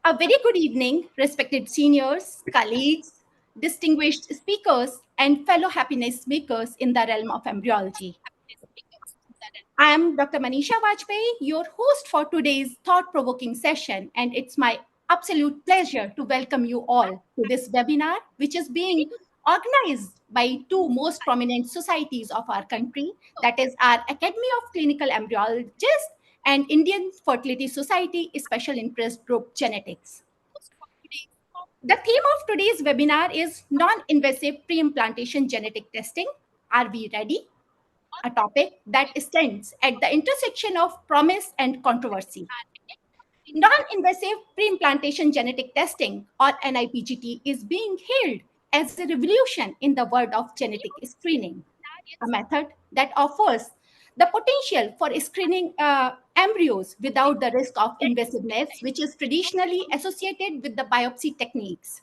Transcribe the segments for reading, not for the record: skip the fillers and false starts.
A very good evening, respected seniors, colleagues, distinguished speakers, and fellow happiness makers in the realm of embryology. I am Dr. Manisha Vajpayee, your host for today's thought provoking session, and it's my absolute pleasure to welcome you all to this webinar, which is being organized by two most prominent societies of our country, that is, our Academy of Clinical Embryologists and Indian Fertility Society Special Interest Group Genetics. The theme of today's webinar is non-invasive pre-implantation genetic testing. Are we ready? A topic that stands at the intersection of promise and controversy. Non-invasive pre-implantation genetic testing, or niPGT, is being hailed as a revolution in the world of genetic screening, a method that offers the potential for screening embryos without the risk of invasiveness, which is traditionally associated with the biopsy techniques.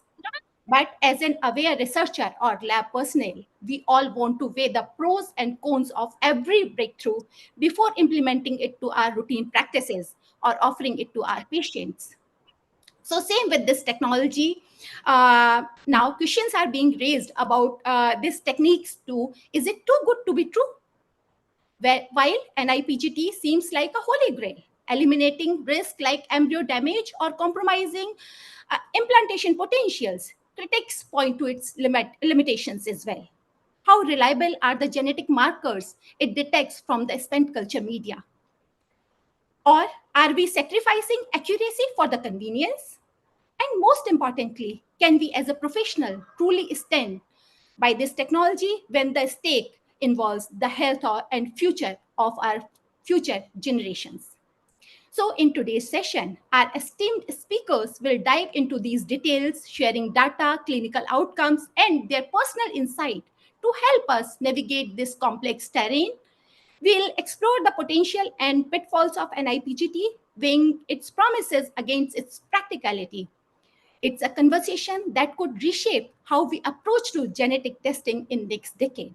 But as an aware researcher or lab personnel, we all want to weigh the pros and cons of every breakthrough before implementing it to our routine practices or offering it to our patients. So same with this technology. Now questions are being raised about these techniques too. Is it too good to be true? While niPGT seems like a holy grail, eliminating risk like embryo damage or compromising implantation potentials, critics point to its limitations as well. How reliable are the genetic markers it detects from the spent culture media? Or are we sacrificing accuracy for the convenience? And most importantly, can we as a professional truly stand by this technology when the stake involves the health and future of our future generations? So, in today's session, our esteemed speakers will dive into these details, sharing data, clinical outcomes, and their personal insight to help us navigate this complex terrain. We'll explore the potential and pitfalls of niPGT, weighing its promises against its practicality. It's a conversation that could reshape how we approach to genetic testing in next decade.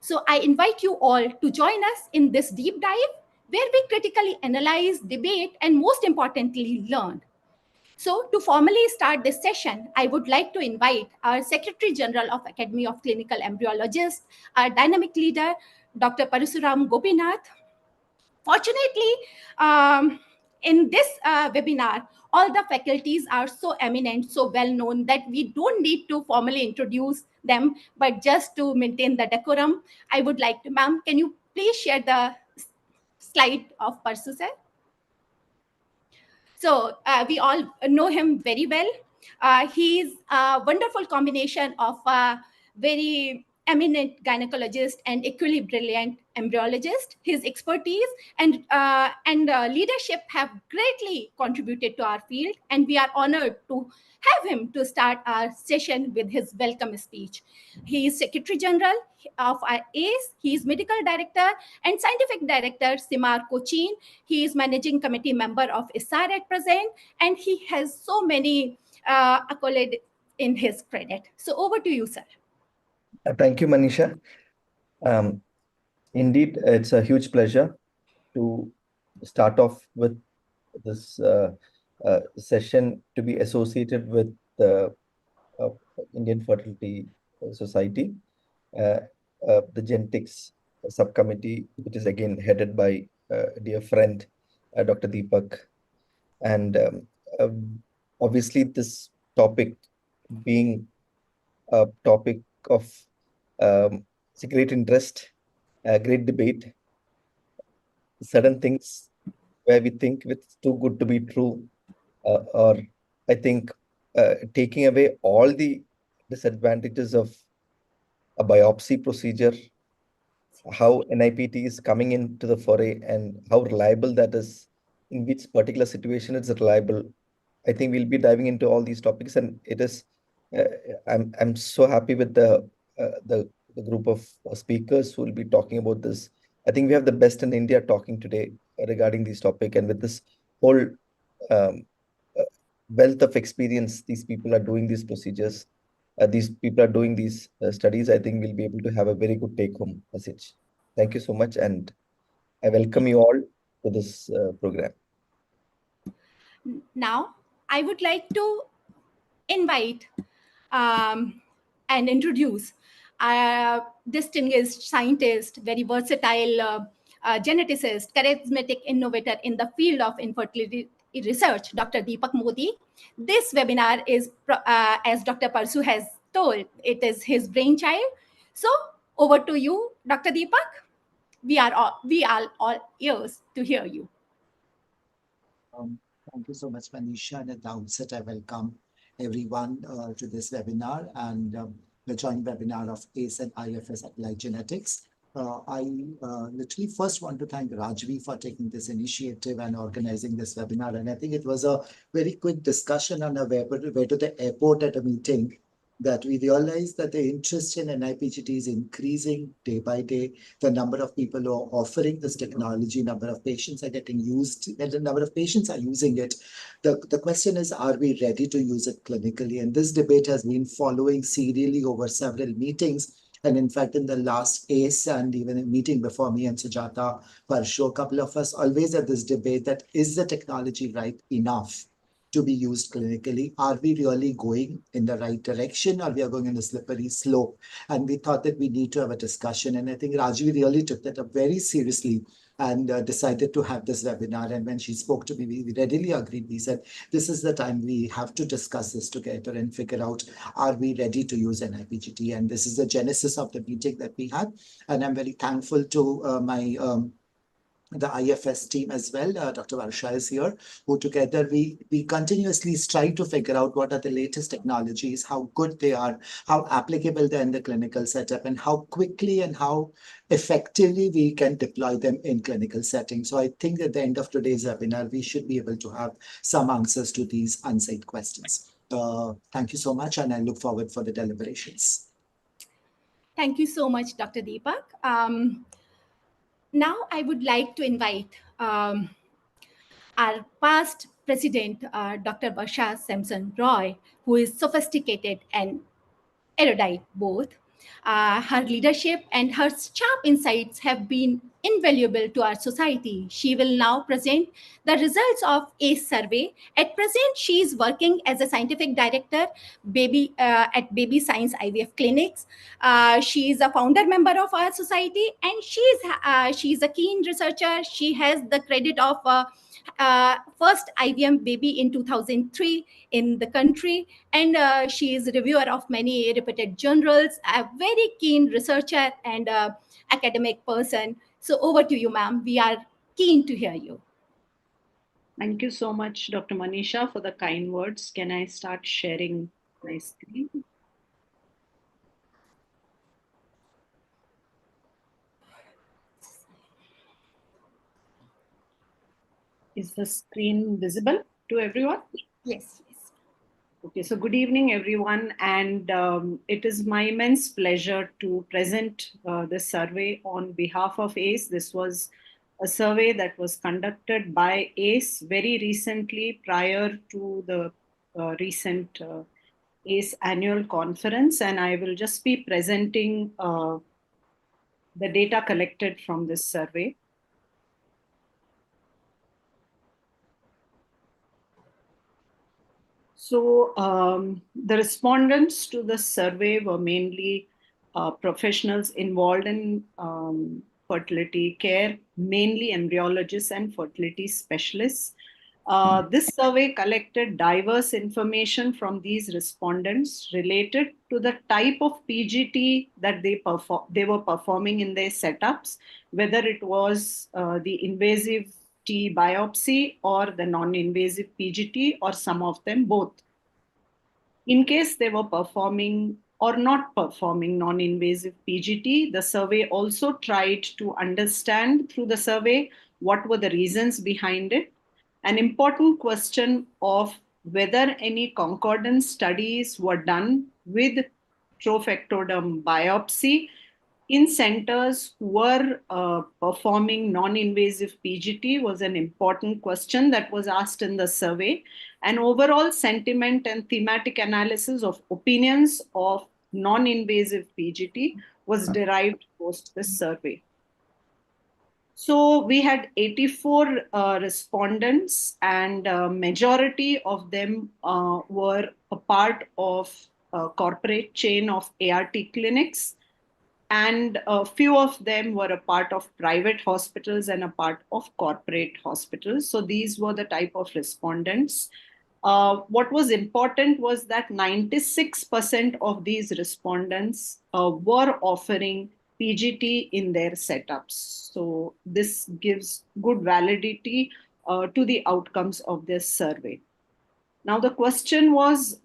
So I invite you all to join us in this deep dive where we critically analyze, debate, and most importantly, learn. So to formally start this session, I would like to invite our Secretary General of Academy of Clinical Embryologists, our dynamic leader, Dr. Parasuram Gopinath. Fortunately, in this webinar, all the faculties are so eminent, so well known that we don't need to formally introduce them, but just to maintain the decorum, I would like to, ma'am, can you please share the slide of Parsu sir? So we all know him very well. He's a wonderful combination of a very eminent gynecologist and equally brilliant embryologist. His expertise and leadership have greatly contributed to our field, and we are honored to have him to start our session with his welcome speech. He is Secretary General of our ACE. He is Medical Director and Scientific Director, Simar Cochin. He is Managing Committee member of ISAR at present, and he has so many accolades in his credit. So over to you, sir. Thank you, Manisha. Indeed, it's a huge pleasure to start off with this session to be associated with the uh, Indian Fertility Society, uh, the genetics subcommittee, which is again headed by dear friend Dr. Deepak. And obviously, this topic being a topic of great interest, great debate, certain things where we think it's too good to be true, or I think taking away all the disadvantages of a biopsy procedure, how NIPT is coming into the foray, and how reliable that is, in which particular situation it's reliable. I think we'll be diving into all these topics, and it is. Uh, I'm so happy with the group of speakers who will be talking about this. I think we have the best in India talking today regarding this topic, and with this whole um, uh, wealth of experience, these people are doing these procedures. These people are doing these studies. I think we'll be able to have a very good take-home message. Thank you so much, and I welcome you all to this program. Now, I would like to invite and introduce a distinguished scientist, very versatile geneticist, charismatic innovator in the field of infertility research, Dr. Deepak Modi. This webinar is, as Dr. Parsu has told, it is his brainchild. So over to you, Dr. Deepak. We are all ears to hear you. Thank you so much, Manisha. And at the outset, I welcome everyone to this webinar and the joint webinar of ACE and IFS Applied Genetics. I literally first want to thank Rajvi for taking this initiative and organizing this webinar. And I think it was a very quick discussion on our way to the airport at a meeting that we realized that the interest in niPGT is increasing day by day. The number of people who are offering this technology, number of patients are getting used, and the number of patients are using it. The question is, are we ready to use it clinically? And this debate has been following serially over several meetings. And in fact, in the last ACE and even a meeting before me and Sujata Parsho, a couple of us always had this debate that is the technology right enough to be used clinically? Are we really going in the right direction, or we are going in a slippery slope? And we thought that we need to have a discussion. And I think Rajvi really took that up very seriously and decided to have this webinar. And when she spoke to me, we readily agreed. We said, this is the time we have to discuss this together and figure out, are we ready to use niPGT? And this is the genesis of the meeting that we had. And I'm very thankful to the IFS team as well. Dr. Varsha is here, who together we continuously strive to figure out what are the latest technologies, how good they are, how applicable they're in the clinical setup, and how quickly and how effectively we can deploy them in clinical settings. So I think at the end of today's webinar, we should be able to have some answers to these unsaid questions. Thank you so much, and I look forward for the deliberations. Thank you so much, Dr. Deepak. Now I would like to invite our past president, Dr. Varsha Sampson Roy, who is sophisticated and erudite both. Her leadership and her sharp insights have been invaluable to our society. She will now present the results of ACE survey. At present, she is working as a scientific director at Baby Science IVF clinics. She is a founder member of our society, and she is a keen researcher. She has the credit of first IVM baby in 2003 in the country, and she is a reviewer of many reputed journals, a very keen researcher and academic person. So over to you, ma'am. We are keen to hear you. Thank you so much, Dr. Manisha, for the kind words. Can I start sharing my screen? Is the screen visible to everyone? Yes. Okay, so good evening, everyone. And it is my immense pleasure to present this survey on behalf of ACE. This was a survey that was conducted by ACE very recently prior to the recent ACE annual conference. And I will just be presenting the data collected from this survey. So the respondents to the survey were mainly professionals involved in fertility care, mainly embryologists and fertility specialists. This survey collected diverse information from these respondents related to the type of PGT that they were performing in their setups, whether it was the invasive T biopsy or the non-invasive PGT, or some of them both. In case they were performing or not performing non-invasive PGT, the survey also tried to understand through the survey what were the reasons behind it. An important question of whether any concordance studies were done with trophectoderm biopsy in centers who were performing non-invasive PGT was an important question that was asked in the survey. An overall sentiment and thematic analysis of opinions of non-invasive PGT was derived post this survey. So we had 84 respondents, and majority of them were a part of a corporate chain of ART clinics, and a few of them were a part of private hospitals and a part of corporate hospitals. So these were the type of respondents. What was important was that 96% of these respondents were offering PGT in their setups. So this gives good validity to the outcomes of this survey. Now, the question was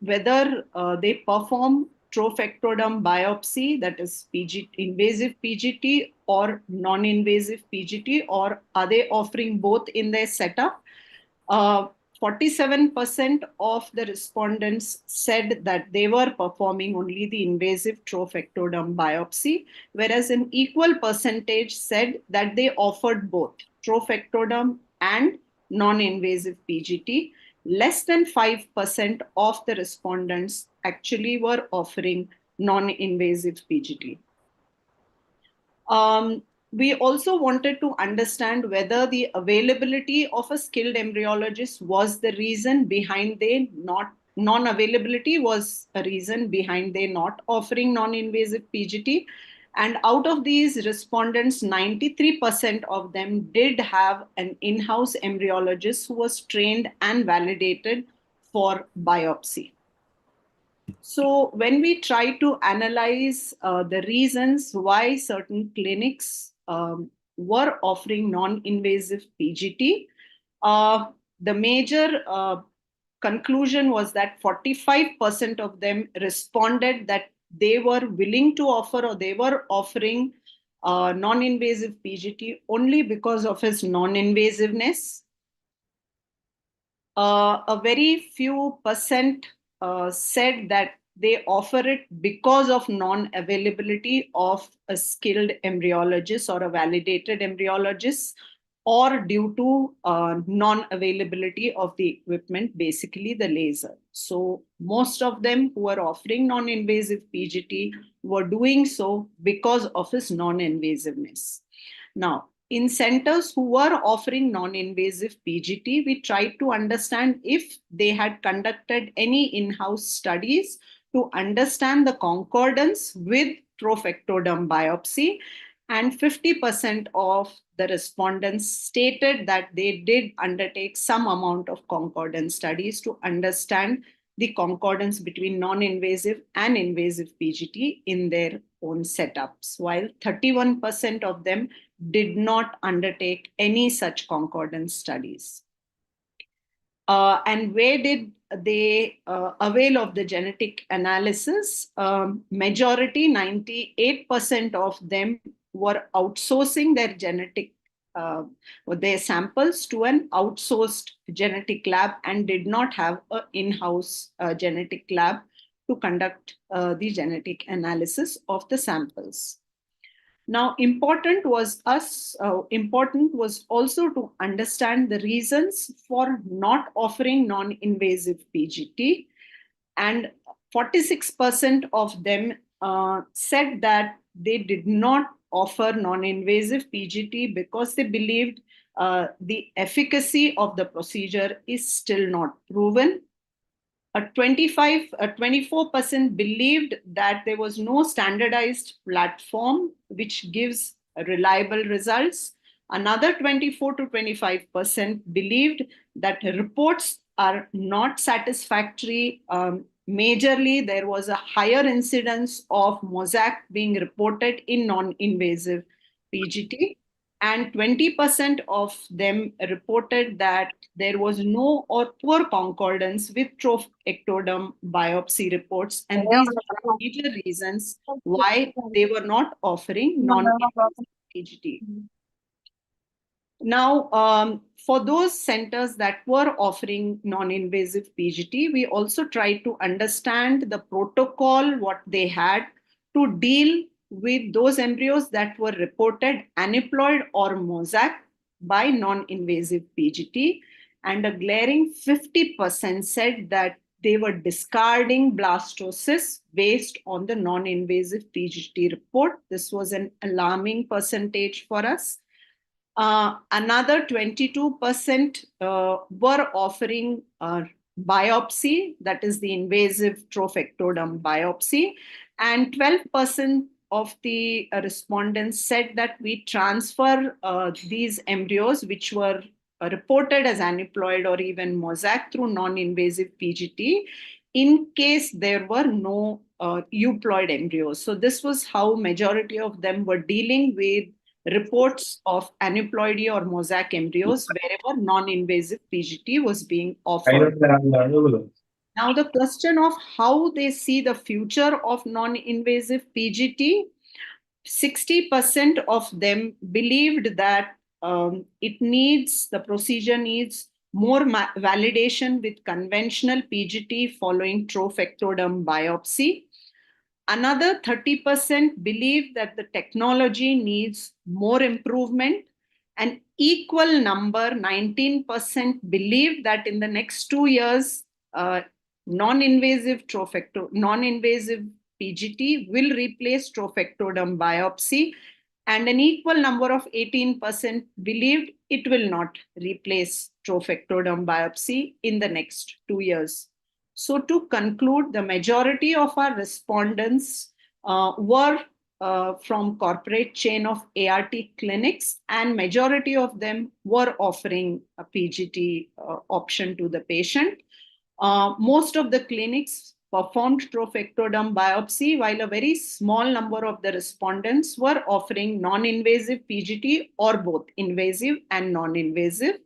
whether they perform trophectoderm biopsy, that is invasive PGT or non-invasive PGT, or are they offering both in their setup? 47% of the respondents said that they were performing only the invasive trophectoderm biopsy, whereas an equal percentage said that they offered both trophectoderm and non-invasive PGT. Less than 5% of the respondents actually were offering non-invasive PGT. We also wanted to understand whether the availability of a skilled embryologist was the reason behind they not non-availability was a reason behind they not offering non-invasive PGT. And out of these respondents, 93% of them did have an in-house embryologist who was trained and validated for biopsy. So when we try to analyze the reasons why certain clinics were offering non-invasive PGT, the major conclusion was that 45% of them responded that they were willing to offer, or they were offering non-invasive PGT only because of its non-invasiveness. A very few percent said that they offer it because of non-availability of a skilled embryologist or a validated embryologist, or due to non-availability of the equipment, basically the laser. So most of them who are offering non-invasive PGT were doing so because of its non-invasiveness. Now, in centers who were offering non-invasive PGT, we tried to understand if they had conducted any in-house studies to understand the concordance with trophectoderm biopsy. And 50% of the respondents stated that they did undertake some amount of concordance studies to understand the concordance between non-invasive and invasive PGT in their own setups, while 31% of them did not undertake any such concordance studies. And where did they avail of the genetic analysis? Majority, 98% of them were outsourcing their genetic their samples to an outsourced genetic lab and did not have an in-house genetic lab to conduct the genetic analysis of the samples. Now, important was also to understand the reasons for not offering non-invasive PGT, and 46% of them said that they did not offer non-invasive PGT because they believed the efficacy of the procedure is still not proven. 24% believed that there was no standardized platform which gives reliable results. Another 24 to 25% believed that reports are not satisfactory. Majorly, there was a higher incidence of mosaic being reported in non-invasive PGT. And 20% of them reported that there was no or poor concordance with trophectoderm biopsy reports. And these are major reasons why they were not offering non-invasive PGT. Now, for those centers that were offering non-invasive PGT, we also tried to understand the protocol, what they had to deal with those embryos that were reported aneuploid or mosaic by non-invasive PGT. And a glaring 50% said that they were discarding blastocysts based on the non-invasive PGT report. This was an alarming percentage for us. Another 22% were offering biopsy, that is the invasive trophectoderm biopsy, and 12% of the respondents said that we transfer these embryos, which were reported as aneuploid or even mosaic, through non-invasive PGT in case there were no euploid embryos. So this was how majority of them were dealing with reports of aneuploidy or mosaic embryos wherever non-invasive PGT was being offered. Now, the question of how they see the future of non-invasive PGT, 60% of them believed that the procedure needs more validation with conventional PGT following trophectoderm biopsy. Another 30% believe that the technology needs more improvement. An equal number, 19%, believe that in the next 2 years, non-invasive PGT will replace trophectoderm biopsy, and an equal number of 18% believed it will not replace trophectoderm biopsy in the next 2 years. So to conclude, the majority of our respondents were from corporate chain of ART clinics, and majority of them were offering a PGT option to the patient. Most of the clinics performed trophectoderm biopsy, while a very small number of the respondents were offering non-invasive PGT or both invasive and non-invasive.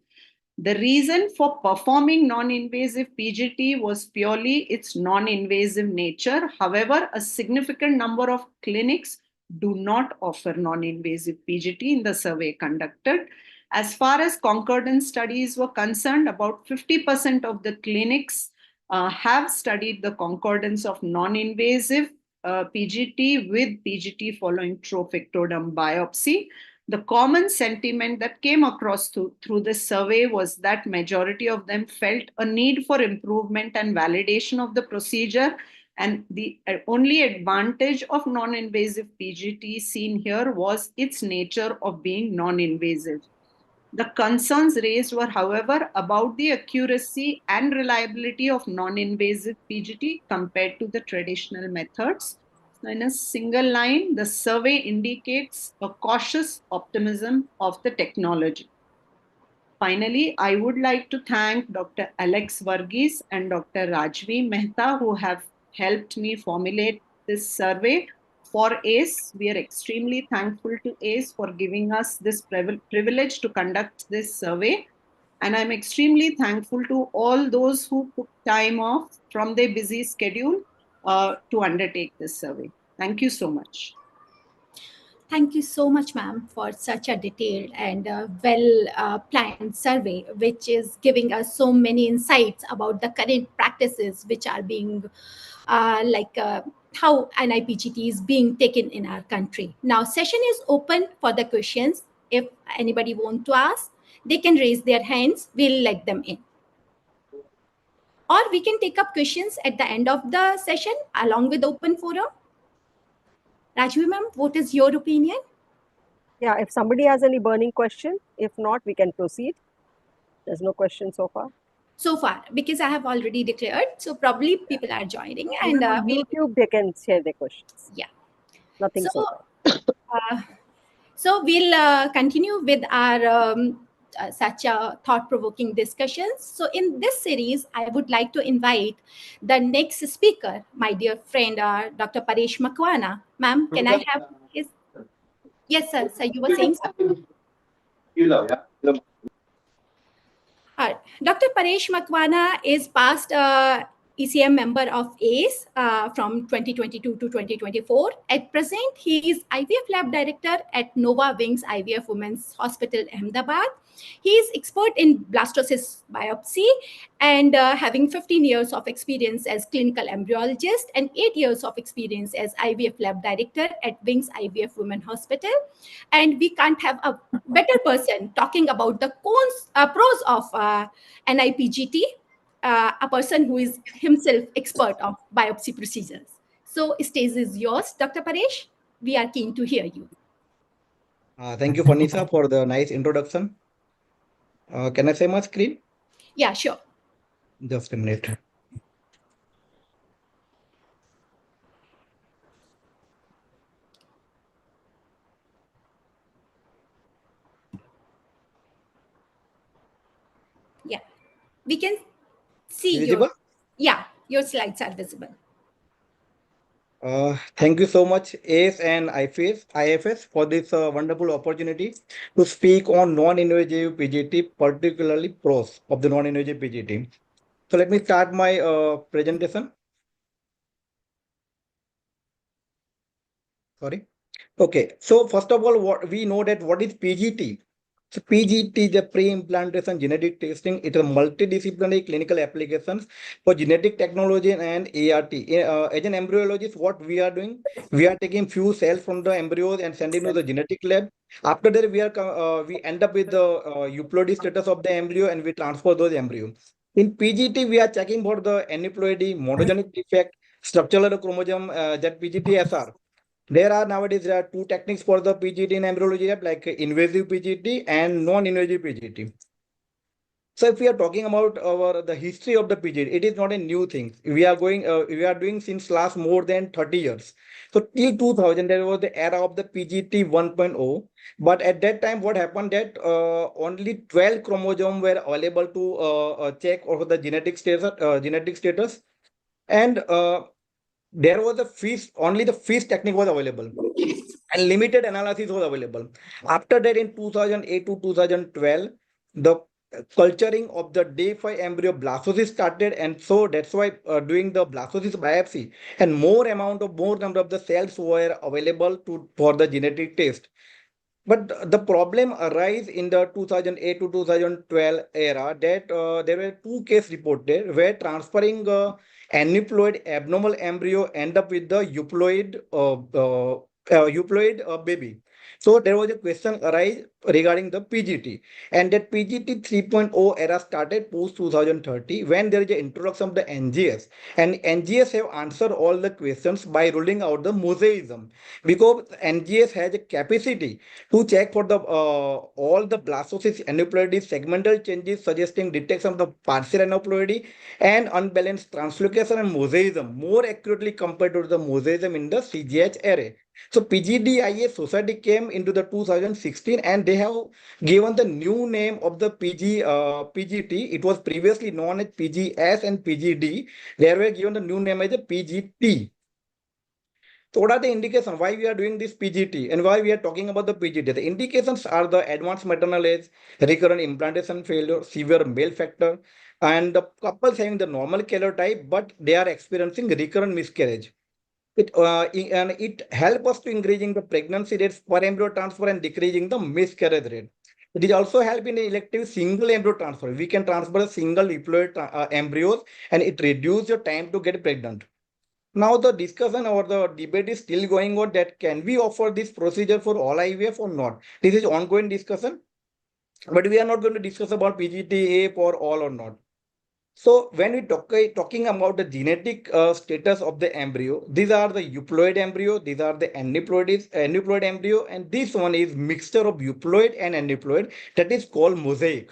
The reason for performing non-invasive PGT was purely its non-invasive nature. However, a significant number of clinics do not offer non-invasive PGT in the survey conducted. As far as concordance studies were concerned, about 50% of the clinics have studied the concordance of non-invasive PGT with PGT following trophectoderm biopsy. The common sentiment that came across through this survey was that majority of them felt a need for improvement and validation of the procedure, and the only advantage of non-invasive PGT seen here was its nature of being non-invasive. The concerns raised were, however, about the accuracy and reliability of non-invasive PGT compared to the traditional methods. So in a single line, the survey indicates a cautious optimism of the technology. Finally, I would like to thank Dr. Alex Varghese and Dr. Rajvi Mehta, who have helped me formulate this survey for ACE. We are extremely thankful to ACE for giving us this privilege to conduct this survey. And I'm extremely thankful to all those who took time off from their busy schedule to undertake this survey. Thank you so much. Thank you so much, ma'am, for such a detailed and well-planned survey, which is giving us so many insights about the current practices which are being how niPGT is being taken in our country. Now, session is open for the questions. If anybody wants to ask, they can raise their hands. We'll let them in. Or we can take up questions at the end of the session along with open forum. Rajvi ma'am, what is your opinion? Yeah, if somebody has any burning question, if not, we can proceed. There's no question so far. So far, because I have already declared, so probably people are joining. And on YouTube, they can share their questions. Yeah. Nothing so far. So we'll continue with our such thought-provoking discussions. So in this series, I would like to invite the next speaker, my dear friend, Dr. Paresh Makwana. Ma'am, can I have his? Yes, sir. So you were saying something? Dr. Paresh Makwana is past ECM member of ACE from 2022 to 2024. At present, he is IVF lab director at Nova Wings IVF Women's Hospital, Ahmedabad. He is expert in blastocyst biopsy and having 15 years of experience as clinical embryologist and 8 years of experience as IVF lab director at Wings IVF Women Hospital. And we can't have a better person talking about the pros of niPGT, a person who is himself expert of biopsy procedures. So stage is yours, Dr. Paresh. We are keen to hear you. Thank you, Fanisha, for the nice introduction. Can I say my screen? Yeah, sure. Just a minute. Yeah, we can see Visible? your slides are visible. Thank you so much, ACE and IFS, for this wonderful opportunity to speak on non-invasive PGT, particularly pros of the non-invasive PGT. So let me start my presentation. Sorry. Okay. So first of all, what we know that what is PGT? So PGT is a pre-implantation genetic testing. It's a multidisciplinary clinical applications for genetic technology and ART. As an embryologist, what we are doing, we are taking few cells from the embryos and sending to the genetic lab. After that, we end up with the euploidy status of the embryo and we transfer those embryos. In PGT, we are checking for the aneuploidy, monogenic defect, structural chromosome, that PGT-SR. There are two techniques for the PGT in embryology lab, like invasive PGT and non-invasive PGT. So if we are talking about the history of the PGT, it is not a new thing. We are doing since last more than 30 years. So till 2000, there was the era of the PGT 1.0. But at that time, what happened that only 12 chromosomes were available to check over the genetic status, and there was a only the FISH technique was available and limited analysis was available. After that, in 2008 to 2012, the culturing of the day 5 embryo blastocyst started, and so that's why doing the blastocyst biopsy and more number of the cells were available for the genetic test. But the problem arise in the 2008 to 2012 era that there were two cases reported where transferring aneuploid abnormal embryo end up with the euploid baby. So there was a question arise regarding the PGT, and that PGT 3.0 era started post 2030 when there is an introduction of the NGS, and NGS have answered all the questions by ruling out the mosaicism, because NGS has a capacity to check for the all the blastocyst aneuploidy segmental changes, suggesting detection of the partial aneuploidy and unbalanced translocation and mosaicism more accurately compared to the mosaicism in the CGH array. So PGDIA Society came into the 2016 and they have given the new name of the PGT. It was previously known as PGS and PGD. They were given the new name as the PGT. So what are the indications why we are doing this PGT and why we are talking about the PGT? The indications are the advanced maternal age, recurrent implantation failure, severe male factor, and the couples having the normal karyotype, but they are experiencing recurrent miscarriage. It helps us to increasing the pregnancy rates per embryo transfer and decreasing the miscarriage rate. It is also help in the elective single embryo transfer. We can transfer a single diploid embryos and it reduces your time to get pregnant. Now the discussion or the debate is still going on that can we offer this procedure for all IVF or not? This is ongoing discussion, but we are not going to discuss about PGTA for all or not. So when we talking about the genetic status of the embryo, these are the euploid embryo, these are the aneuploid embryo, and this one is mixture of euploid and aneuploid that is called mosaic.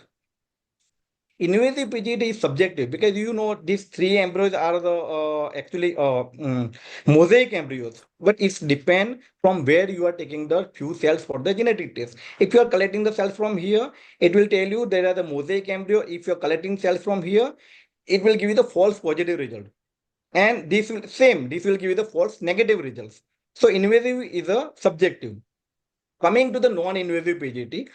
Invasive PGT is subjective because these three embryos are the mosaic embryos, but it's depend from where you are taking the few cells for the genetic test. If you are collecting the cells from here, it will tell you there are the mosaic embryo. If you are collecting cells from here, it will give you the false positive result, and this will give you the false negative results. So invasive is a subjective. Coming to the non-invasive PGT,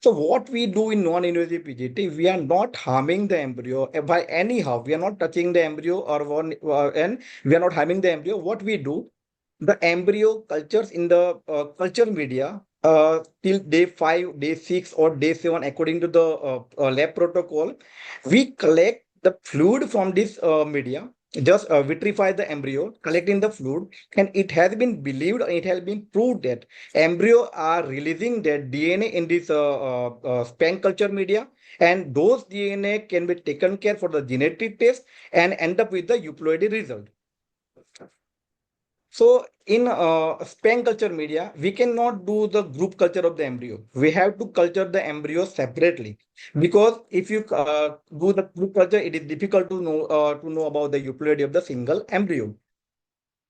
so what we do in non-invasive PGT, we are not harming the embryo by anyhow. We are not touching the embryo and we are not harming the embryo. What we do, the embryo cultures in the culture media till day 5, day 6, or day 7, according to the lab protocol, we collect the fluid from this media, just vitrify the embryo, collecting the fluid, and it has been believed, it has been proved that embryo are releasing their DNA in this span culture media, and those DNA can be taken care for the genetic test and end up with the euploidy result. So in span culture media, we cannot do the group culture of the embryo. We have to culture the embryo separately, because if you do the group culture, it is difficult to know about the utility of the single embryo.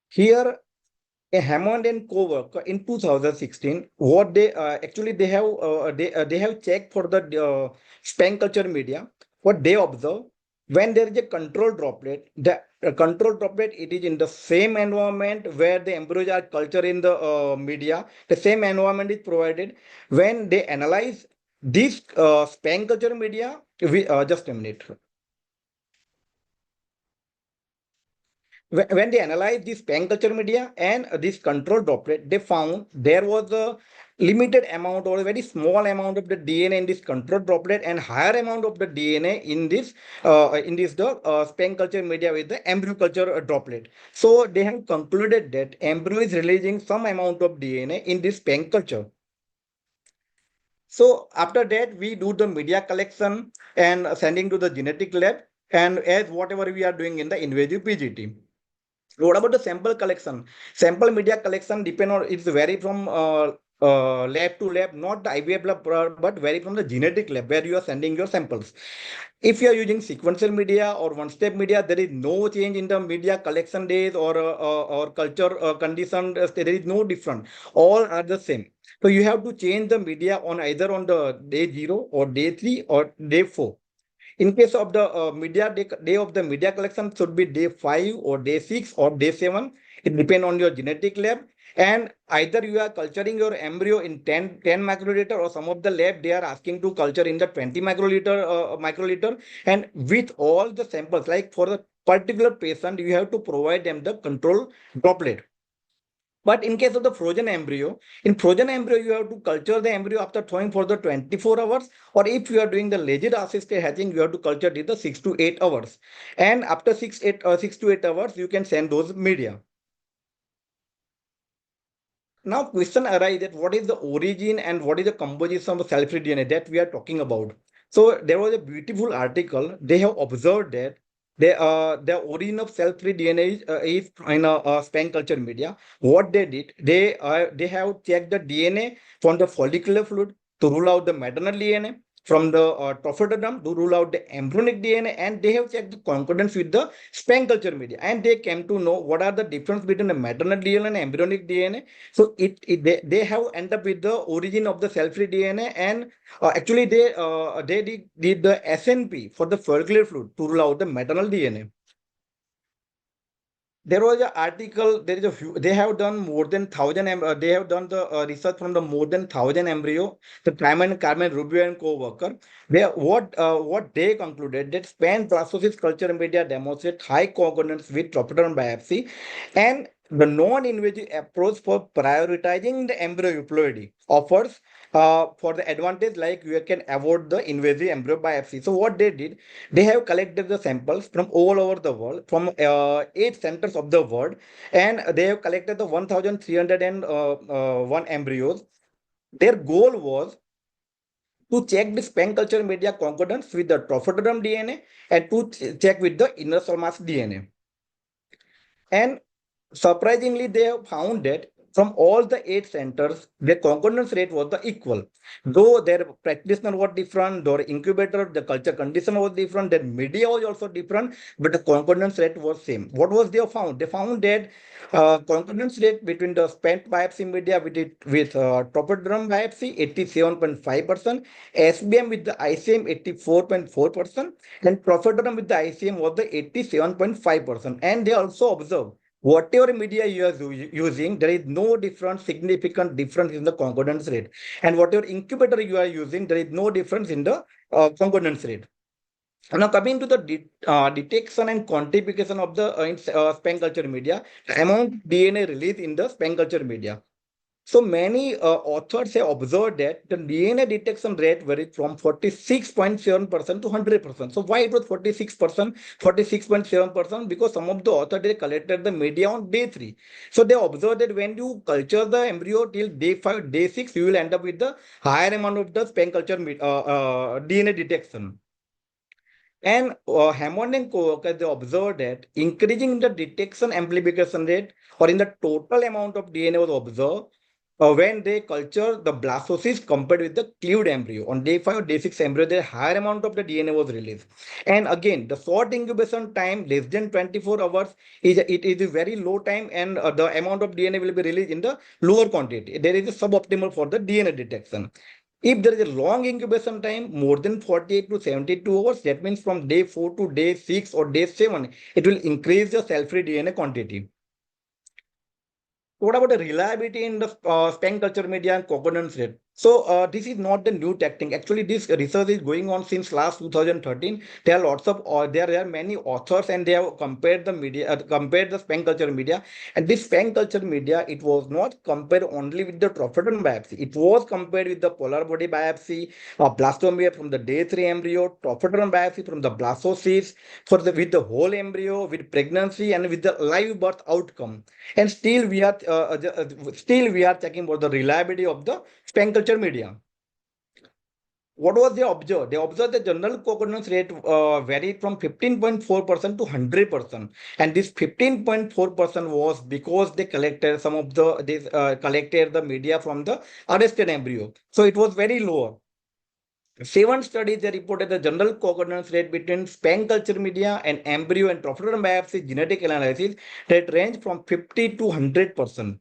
Here, a Hammond and co-worker in 2016, what they actually they have checked for the span culture media. What they observe, when there is a control droplet, the control droplet, it is in the same environment where the embryos are cultured in the media. The same environment is provided. When they analyze this span culture media, we just a minute. When they analyzed this pan culture media and this control droplet, they found there was a limited amount or a very small amount of the DNA in this control droplet and higher amount of the DNA in this the span culture media with the embryo culture droplet. So they have concluded that embryo is releasing some amount of DNA in this span culture. So after that, we do the media collection and sending to the genetic lab, and as whatever we are doing in the invasive PGT. What about the sample collection? Sample media collection depend on, it's vary from lab to lab, not the IVF lab, but vary from the genetic lab where you are sending your samples. If you are using sequential media or one-step media, there is no change in the media collection days or culture condition. There is no different. All are the same. So you have to change the media on either on the day 0 or day 3 or day 4. In case of the day of the media collection should be day 5 or day 6 or day 7. It depends on your genetic lab. And either you are culturing your embryo in 10 microliter, or some of the lab, they are asking to culture in the 20 microliter. And with all the samples, like for the particular patient, you have to provide them the control droplet. But in case of the in frozen embryo, you have to culture the embryo after thawing for the 24 hours. Or if you are doing the laser assisted hatching, you have to culture it the 6 to 8 hours. And after 6 to 8 hours, you can send those media. Now question arises that what is the origin and what is the composition of cell-free DNA that we are talking about. So there was a beautiful article. They have observed that the origin of cell-free DNA is in a span culture media. What they did, they have checked the DNA from the follicular fluid to rule out the maternal DNA, from the trophoderm to rule out the embryonic DNA, and they have checked the concordance with the span culture media, and they came to know what are the difference between the maternal DNA and embryonic DNA. So they have end up with the origin of the cell-free DNA, and actually they did the SNP for the follicular fluid to rule out the maternal DNA. There was an article. There is a few. They have done more than 1,000. They have done the research from the more than 1,000 embryo. The Carmen Rubio and co-worker. What they concluded that span processes culture media demonstrate high concordance with trophoderm biopsy, and the non-invasive approach for prioritizing the embryo euploidy offers for the advantage, like you can avoid the invasive embryo biopsy. So what they did, they have collected the samples from all over the world, from 8 centers of the world, and they have collected the 1,301 embryos. Their goal was to check the span culture media concordance with the trophoderm DNA and to check with the inner cell mass DNA. And surprisingly, they have found that from all the 8 centers, their concordance rate was the equal. Though their practitioner was different, their incubator, the culture condition was different, their media was also different, but the concordance rate was same. What was they found? They found that concordance rate between the spent biopsy media with trophoderm biopsy 87.5%, SBM with the ICM 84.4%, and trophoderm with the ICM was the 87.5%. And they also observed whatever media you are using, there is no significant difference in the concordance rate. And whatever incubator you are using, there is no difference in the concordance rate. Now coming to the detection and quantification of the span culture media, the amount of DNA released in the span culture media. So many authors have observed that the DNA detection rate varied from 46.7% to 100%. So why it was 46%, 46.7%? Because some of the authors, they collected the media on day 3. So they observed that when you culture the embryo till day 5, day 6, you will end up with the higher amount of the span culture DNA detection. And Hammond and co-workers, they observed that increasing the detection amplification rate or in the total amount of DNA was observed when they culture the blastocyst compared with the cleaved embryo. On day 5 or day 6 embryo, the higher amount of the DNA was released. And again, the short incubation time, less than 24 hours, it is a very low time, and the amount of DNA will be released in the lower quantity. There is a suboptimal for the DNA detection. If there is a long incubation time, more than 48 to 72 hours, that means from day 4 to day 6 or day 7, it will increase the cell-free DNA quantity. What about the reliability in the span culture media and concordance rate? So this is not the new tactic. Actually, this research is going on since last 2013. There are lots of there are many authors, and they have compared the media, compared the span culture media. And this span culture media, it was not compared only with the trophodon biopsy. It was compared with the polar body biopsy, blastomia from the day 3 embryo, trophodon biopsy from the blastocyst, with the whole embryo, with pregnancy, and with the live birth outcome. And still we are checking about the reliability of the span culture media. What was they observed? They observed the general concordance rate varied from 15.4% to 100%, and this 15.4% was because they collected some of the collected the media from the arrested embryo, so it was very low. 7 studies they reported the general concordance rate between span culture media and embryo and trophodon biopsy genetic analysis that range from 50 to 100%.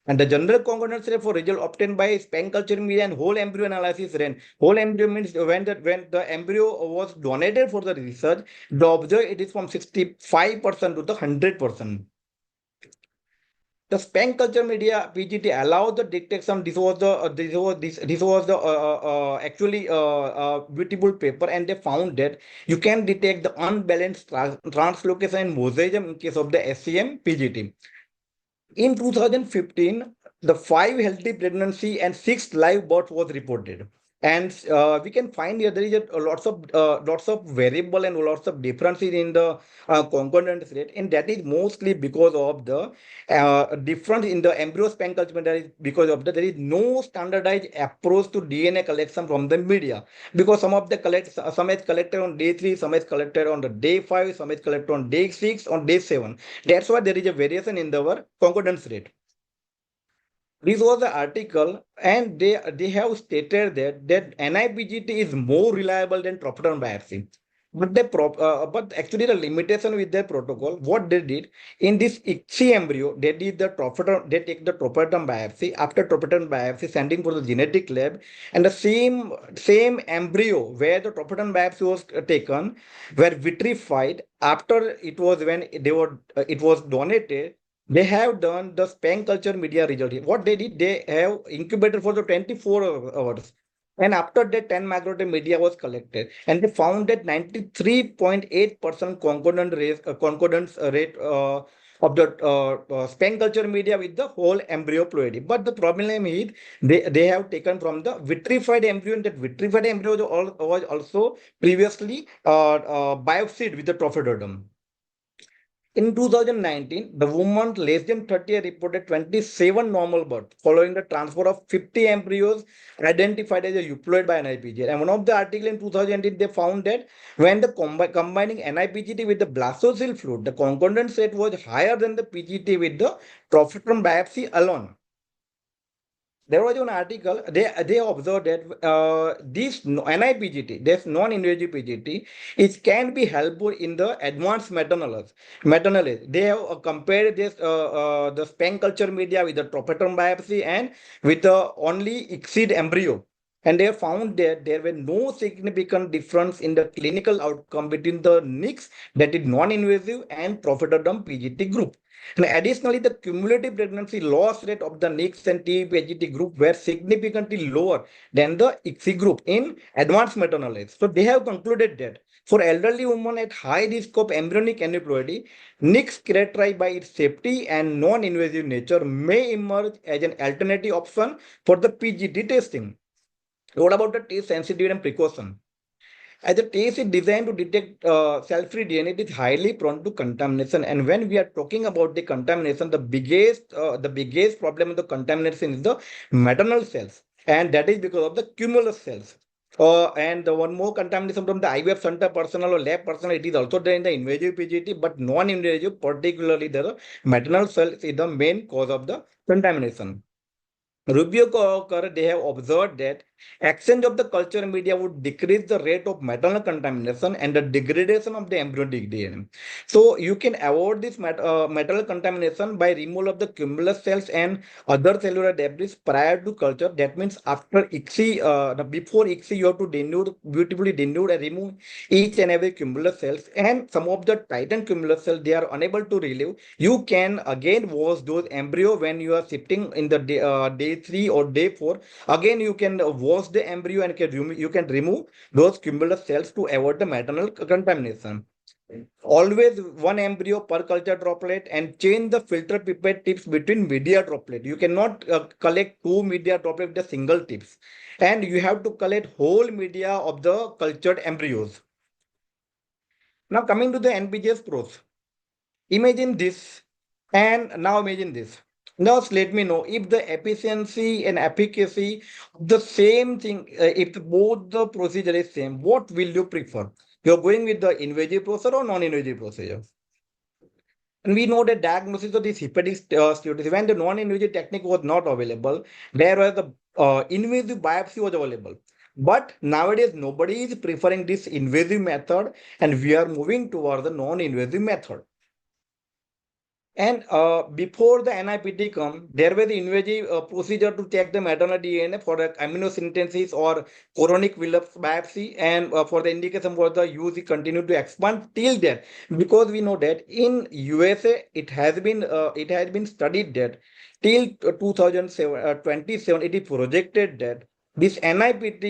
And the general concordance rate for result obtained by span culture media and whole embryo analysis range. Whole embryo means when the embryo was donated for the research, the observed it is from 65% to the 100%. The span culture media PGT allowed the detection. This was the actually beautiful paper, and they found that you can detect the unbalanced translocation and mosaicism in case of the SCM PGT. In 2015, the 5 healthy pregnancy and 6 live birth was reported. And we can find here there is lots of variable and lots of differences in the concordance rate, and that is mostly because of the difference in the embryo span culture. That is because of that there is no standardized approach to DNA collection from the media, because some is collected on day 3, some is collected on the day 5, some is collected on day 6, on day 7. That's why there is a variation in our concordance rate. This was the article, and they have stated that niPGT is more reliable than trophodon biopsy. But actually the limitation with their protocol, what they did in this ICSI embryo, they did the trophodon, they take the trophodon biopsy. After trophodon biopsy, sending for the genetic lab, and the same embryo where the trophodon biopsy was taken were vitrified. After it was when it was donated, they have done the span culture media result. What they did, they have incubated for the 24 hours. And after that, 10 microgram media was collected, and they found that 93.8% concordance rate of the span culture media with the whole embryo ploidy. But the problem is they have taken from the vitrified embryo, and that vitrified embryo was also previously biopsied with the trophododon. In 2019, the woman less than 30 reported 27 normal births following the transfer of 50 embryos identified as a euploid by niPGT. And one of the articles in 2018, they found that when the combining niPGT with the blastocyst fluid, the concordance rate was higher than the PGT with the trophodon biopsy alone. There was an article, they observed that this niPGT, this non-invasive PGT, it can be helpful in the advanced meta-analysis. They have compared this the span culture media with the trophodon biopsy and with the only ICSI embryo. And they found that there were no significant difference in the clinical outcome between the NICS, that is non-invasive, and trophodon PGT group. And additionally, the cumulative pregnancy loss rate of the NICS and TPGT group were significantly lower than the ICSI group in advanced meta-analysis. So they have concluded that for elderly women at high risk of embryonic aneuploidy, NICS characterized by its safety and non-invasive nature may emerge as an alternative option for the PGT testing. What about the test sensitivity and precaution? As the test is designed to detect cell-free DNA, it is highly prone to contamination. And when we are talking about the contamination, the biggest problem of the contamination is the maternal cells, and that is because of the cumulus cells. And one more contamination from the IVF center personnel or lab personnel, it is also there in the invasive PGT, but non-invasive, particularly the maternal cells, is the main cause of the contamination. Rubio Cocker, they have observed that exchange of the culture media would decrease the rate of maternal contamination and the degradation of the embryonic DNA. So you can avoid this maternal contamination by removal of the cumulus cells and other cellular debris prior to culture. That means after ICSI, before ICSI, you have to denude, beautifully denude and remove each and every cumulus cells, and some of the titan cumulus cells, they are unable to relieve. You can again wash those embryo when you are shifting in the day 3 or day 4. Again, you can wash the embryo and you can remove those cumulus cells to avoid the maternal contamination. Always one embryo per culture droplet, and change the filter pipette tips between media droplet. You cannot collect two media droplet with a single tips, and you have to collect whole media of the cultured embryos. Now coming to the NPGS pros. Imagine this, and now imagine this. Now let me know if the efficiency and efficacy of the same thing, if both the procedure is same, what will you prefer? You're going with the invasive procedure or non-invasive procedure? And we know that diagnosis of this hepatic steatosis, when the non-invasive technique was not available, there was the invasive biopsy was available. But nowadays, nobody is preferring this invasive method, and we are moving towards the non-invasive method. And before the NIPT come, there was the invasive procedure to check the maternal DNA for the amniocentesis or chorionic villus biopsy, and for the indication for the use, it continued to expand till that, because we know that in USA it has been studied that till 2027 it is projected that this NIPT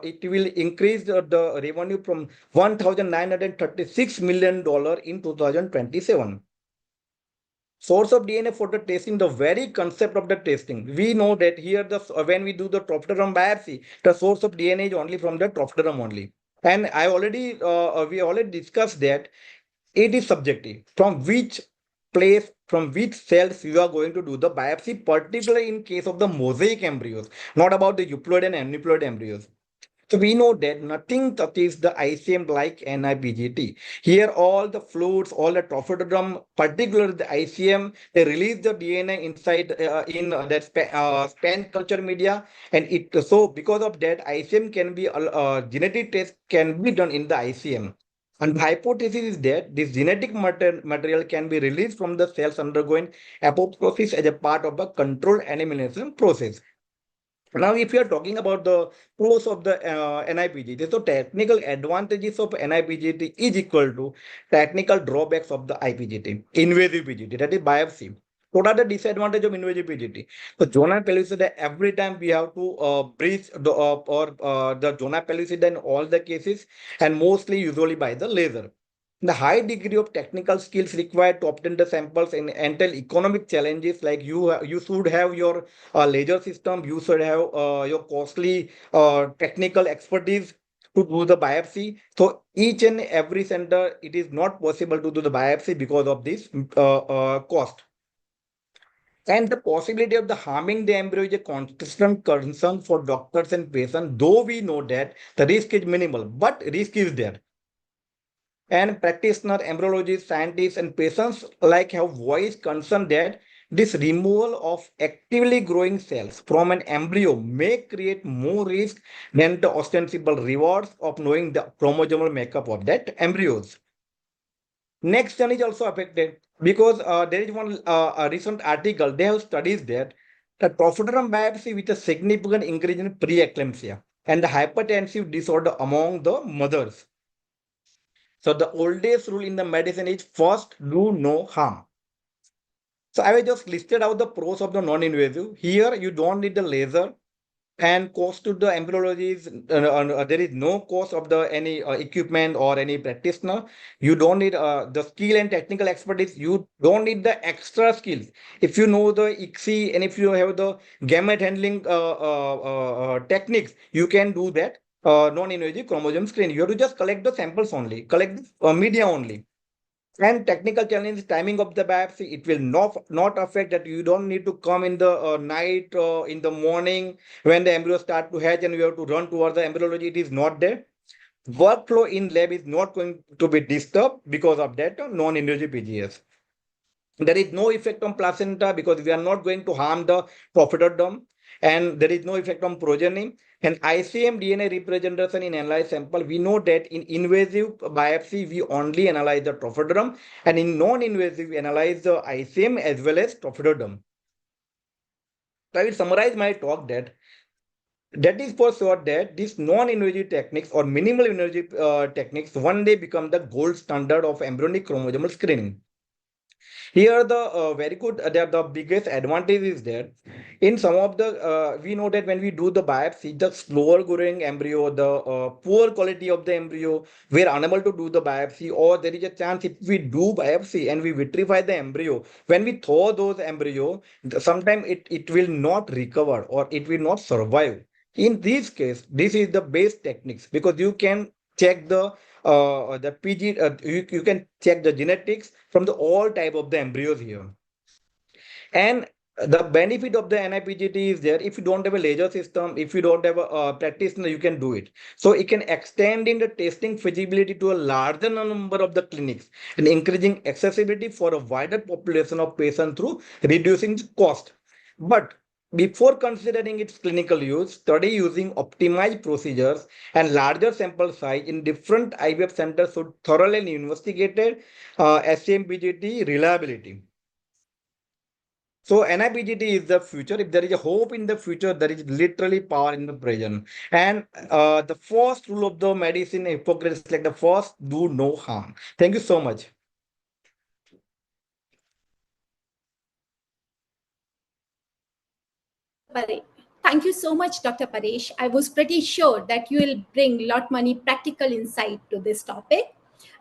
it will increase the revenue from $1,936 million in 2027. Source of DNA for the testing, the very concept of the testing. We know that here when we do the trophterum biopsy, the source of DNA is only from the trophterum only. And we already discussed that it is subjective. From which place, from which cells you are going to do the biopsy, particularly in case of the mosaic embryos, not about the euploid and aneuploid embryos. So we know that nothing touches the ICM like niPGT. Here, all the fluids, all the trophoderm, particularly the ICM, they release the DNA inside in that span culture media, and it so because of that, ICM can be genetic test can be done in the ICM. And the hypothesis is that this genetic material can be released from the cells undergoing apoptosis as a part of the controlled elimination process. Now, if you are talking about the pros of the niPGT, so technical advantages of niPGT is equal to technical drawbacks of the IPGT, invasive PGT, that is biopsy. What are the disadvantages of invasive PGT? So, zona pellucida, every time we have to breathe the zona pellucida in all the cases, and mostly usually by the laser. The high degree of technical skills required to obtain the samples and entail economic challenges, like you should have your laser system, you should have your costly technical expertise to do the biopsy. So each and every center, it is not possible to do the biopsy because of this cost. And the possibility of the harming the embryo is a constant concern for doctors and patients, though we know that the risk is minimal, but risk is there. And practitioner, embryologists, scientists, and patients alike have voiced concern that this removal of actively growing cells from an embryo may create more risk than the ostensible rewards of knowing the chromosomal makeup of that embryos. Next gen is also affected because there is one a recent article, they have studies that the trophoderm biopsy with a significant increase in preeclampsia and the hypertensive disorder among the mothers. So the oldest rule in the medicine is first do no harm. So I have just listed out the pros of the non-invasive. Here you don't need the laser, and cost to the embryologist, there is no cost of the any equipment or any practitioner. You don't need the skill and technical expertise. You don't need the extra skills. If you know the ICSI and if you have the gamete handling techniques, you can do that non-invasive chromosome screen. You have to just collect the samples only, collect the media only. And technical challenge is timing of the biopsy. It will not affect that. You don't need to come in the night or in the morning when the embryo start to hatch and you have to run towards the embryology. It is not there. Workflow in lab is not going to be disturbed because of that non-invasive PGS. There is no effect on placenta because we are not going to harm the prophytoderm, and there is no effect on progeny. And ICM DNA representation in analyzed sample, we know that in invasive biopsy, we only analyze the prophytoderm, and in non-invasive, we analyze the ICM as well as prophytoderm. So I will summarize my talk that is for sure that these non-invasive techniques or minimal invasive techniques one day become the gold standard of embryonic chromosomal screening. Here, the very good, the biggest advantage is that in some of the, we know that when we do the biopsy, the slower growing embryo, the poor quality of the embryo, we are unable to do the biopsy, or there is a chance if we do biopsy and we vitrify the embryo, when we thaw those embryo, sometimes it will not recover or it will not survive. In this case, this is the best techniques because you can check the PG, you can check the genetics from the all type of the embryos here. And the benefit of the niPGT is there. If you don't have a laser system, if you don't have a practitioner, you can do it. So it can extend in the testing feasibility to a larger number of the clinics and increasing accessibility for a wider population of patients through reducing the cost. But before considering its clinical use, study using optimized procedures and larger sample size in different IVF centers should thoroughly investigate SCMPGT reliability. So niPGT is the future. If there is a hope in the future, there is literally power in the present. And the first rule of the medicine Hippocrates is like the first do no harm. Thank you so much. Thank you so much, Dr. Paresh. I was pretty sure that you will bring lot many practical insight to this topic,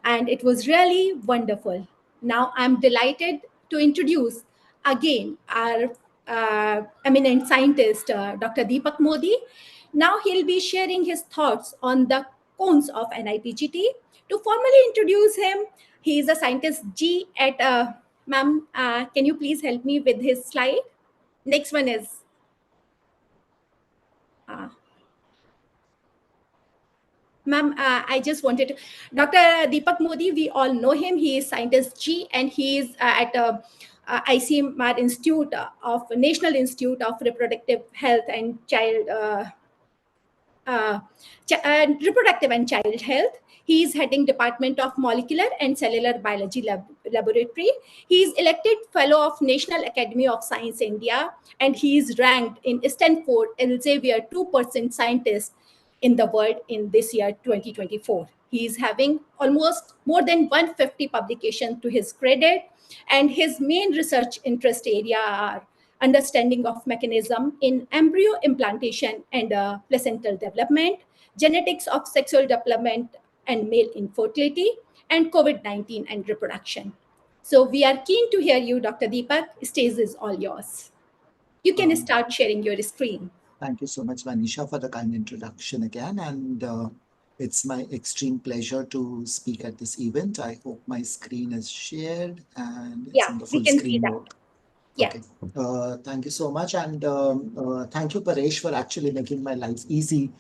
and it was really wonderful. Now I'm delighted to introduce again our eminent scientist, Dr. Deepak Modi. Now he'll be sharing his thoughts on the cones of niPGT. To formally introduce him, he is a scientist G at, ma'am, can you please help me with his slide? Next one is ma'am, I just wanted to, Dr. Deepak Modi, we all know him. He is scientist G and he is at ICMR Institute of National Institute of Reproductive Health and Child Reproductive and Child Health. He is heading Department of Molecular and Cellular Biology Laboratory. He is elected Fellow of National Academy of Science India, and he is ranked in Stanford Elsevier 2% scientist in the world in this year 2024. He is having almost more than 150 publications to his credit, and his main research interest area are understanding of mechanism in embryo implantation and placental development, genetics of sexual development and male infertility, and COVID-19 and reproduction. So we are keen to hear you, Dr. Deepak. Stage is all yours. You can start sharing your screen. Thank you so much, Manisha, for the kind introduction again. And it's my extreme pleasure to speak at this event. I hope my screen is shared and it's in the full screen mode. Yeah. Okay. Thank you so much. And thank you, Paresh, for actually making my life easy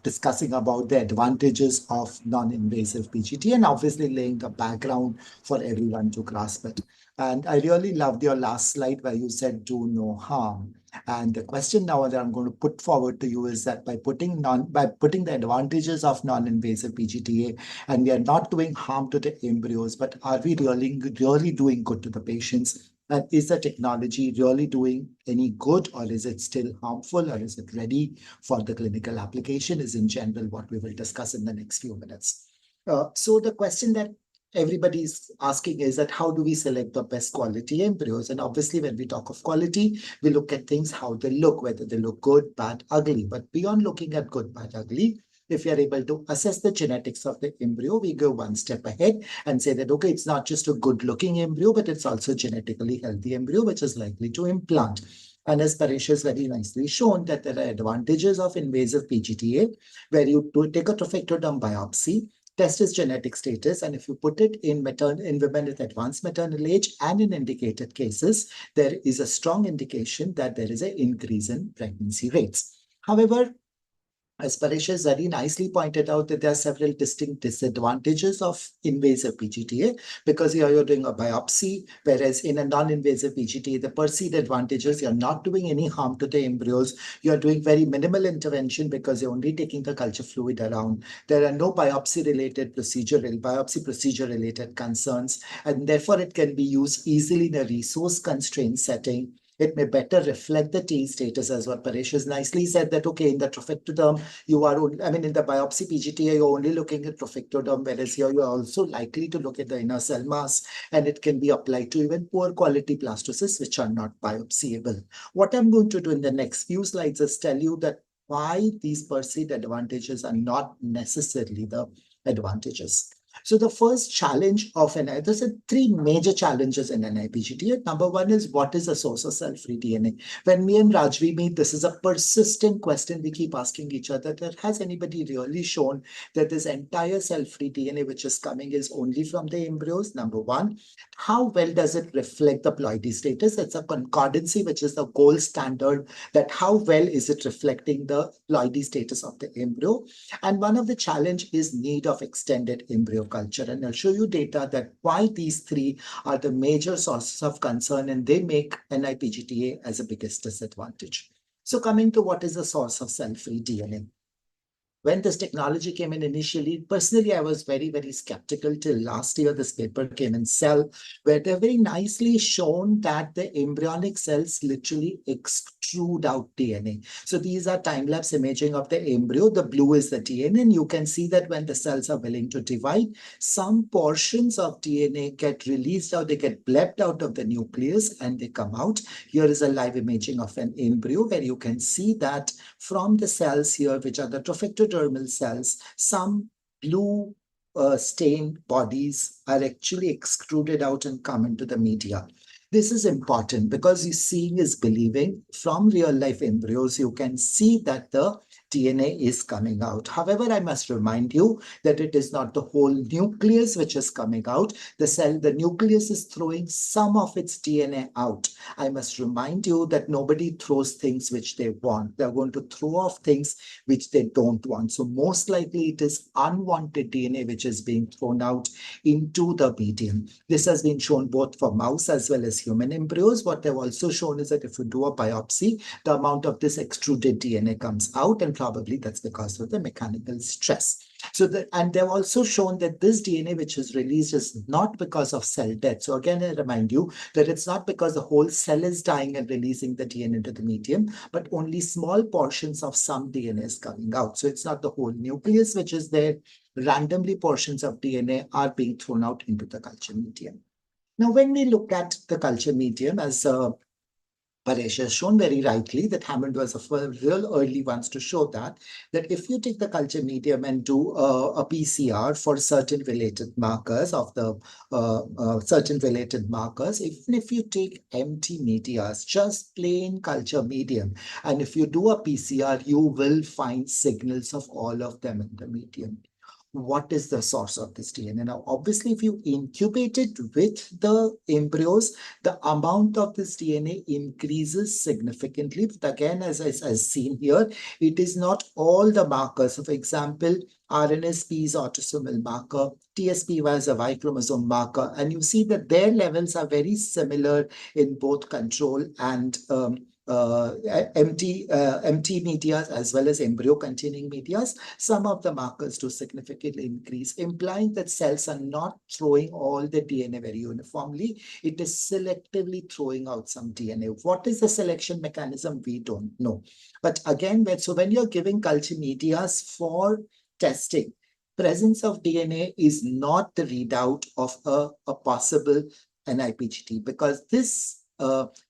discussing about the advantages of non-invasive PGT and obviously laying the background for everyone to grasp it. And I really loved your last slide where you said do no harm. And the question now that I'm going to put forward to you is that by putting the advantages of non-invasive PGTA, and we are not doing harm to the embryos, but are we really doing good to the patients? And is the technology really doing any good, or is it still harmful, or is it ready for the clinical application is in general what we will discuss in the next few minutes. So the question that everybody's asking is that how do we select the best quality embryos? And obviously when we talk of quality, we look at things, how they look, whether they look good, bad, ugly. But beyond looking at good, bad, ugly, if we are able to assess the genetics of the embryo, we go one step ahead and say that, okay, it's not just a good looking embryo, but it's also genetically healthy embryo, which is likely to implant. And as Paresh has very nicely shown that there are advantages of invasive PGTA, where you take a trophectoderm biopsy, test its genetic status, and if you put it in women with advanced maternal age and in indicated cases, there is a strong indication that there is an increase in pregnancy rates. However, as Paresh has very nicely pointed out, that there are several distinct disadvantages of invasive PGTA, because here you're doing a biopsy, whereas in a non-invasive PGTA, the perceived advantages, you're not doing any harm to the embryos. You're doing very minimal intervention because you're only taking the culture fluid around. There are no biopsy procedure related concerns, and therefore it can be used easily in a resource constrained setting. It may better reflect the T status, as what Paresh has nicely said, that, okay, in the trophectoderm, you are, in the biopsy PGTA, you're only looking at trophectoderm, whereas here you are also likely to look at the inner cell mass, and it can be applied to even poor quality blastocysts, which are not biopsyable. What I'm going to do in the next few slides is tell you that why these perceived advantages are not necessarily the advantages. So the first challenge of there's three major challenges in niPGT. Number one is, what is the source of cell-free DNA? When me and Rajvi meet, this is a persistent question we keep asking each other, that has anybody really shown that this entire cell-free DNA which is coming is only from the embryos? Number one. How well does it reflect the ploidy status? It's a concordancy, which is the gold standard, that how well is it reflecting the ploidy status of the embryo? And one of the challenge is need of extended embryo culture. And I'll show you data that why these three are the major sources of concern, and they make niPGTA as a biggest disadvantage. So coming to what is the source of cell-free DNA. When this technology came in initially, personally, I was very, very skeptical till last year. This paper came in Cell, where they're very nicely shown that the embryonic cells literally extrude out DNA. So these are time-lapse imaging of the embryo. The blue is the DNA, and you can see that when the cells are willing to divide, some portions of DNA get released out, they get blebbed out of the nucleus and they come out. Here is a live imaging of an embryo, where you can see that from the cells here, which are the trophectodermal cells, some blue stained bodies are actually extruded out and come into the media. This is important because seeing is believing. From real life embryos, you can see that the DNA is coming out. However, I must remind you that it is not the whole nucleus which is coming out. The nucleus is throwing some of its DNA out. I must remind you that nobody throws things which they want. They're going to throw off things which they don't want. So most likely it is unwanted DNA which is being thrown out into the medium. This has been shown both for mouse as well as human embryos. What they've also shown is that if you do a biopsy, the amount of this extruded DNA comes out, and probably that's because of the mechanical stress. And they've also shown that this DNA which is released is not because of cell death. So again, I remind you that it's not because the whole cell is dying and releasing the DNA into the medium, but only small portions of some DNA is coming out. So it's not the whole nucleus which is there. Randomly, portions of DNA are being thrown out into the culture medium. Now, when we look at the culture medium, as Paresh has shown very rightly, that Hammond was the real early ones to show that if you take the culture medium and do a PCR for certain related markers of the certain related markers, even if you take empty medias, just plain culture medium, and if you do a PCR, you will find signals of all of them in the medium. What is the source of this DNA? Now, obviously, if you incubate it with the embryos, the amount of this DNA increases significantly. But again, as seen here, it is not all the markers. So for example, RNSP is autosomal marker, TSPY is a Y chromosome marker, and you see that their levels are very similar in both control and empty medias as well as embryo containing medias. Some of the markers do significantly increase, implying that cells are not throwing all the DNA very uniformly. It is selectively throwing out some DNA. What is the selection mechanism? We don't know. But again, when you're giving culture medias for testing, presence of DNA is not the readout of a possible niPGT, because this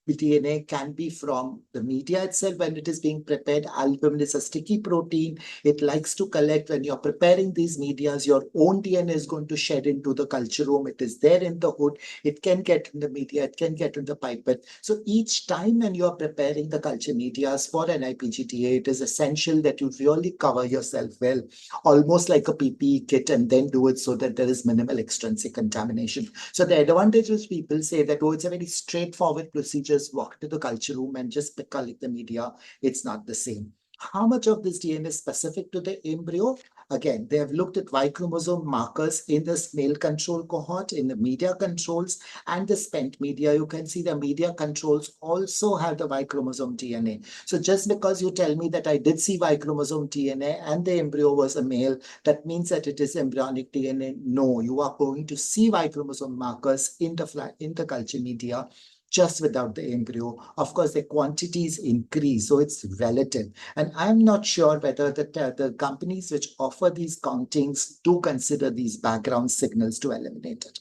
The DNA can be from the media itself when it is being prepared. Albumin is a sticky protein. It likes to collect when you're preparing these medias. Your own DNA is going to shed into the culture room. It is there in the hood. It can get in the media. It can get in the pipette. So each time when you're preparing the culture medias for niPGT-A, it is essential that you really cover yourself well, almost like a PPE kit, and then do it so that there is minimal extrinsic contamination. So the advantage which people say that, oh, it's a very straightforward procedure, just walk to the culture room and just collect the media, it's not the same. How much of this DNA is specific to the embryo? Again, they have looked at Y chromosome markers in this male control cohort, in the media controls, and the spent media. You can see the media controls also have the Y chromosome DNA. So just because you tell me that I did see Y chromosome DNA and the embryo was a male, that means that it is embryonic DNA. No, you are going to see Y chromosome markers in the culture media just without the embryo. Of course, the quantities increase, so it's relative. And I'm not sure whether the companies which offer these countings do consider these background signals to eliminate it.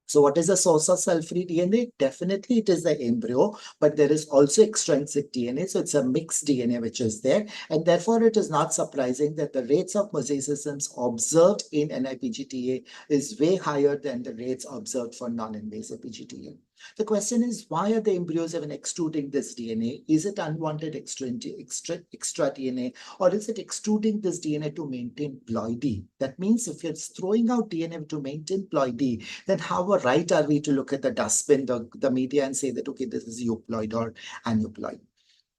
So what is the source of cell-free DNA? Definitely it is the embryo, but there is also extrinsic DNA. So it's a mixed DNA which is there. And therefore, it is not surprising that the rates of mosaicisms observed in niPGT-A is way higher than the rates observed for non-invasive PGT-A. The question is, why are the embryos even extruding this DNA? Is it unwanted extra DNA, or is it extruding this DNA to maintain ploidy? That means if you're throwing out DNA to maintain ploidy, then how right are we to look at the dustbin, the media, and say that, okay, this is euploid or aneuploid?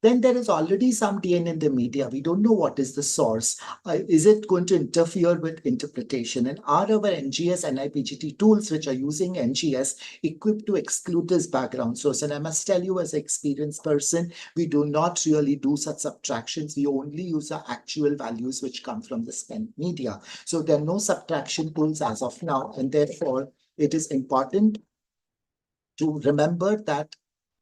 Then there is already some DNA in the media. We don't know what is the source. Is it going to interfere with interpretation? And are our NGS and niPGT tools, which are using NGS, equipped to exclude this background source? And I must tell you, as an experienced person, we do not really do such subtractions. We only use the actual values which come from the spent media. So there are no subtraction tools as of now. And therefore, it is important to remember that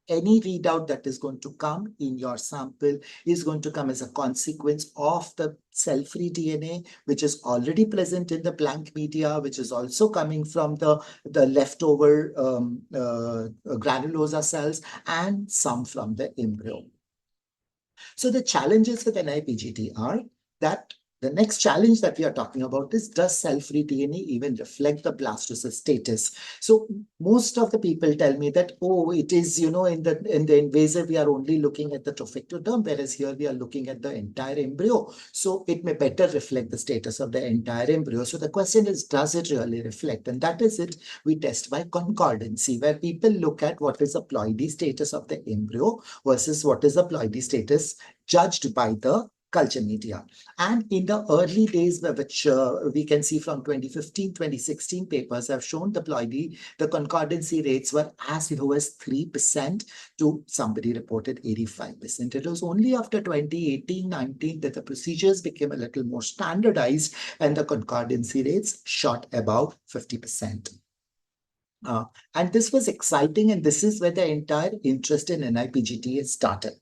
any readout that is going to come in your sample is going to come as a consequence of the cell-free DNA, which is already present in the blank media, which is also coming from the leftover granulosa cells, and some from the embryo. So the challenges with niPGT are that the next challenge that we are talking about is, does cell-free DNA even reflect the blastocyst status? So most of the people tell me that, oh, it is, in the invasive, we are only looking at the trophectoderm, whereas here we are looking at the entire embryo. So it may better reflect the status of the entire embryo. So the question is, does it really reflect? And that is it. We test by concordancy, where people look at what is the ploidy status of the embryo versus what is the ploidy status judged by the culture media. And in the early days, which we can see from 2015, 2016 papers have shown the ploidy, the concordancy rates were as low as 3% to somebody reported 85%. It was only after 2018-19 that the procedures became a little more standardized and the concordancy rates shot above 50%. And this was exciting, and this is where the entire interest in niPGT started.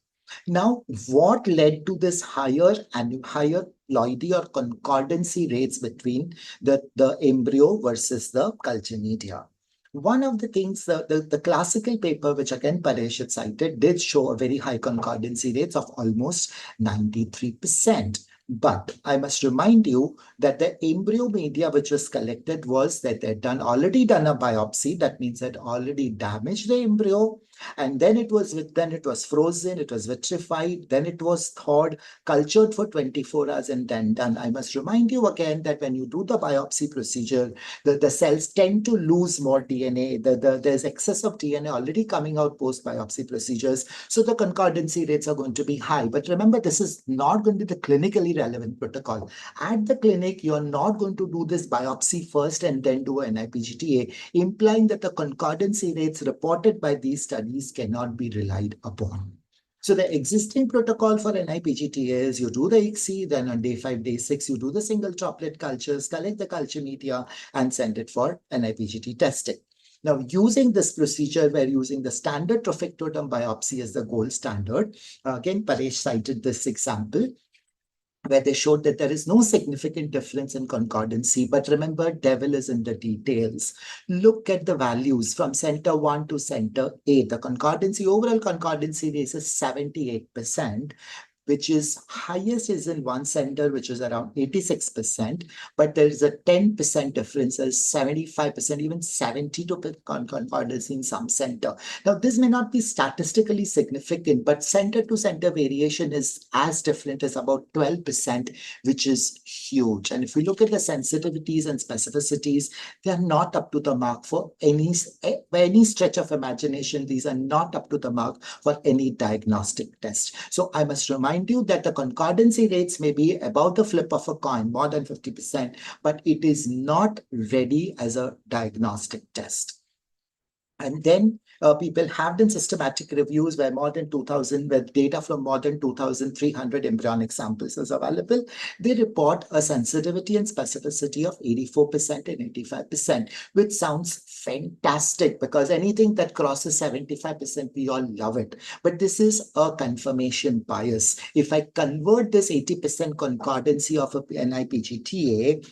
Now, what led to this higher ploidy or concordancy rates between the embryo versus the culture media? One of the things, the classical paper, which again Paresh had cited, did show a very high concordancy rates of almost 93%. But I must remind you that the embryo media which was collected was that they'd already done a biopsy. That means they'd already damaged the embryo. And then it was frozen, it was vitrified, then it was thawed, cultured for 24 hours, and then done. I must remind you again that when you do the biopsy procedure, the cells tend to lose more DNA. There's excess of DNA already coming out post-biopsy procedures. So the concordancy rates are going to be high. But remember, this is not going to be the clinically relevant protocol. At the clinic, you're not going to do this biopsy first and then do an niPGT-A, implying that the concordancy rates reported by these studies cannot be relied upon. So the existing protocol for niPGT is you do the ICSI, then on day 5, day 6, you do the single droplet cultures, collect the culture media, and send it for niPGT testing. Now, using this procedure, we're using the standard trophectoderm biopsy as the gold standard. Again, Paresh cited this example. where they showed that there is no significant difference in concordancy. But remember, devil is in the details. Look at the values from center 1 to center 8. The concordancy, overall concordancy rate is 78%, which is highest is in one center, which is around 86%, but there is a 10% difference, as 75%, even 72% concordance in some center. Now, this may not be statistically significant, but center to center variation is as different as about 12%, which is huge. And if we look at the sensitivities and specificities, they are not up to the mark for any stretch of imagination. These are not up to the mark for any diagnostic test. So I must remind you that the concordancy rates may be about the flip of a coin, more than 50%, but it is not ready as a diagnostic test. And then people have done systematic reviews where more than 2,000, where data from more than 2,300 embryonic samples is available. They report a sensitivity and specificity of 84% and 85%, which sounds fantastic because anything that crosses 75%, we all love it. But this is a confirmation bias. If I convert this 80% concordancy of a niPGT,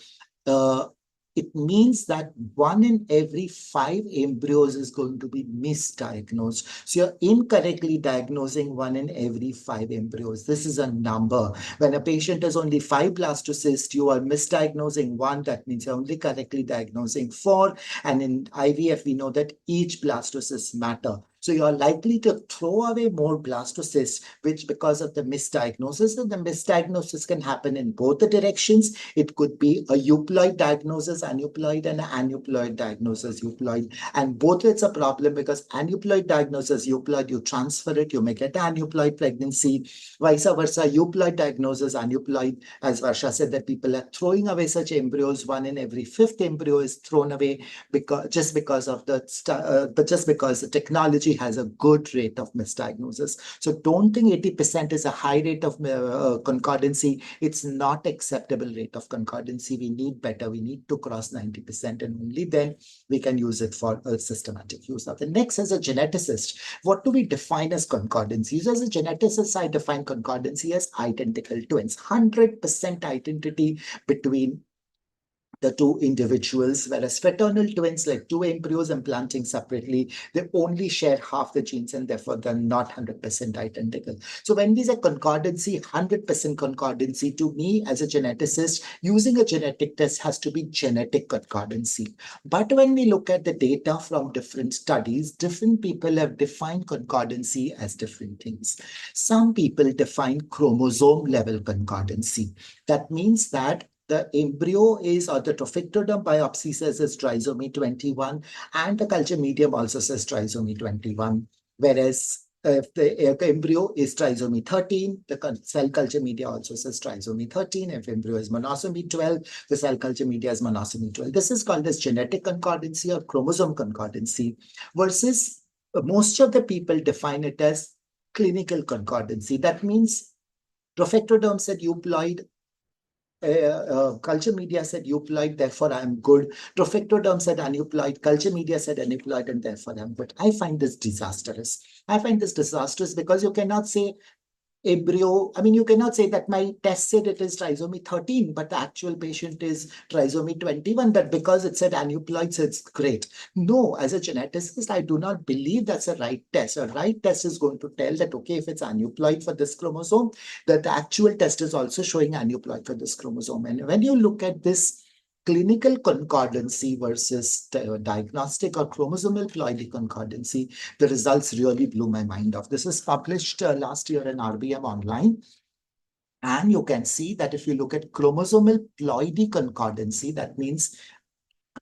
it means that 1 in every 5 embryos is going to be misdiagnosed. So you're incorrectly diagnosing 1 in every 5 embryos. This is a number. When a patient has only 5 blastocysts, you are misdiagnosing 1. That means you're only correctly diagnosing 4. And in IVF, we know that each blastocyst matter. So you're likely to throw away more blastocysts, which because of the misdiagnosis, and the misdiagnosis can happen in both the directions. It could be a euploid diagnosis, aneuploid, and an aneuploid diagnosis, euploid. And both it's a problem because aneuploid diagnosis, euploid, you transfer it, you may get aneuploid pregnancy. Vice versa, euploid diagnosis, aneuploid, as Varsha said, that people are throwing away such embryos. 1 in every 5th embryo is thrown away just because the technology has a good rate of misdiagnosis. So don't think 80% is a high rate of concordancy. It's not acceptable rate of concordancy. We need better. We need to cross 90%, and only then we can use it for a systematic use. Now, the next, as a geneticist, what do we define as concordancies? As a geneticist, I define concordancy as identical twins, 100% identity between the two individuals, whereas fraternal twins, like 2 embryos implanting separately, they only share half the genes and therefore they're not 100% identical. So when we say concordancy, 100% concordancy, to me as a geneticist, using a genetic test has to be genetic concordancy. But when we look at the data from different studies, different people have defined concordancy as different things. Some people define chromosome level concordancy. That means that the embryo is, or the trophectoderm biopsy says is trisomy 21, and the culture medium also says trisomy 21. Whereas if the embryo is trisomy 13, the cell culture media also says trisomy 13. If embryo is monosomy 12, the cell culture media is monosomy 12. This is called as genetic concordancy or chromosome concordancy, versus most of the people define it as clinical concordancy. That means trophectoderm said euploid, culture media said euploid, therefore I'm good. Trophectoderm said aneuploid, culture media said aneuploid, and therefore I'm good. I find this disastrous. I find this disastrous because you cannot say embryo, I mean, you cannot say that my test said it is trisomy 13, but the actual patient is trisomy 21, that because it said aneuploid, so it's great. No, as a geneticist, I do not believe that's a right test. A right test is going to tell that, okay, if it's aneuploid for this chromosome, that the actual test is also showing aneuploid for this chromosome. And when you look at this clinical concordancy versus diagnostic or chromosomal ploidy concordancy, the results really blew my mind off. This was published last year in RBM Online. And you can see that if you look at chromosomal ploidy concordancy, that means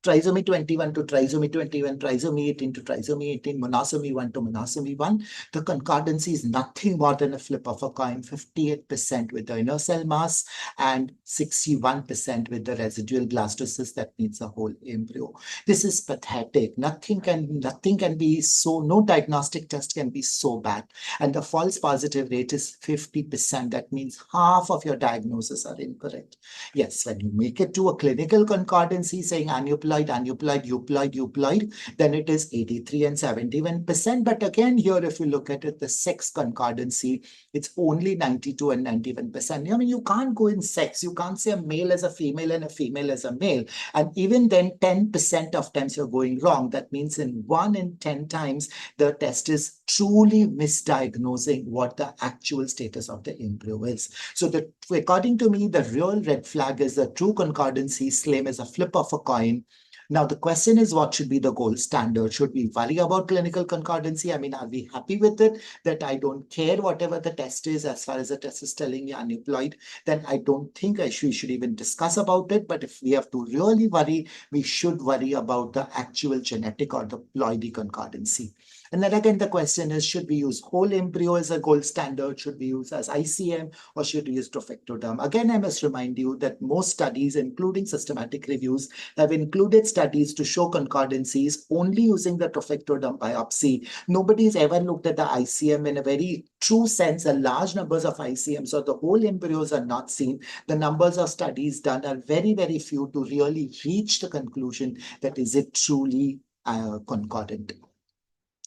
trisomy 21 to trisomy 21, trisomy 18 to trisomy 18, monosomy 1 to monosomy 1, the concordancy is nothing more than a flip of a coin, 58% with the inner cell mass and 61% with the residual blastocyst that needs a whole embryo. This is pathetic. Nothing can be so, no diagnostic test can be so bad. And the false positive rate is 50%. That means half of your diagnoses are incorrect. Yes, when you make it to a clinical concordancy saying aneuploid euploid, then it is 83 and 71%. But again, here, if you look at it, the sex concordancy, it's only 92 and 91%. I mean, you can't go in sex. You can't say a male as a female and a female as a male. And even then, 10% of times you're going wrong. That means in 1 in 10 times, the test is truly misdiagnosing what the actual status of the embryo is. So according to me, the real red flag is the true concordancy, same as a flip of a coin. Now, the question is, what should be the gold standard? Should we worry about clinical concordancy? I mean, are we happy with it? That I don't care whatever the test is, as far as the test is telling me aneuploid, then I don't think we should even discuss about it. But if we have to really worry, we should worry about the actual genetic or the ploidy concordancy. And then again, the question is, should we use whole embryo as a gold standard? Should we use as ICM, or should we use trophectoderm? Again, I must remind you that most studies, including systematic reviews, have included studies to show concordancies only using the trophectoderm biopsy. Nobody's ever looked at the ICM in a very true sense. The large numbers of ICMs or the whole embryos are not seen. The numbers of studies done are very, very few to really reach the conclusion that is it truly concordant.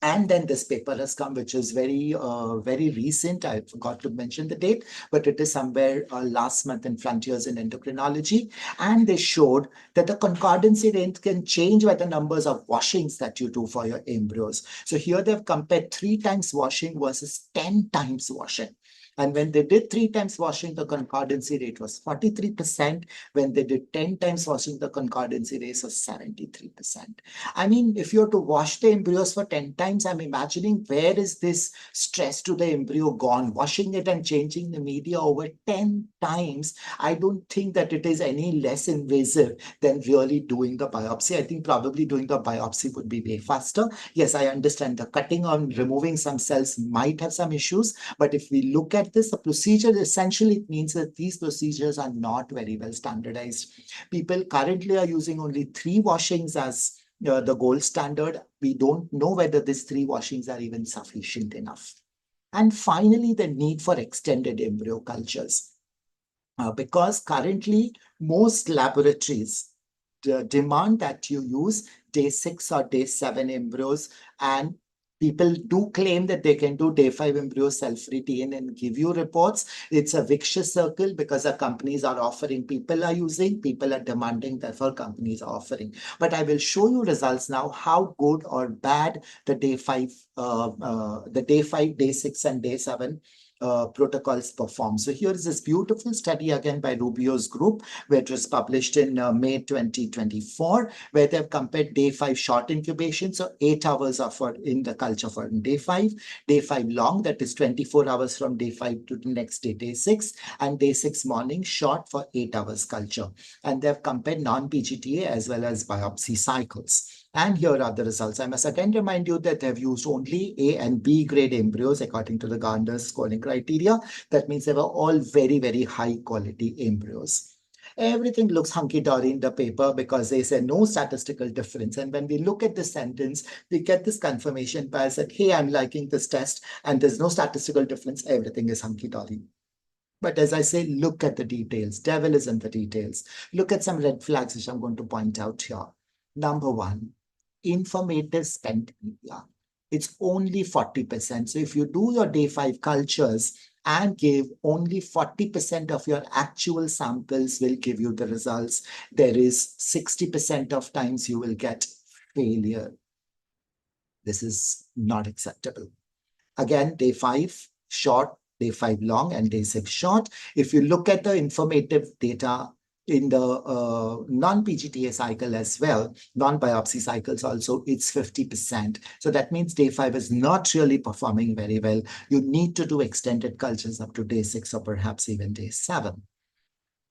And then this paper has come, which is very recent. I forgot to mention the date, but it is somewhere last month in Frontiers in Endocrinology. And they showed that the concordancy range can change by the numbers of washings that you do for your embryos. So here they've compared 3 times washing versus 10 times washing. And when they did 3 times washing, the concordancy rate was 43%. When they did 10 times washing, the concordancy rate was 73%. I mean, if you have to wash the embryos for 10 times, I'm imagining where is this stress to the embryo gone? Washing it and changing the media over 10 times, I don't think that it is any less invasive than really doing the biopsy. I think probably doing the biopsy would be way faster. Yes, I understand the cutting or removing some cells might have some issues, but if we look at this, the procedure essentially means that these procedures are not very well standardized. People currently are using only 3 washings as the gold standard. We don't know whether these 3 washings are even sufficient enough. And finally, the need for extended embryo cultures. Because currently, most laboratories demand that you use day 6 or day 7 embryos, and people do claim that they can do day 5 embryos self-retain and give you reports. It's a vicious circle because the companies are offering, people are using, people are demanding, therefore companies are offering. But I will show you results now, how good or bad the day 5, day 6 and day 7 protocols perform. So here is this beautiful study again by Rubio's group, which was published in May 2024, where they've compared day 5 short incubation, so 8 hours of in the culture for day 5 long, that is 24 hours from day 5 to the next day, day 6, and day 6 morning short for 8 hours culture. And they've compared non-PGTA as well as biopsy cycles. And here are the results. I must again remind you that they've used only A and B grade embryos according to the Gardner's scoring criteria. That means they were all very, very high quality embryos. Everything looks hunky-dory in the paper because they say no statistical difference. And when we look at this sentence, we get this confirmation bias that, hey, I'm liking this test and there's no statistical difference. Everything is hunky-dory. But as I say, look at the details. Devil is in the details. Look at some red flags, which I'm going to point out here. Number 1, informative spent media. It's only 40%. So if you do your day 5 cultures and give only 40% of your actual samples will give you the results, there is 60% of times you will get failure. This is not acceptable. Again, day 5 short, day 5 long, and day 6 short. If you look at the informative data in the non-PGTA cycle as well, non-biopsy cycles also, it's 50%. So that means day 5 is not really performing very well. You need to do extended cultures up to day 6 or perhaps even day 7.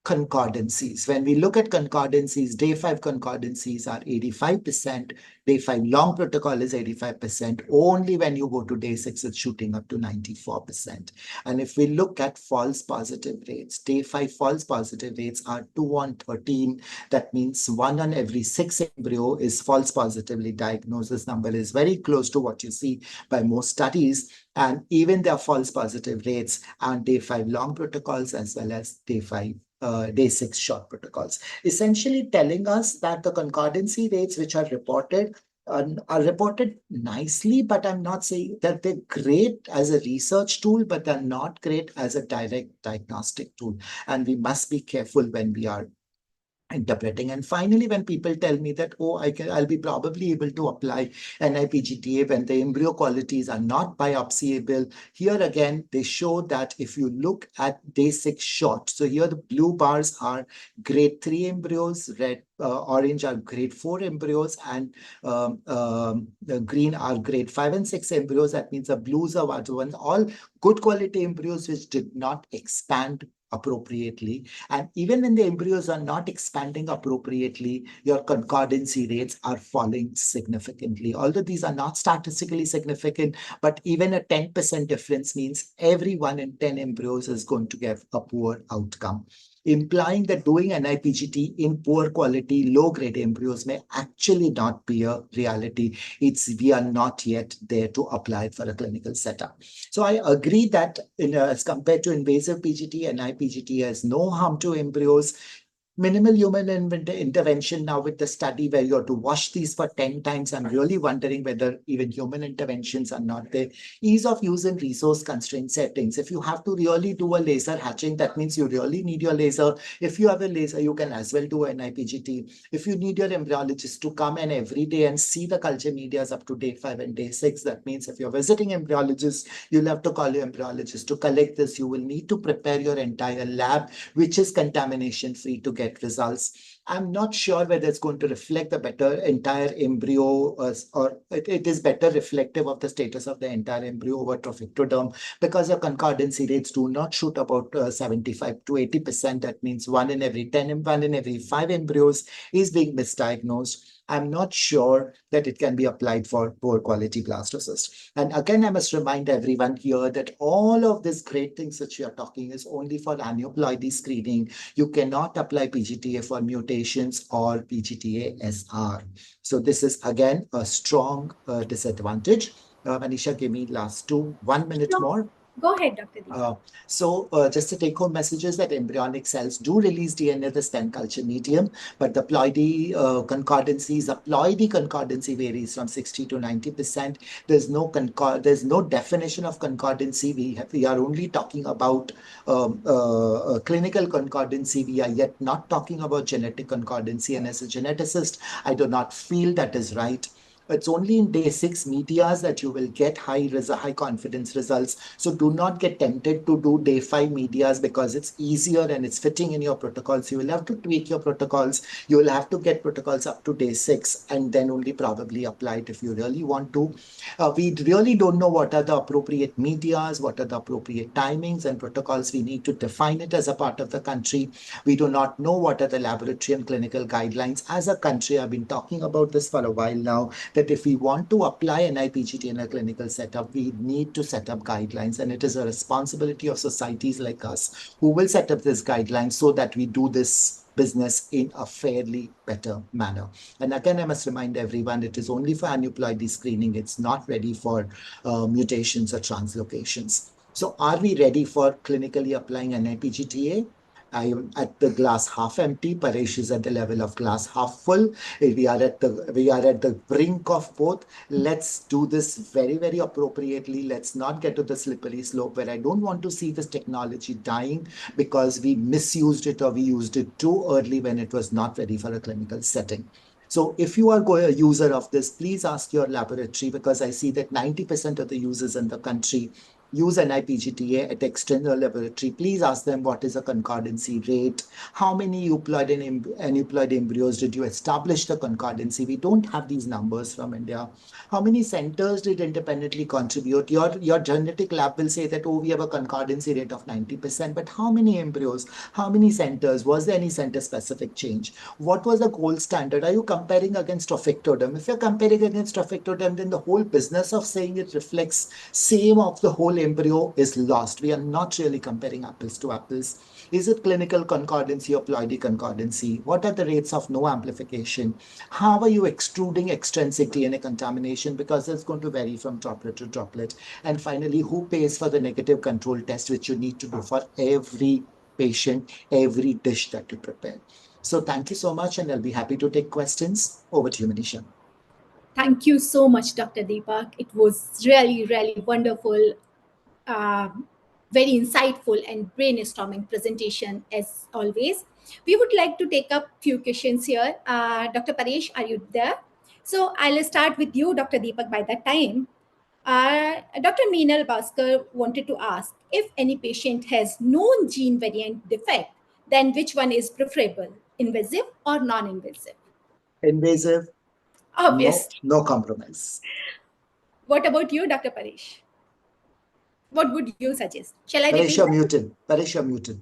Concordancies. When we look at concordancies, day 5 concordancies are 85%. Day 5 long protocol is 85%. Only when you go to day 6, it's shooting up to 94%. And if we look at false positive rates, day 5 false positive rates are 2 on 13. That means 1 on every 6 embryo is false positively diagnosed. This number is very close to what you see by most studies. And even their false positive rates on day 5 long protocols as well as day 5 day 6 short protocols, essentially telling us that the concordancy rates which are reported nicely, but I'm not saying that they're great as a research tool, but they're not great as a direct diagnostic tool. And we must be careful when we are interpreting. And finally, when people tell me that, oh, I'll be probably able to apply niPGTA when the embryo qualities are not biopsyable, here again, they show that if you look at day 6 short, so here the blue bars are grade 3 embryos, orange are grade 4 embryos, and the green are grade 5 and 6 embryos. That means the blues are ones, all good quality embryos which did not expand appropriately. And even when the embryos are not expanding appropriately, your concordancy rates are falling significantly. Although these are not statistically significant, but even a 10% difference means every 1 in 10 embryos is going to get a poor outcome, implying that doing niPGT in poor quality, low grade embryos may actually not be a reality. We are not yet there to apply it for a clinical setup. So I agree that as compared to invasive PGT, niPGT has no harm to embryos. Minimal human intervention now with the study where you have to wash these for 10 times. I'm really wondering whether even human interventions are not there. Ease of use in resource constraint settings. If you have to really do a laser hatching, that means you really need your laser. If you have a laser, you can as well do an niPGT. If you need your embryologist to come in every day and see the culture medias up to day 5 and day 6, that means if you're visiting embryologists, you'll have to call your embryologist to collect this. You will need to prepare your entire lab, which is contamination free, to get results. I'm not sure whether it's going to reflect the better entire embryo or it is better reflective of the status of the entire embryo over trophectoderm, because the concordancy rates do not shoot about 75 to 80%. That means 1 in every 10 and 1 in every 5 embryos is being misdiagnosed. I'm not sure that it can be applied for poor quality blastocysts. And again, I must remind everyone here that all of these great things that you are talking is only for aneuploidy screening. You cannot apply PGTA for mutations or PGTA SR. So this is again a strong disadvantage. Manisha, give me last 1 minute more. Go ahead, Dr. Deep. Just the take-home message is that embryonic cells do release DNA in the stem culture medium, but the ploidy concordancy varies from 60 to 90%. There's no definition of concordancy. We are only talking about clinical concordancy. We are yet not talking about genetic concordancy. And as a geneticist, I do not feel that is right. It's only in day 6 medias that you will get high confidence results. So do not get tempted to do day 5 medias because it's easier and it's fitting in your protocols. You will have to tweak your protocols. You will have to get protocols up to day 6 and then only probably apply it if you really want to. We really don't know what are the appropriate medias, what are the appropriate timings and protocols. We need to define it as a part of the country. We do not know what are the laboratory and clinical guidelines. As a country, I've been talking about this for a while now, that if we want to apply niPGT in a clinical setup, we need to set up guidelines. And it is a responsibility of societies like us who will set up these guidelines so that we do this business in a fairly better manner. And again, I must remind everyone, it is only for aneuploidy screening. It's not ready for mutations or translocations. So are we ready for clinically applying niPGTA? I am at the glass half empty. Paresh is at the level of glass half full. We are at the brink of both. Let's do this very, very appropriately. Let's not get to the slippery slope where I don't want to see this technology dying because we misused it or we used it too early when it was not ready for a clinical setting. So if you are a user of this, please ask your laboratory, because I see that 90% of the users in the country use niPGTA at external laboratory. Please ask them what is the concordancy rate, how many euploid embryos did you establish the concordancy. We don't have these numbers from India. How many centers did independently contribute? Your genetic lab will say that, oh, we have a concordancy rate of 90%, but how many embryos, how many centers? Was there any center specific change? What was the gold standard? Are you comparing against trophectoderm? If you're comparing against trophectoderm, then the whole business of saying it reflects same of the whole embryo is lost. We are not really comparing apples to apples. Is it clinical concordancy or ploidy concordancy? What are the rates of no amplification? How are you extruding extrinsic DNA contamination? Because it's going to vary from droplet to droplet. And finally, who pays for the negative control test, which you need to do for every patient every dish that you prepare. So thank you so much, and I'll be happy to take questions. Over to you, Manisha. Thank you so much, Dr. Deepak. It was really, really wonderful, uh, very insightful and brainstorming presentation as always. We would like to take up few questions here. Dr. Paresh, are you there? So I'll start with you, Dr. Deepak, by that time. Dr. Meenal Bhaskar wanted to ask if any patient has known gene variant defect, then which one is preferable, invasive or non-invasive? Invasive, no, Obvious. no compromise. What about you, Dr. Paresh? What would you suggest? Shall I repeat Parisha that? mutant. Parisha mutant.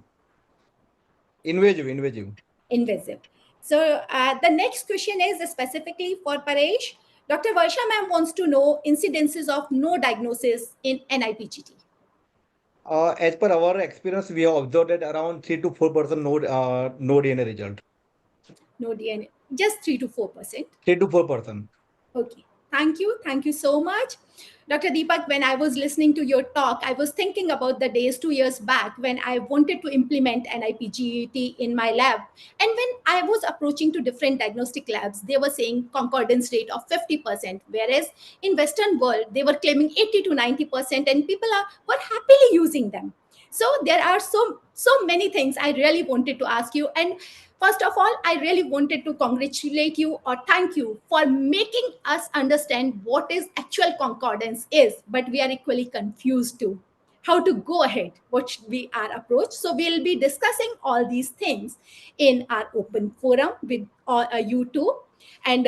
Invasive, invasive. Invasive. So the next question is specifically for Paresh. Dr. Varsha ma'am wants to know incidences of no diagnosis in niPGT. As per our experience, we have observed that around 3 to 4% no DNA result. No DNA, just 3 to 4%. 3 to 4%. Okay. Thank you. Thank you so much. Dr. Deepak, when I was listening to your talk, I was thinking about the days 2 years back when I wanted to implement niPGT in my lab. And when I was approaching to different diagnostic labs, they were saying concordance rate of 50%, whereas in Western world, they were claiming 80 to 90%, and people were happily using them. So there are so many things I really wanted to ask you. And first of all, I really wanted to congratulate you or thank you for making us understand what is actual concordance is, but we are equally confused too. How to go ahead, what should be our approach? So we'll be discussing all these things in our open forum with you two. And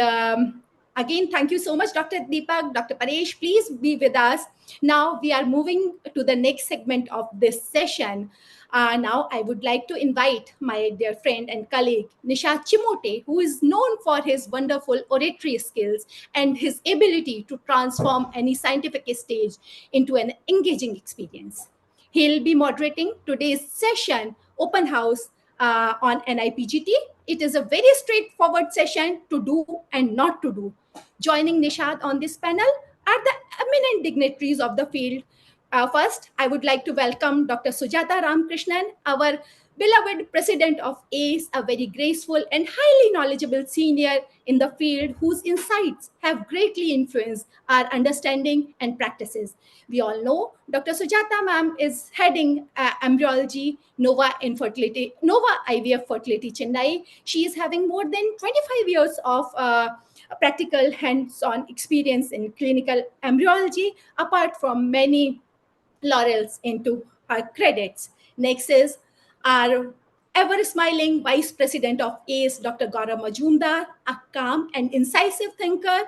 again, thank you so much, Dr. Deepak, Dr. Paresh. Please be with us. Now we are moving to the next segment of this session. Now, I would like to invite my dear friend and colleague, Nisha Chimote, who is known for his wonderful oratory skills and his ability to transform any scientific stage into an engaging experience. He'll be moderating today's session, Open House on niPGT. It is a very straightforward session to do and not to do. Joining Nishad on this panel are the eminent dignitaries of the field. First, I would like to welcome Dr. Sujata Ramkrishnan, our beloved president of ACE, a very graceful and highly knowledgeable senior in the field whose insights have greatly influenced our understanding and practices. We all know Dr. Sujata ma'am is heading embryology, Nova IVF Fertility Chennai. She is having more than 25 years of practical hands-on experience in clinical embryology, apart from many laurels into her credits. Next is our ever smiling Vice President of ACE, Dr. Gaurav Majumdar, a calm and incisive thinker,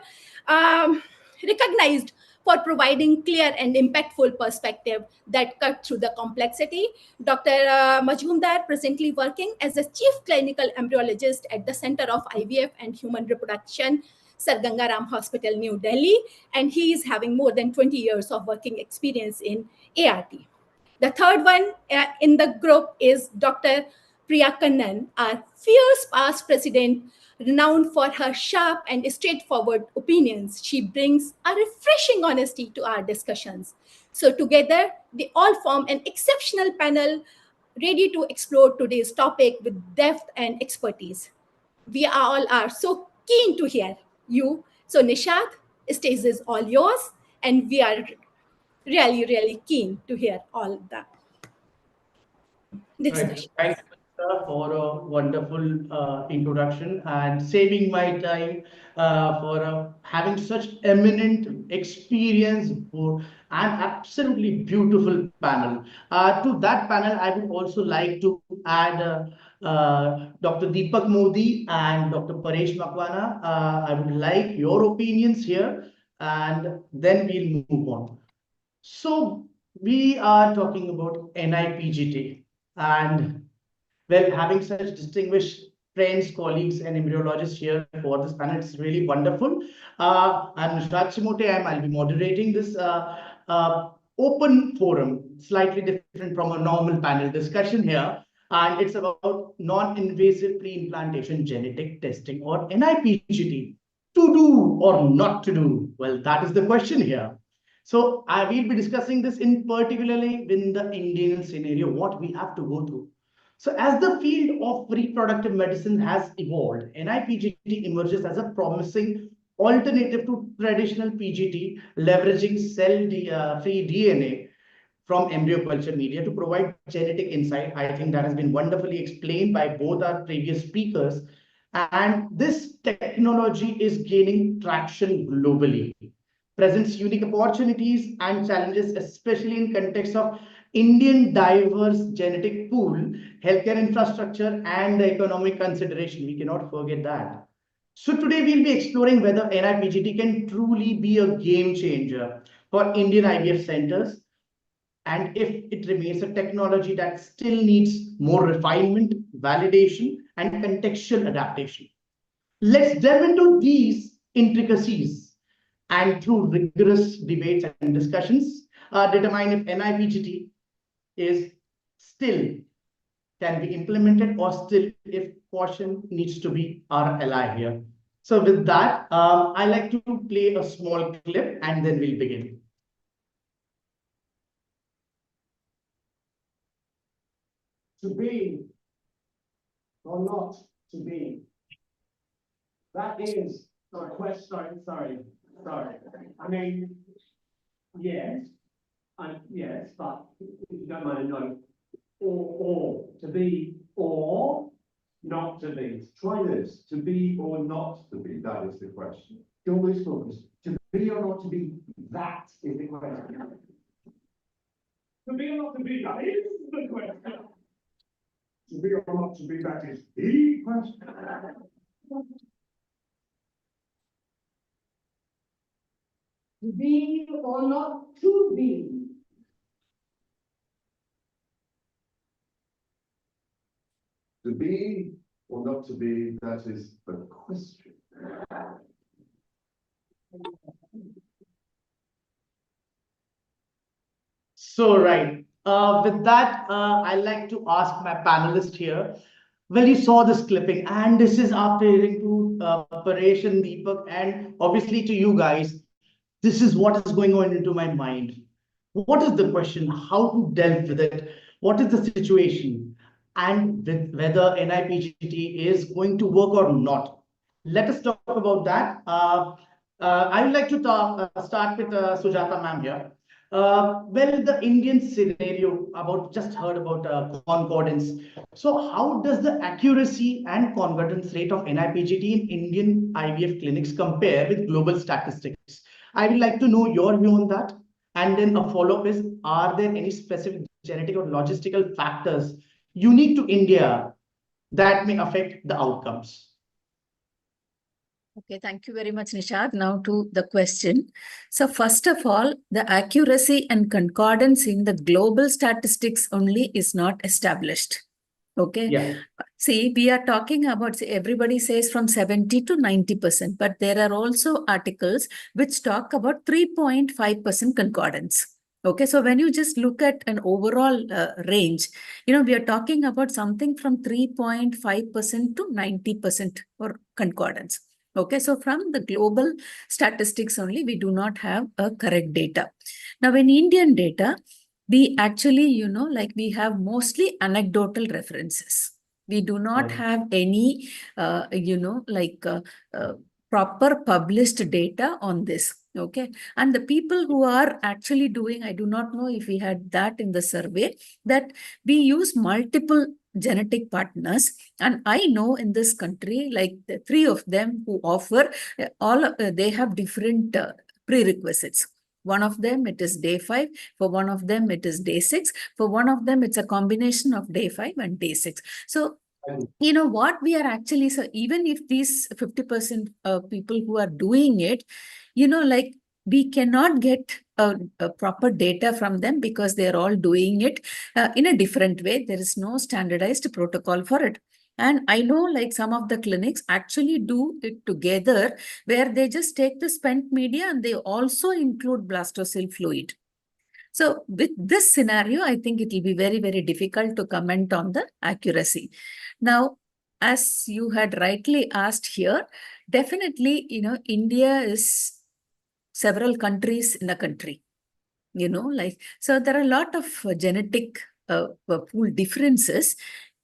um, recognized for providing clear and impactful perspective that cut through the complexity. Dr. Majumdar presently working as a Chief Clinical Embryologist at the Center of IVF and Human Reproduction, Sir Gangaram Hospital, New Delhi, and he is having more than 20 years of working experience in ART. The third one in the group is Dr. Priya Kannan, our fierce past president, renowned for her sharp and straightforward opinions. She brings a refreshing honesty to our discussions. So together, they all form an exceptional panel ready to explore today's topic with depth and expertise. We all are so keen to hear you. So Nishad, stage is all yours, and we are really, really keen to hear all that Right. discussion. Thanks, Manisha, for a wonderful introduction and saving my time for having such eminent experience for an absolutely beautiful panel. To that panel, I would also like to add Dr. Deepak Modi and Dr. Paresh Makwana. I would like your opinions here, and then we'll move on. So we are talking about niPGT, and well, having such distinguished friends, colleagues, and embryologists here for this panel is really wonderful. I'm Nusrat Chimote. I'll be moderating this open forum, slightly different from a normal panel discussion here. And it's about non-invasive pre-implantation genetic testing, or niPGT. To do or not to do? Well, that is the question here. So I will be discussing this in particularly in the Indian scenario, what we have to go through. So as the field of reproductive medicine has evolved, niPGT emerges as a promising alternative to traditional PGT, leveraging cell-free DNA from embryo culture media to provide genetic insight. I think that has been wonderfully explained by both our previous speakers. And this technology is gaining traction globally, presents unique opportunities and challenges, especially in context of Indian diverse genetic pool, healthcare infrastructure, and the economic consideration. We cannot forget that. So today we'll be exploring whether niPGT can truly be a game changer for Indian IVF centers, and if it remains a technology that still needs more refinement, validation, and contextual adaptation. Let's delve into these intricacies and through rigorous debates and discussions, determine if niPGT is still can be implemented or still if caution needs to be our ally here. So with that, I like to play a small clip and then we'll begin. To be or not to be. That is a question. Sorry. I mean, yes, yes, but if you don't mind, no. Or to be or not to be. Try this. To be or not to be. That is the question. Always focus. To be or not to be. That is the question. To be or not to be. That is the question. To be or not to be. That is the question. To be or not to be. To be or not to be. That is the question. So, right. With that, I'd like to ask my panelist here. Well, you saw this clipping, and this is after hearing to Paresh and Deepak, and obviously to you guys. This is what is going on into my mind. What is the question? How to delve with it? What is the situation? And with whether niPGT is going to work or not. Let us talk about that. I would like to start with Sujata ma'am here. Well, the Indian scenario about just heard about concordance. So how does the accuracy and concordance rate of niPGT in Indian IVF clinics compare with global statistics? I would like to know your view on that. And then a follow-up is, are there any specific genetic or logistical factors unique to India that may affect the outcomes? Okay, thank you very much, Nishad. Now to the question. So first of all, the accuracy and concordance in the global statistics only is not established. Okay. Yeah. See, we are talking about, everybody says from 70 to 90%, but there are also articles which talk about 3.5% concordance. Okay, so when you just look at an overall range, we are talking about something from 3.5% to 90% for concordance. Okay, so from the global statistics only, we do not have a correct data. Now, in Indian data, we actually, we have mostly anecdotal references. We do not have any, proper published data on this. Okay. And the people who are actually doing, I do not know if we had that in the survey, that we use multiple genetic partners. And I know in this country, like the three of them who offer they have different prerequisites. One of them, it is day 5. For one of them, it is day 6. For one of them, it's a combination of day 5 and day 6. So, what we are actually, so even if these 50% people who are doing it, we cannot get a proper data from them because they're all doing it in a different way. There is no standardized protocol for it. And I know some of the clinics actually do it together where they just take the spent media and they also include blastocell fluid. So with this scenario, I think it will be very, very difficult to comment on the accuracy. Now, as you had rightly asked here, definitely, India is several countries in a country, so there are a lot of genetic pool differences.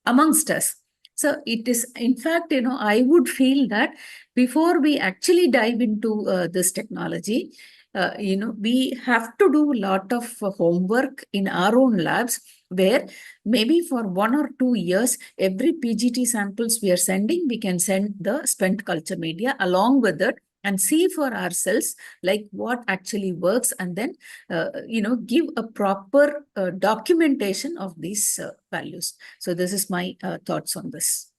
amongst us. So it is, in fact, I would feel that before we actually dive into this technology, we have to do a lot of homework in our own labs, where maybe for 1 or 2 years, every PGT samples we are sending, we can send the spent culture media along with it and see for ourselves like what actually works, and then give a proper documentation of these values. So this is my thoughts on this.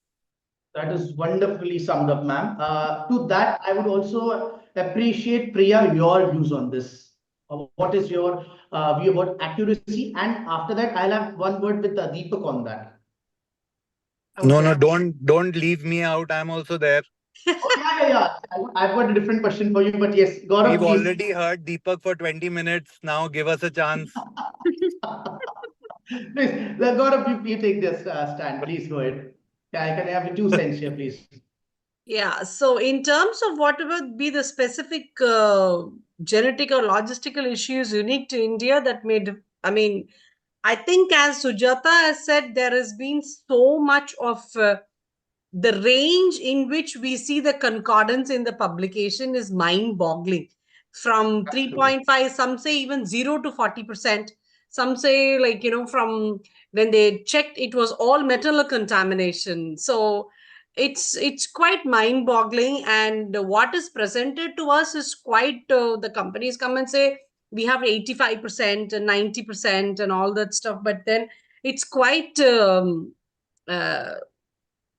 That is wonderfully summed up, ma'am. To that, I would also appreciate, Priya, your views on this. What is your view about accuracy? And after that, I'll have one word with Deepak on that. No, don't leave me out. I'm also there. Oh, yeah. I've got a different question for you, but yes, Gaurav, We've please. already heard Deepak for 20 minutes. Now give us a chance. Please, Gaurav, you take this stand. Please go ahead. Yeah, can I have 2 cents here, please? Yeah, so in terms of whatever be the specific genetic or logistical issues unique to India that made, I mean, I think as Sujata has said, there has been so much of the range in which we see the concordance in the publication is mind-boggling. From 3.5, some say even 0 to 40%. Some say, like, from when they checked, it was all metal contamination. So it's quite mind-boggling. And what is presented to us is quite, the companies come and say, we have 85% and 90% and all that stuff. But then it's quite uh,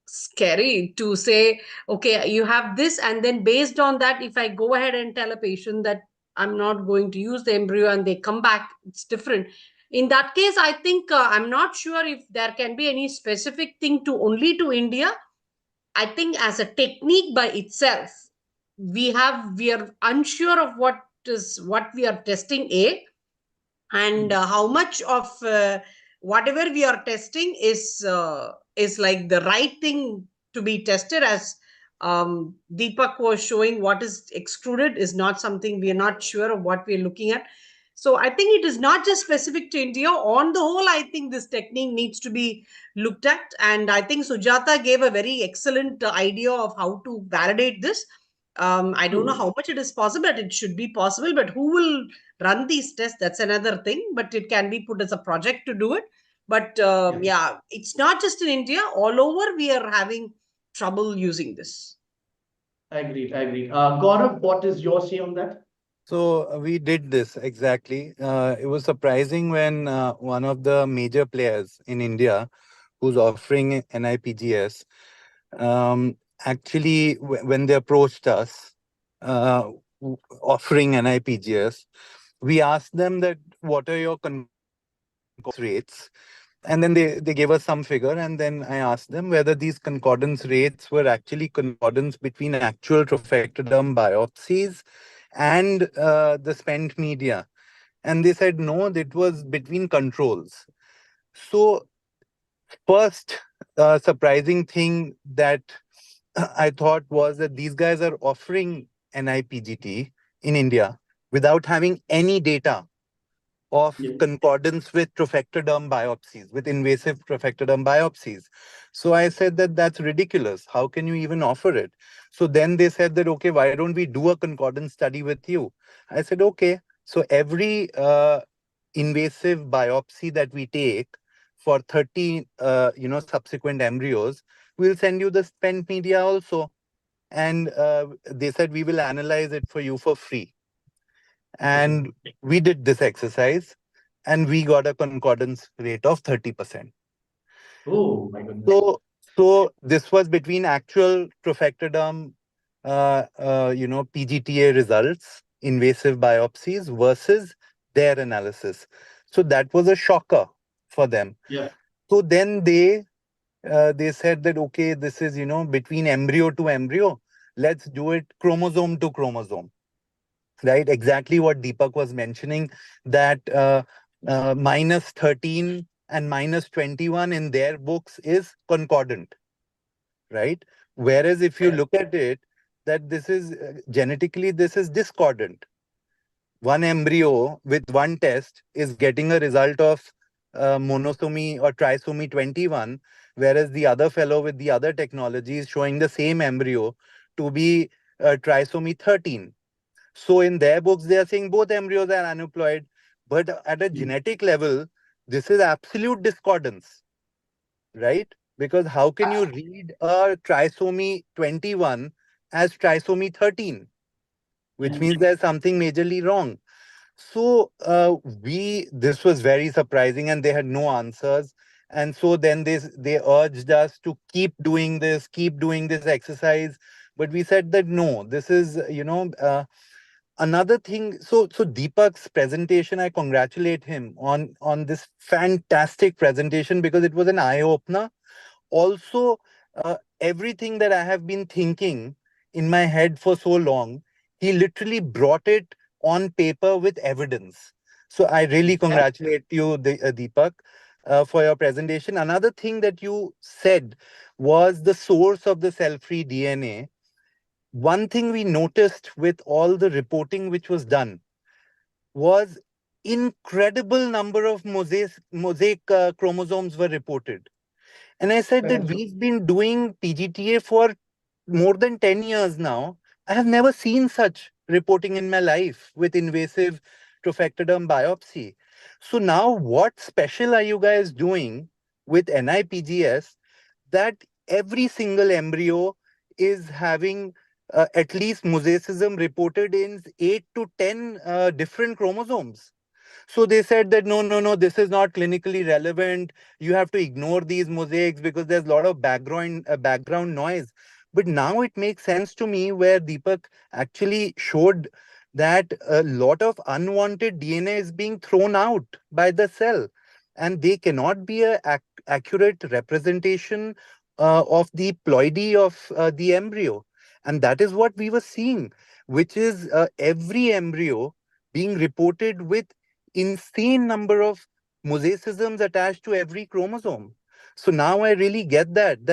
scary to say, okay, you have this, and then based on that, if I go ahead and tell a patient that I'm not going to use the embryo and they come back, it's different. In that case, I think I'm not sure if there can be any specific thing to only to India. I think as a technique by itself, we are unsure of what we are testing, and how much of whatever we are testing is like the right thing to be tested. As Deepak was showing, what is extruded is not something, we are not sure of what we are looking at. So I think it is not just specific to India. On the whole, I think this technique needs to be looked at, and I think Sujata gave a very excellent idea of how to validate this. I don't know how much it is possible, but it should be possible. But who will run these tests? That's another thing. But it can be put as a project to do it. But yeah, it's not just in India. All over, we are having trouble using this. Agreed. Gaurav, what is your say on that? So we did this exactly. It was surprising when one of the major players in India who's offering niPGS, actually, when they approached us offering niPGS, we asked them that what are your concordance rates? And then they gave us some figure, and then I asked them whether these concordance rates were actually concordance between actual trophectoderm biopsies and the spent media. And they said no, it was between controls. So first surprising thing that I thought was that these guys are offering niPGT in India without having any data of concordance with trophectoderm biopsies, with invasive trophectoderm biopsies. So I said that that's ridiculous. How can you even offer it? So then they said that, okay, why don't we do a concordance study with you? I said, okay. So every invasive biopsy that we take for 30, subsequent embryos, we'll send you the spent media also. And they said, we will analyze it for you for free. And we did this exercise and we got a concordance rate of 30%. Oh my goodness. So this was between actual trophectoderm, PGTA results, invasive biopsies versus their analysis. So that was a shocker for them. Yeah. So then they said that, okay, this is, between embryo to embryo. Let's do it chromosome to chromosome. Right, exactly what Deepak was mentioning, that minus 13 and minus 21 in their books is concordant, right? Whereas if you look at it, that this is genetically, this is discordant. One embryo with one test is getting a result of monosomy or trisomy 21, whereas the other fellow with the other technology is showing the same embryo to be trisomy 13. So in their books, they are saying both embryos are aneuploid, but at a genetic level, this is absolute discordance, right? Because how can you read a trisomy 21 as trisomy 13, which means there's something majorly wrong. So this was very surprising, and they had no answers. And so then they urged us to keep doing this exercise. But we said that no, this is, another thing. So Deepak's presentation, I congratulate him on this fantastic presentation, because it was an eye opener. Also, everything that I have been thinking in my head for so long, he literally brought it on paper with evidence. So I really congratulate you, Deepak, for your presentation. Another thing that you said was the source of the cell-free DNA. One thing we noticed with all the reporting which was done was incredible number of mosaic chromosomes were reported. And I said that we've been doing PGTA for more than 10 years now. I have never seen such reporting in my life with invasive trophectoderm biopsy. So now what special are you guys doing with niPGS that every single embryo is having at least mosaicism reported in 8 to 10 different chromosomes? So they said that no, this is not clinically relevant. You have to ignore these mosaics because there's a lot of background noise. But now it makes sense to me, where Deepak actually showed that a lot of unwanted DNA is being thrown out by the cell, and they cannot be a accurate representation of the ploidy of the embryo. And that is what we were seeing, which is every embryo being reported with insane number of mosaicisms attached to every chromosome. So now I really get that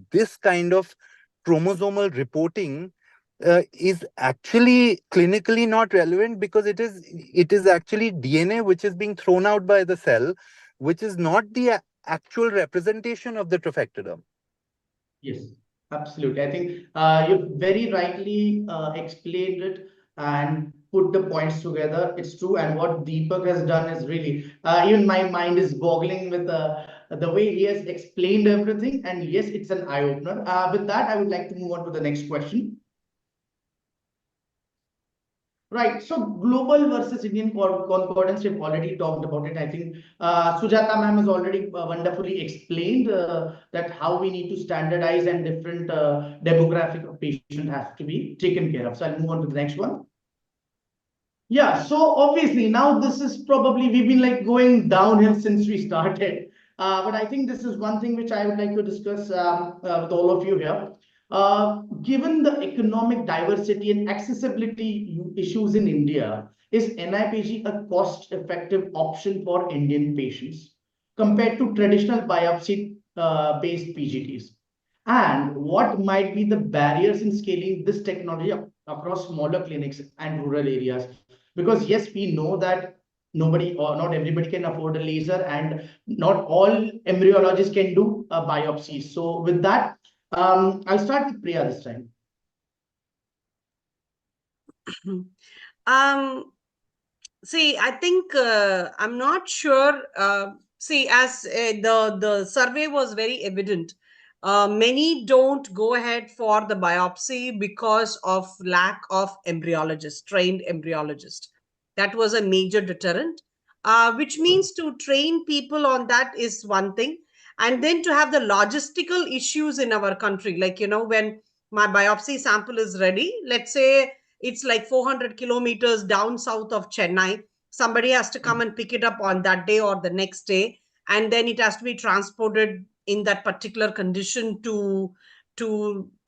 this kind of chromosomal reporting is actually clinically not relevant, because it is actually DNA which is being thrown out by the cell, which is not the actual representation of the trophectoderm. Yes, absolutely. I think you very rightly explained it and put the points together. It's true. And what Deepak has done is really, even my mind is boggling with the way he has explained everything. And yes, it's an eye opener. With that, I would like to move on to the next question. Right. So global versus Indian concordance, we've already talked about it. I think Sujata ma'am has already wonderfully explained that how we need to standardize and different demographic of patient has to be taken care of. So I'll move on to the next one. Yeah, so obviously now this is probably we've been like going downhill since we started. But I think this is one thing which I would like to discuss with all of you here. Given the economic diversity and accessibility issues in India, is NIPG a cost-effective option for Indian patients compared to traditional biopsy-based PGTs? And what might be the barriers in scaling this technology across smaller clinics and rural areas? Because yes, we know that nobody or not everybody can afford a laser, and not all embryologists can do a biopsy. So with that, I'll start with Priya this time. See, I think I'm not sure. See, as the survey was very evident, many don't go ahead for the biopsy because of lack of embryologists, trained embryologists. That was a major deterrent, which means to train people on that is one thing. And then to have the logistical issues in our country, like, when my biopsy sample is ready, let's say it's like 400 kilometers down south of Chennai. Somebody has to come and pick it up on that day or the next day. And then it has to be transported in that particular condition to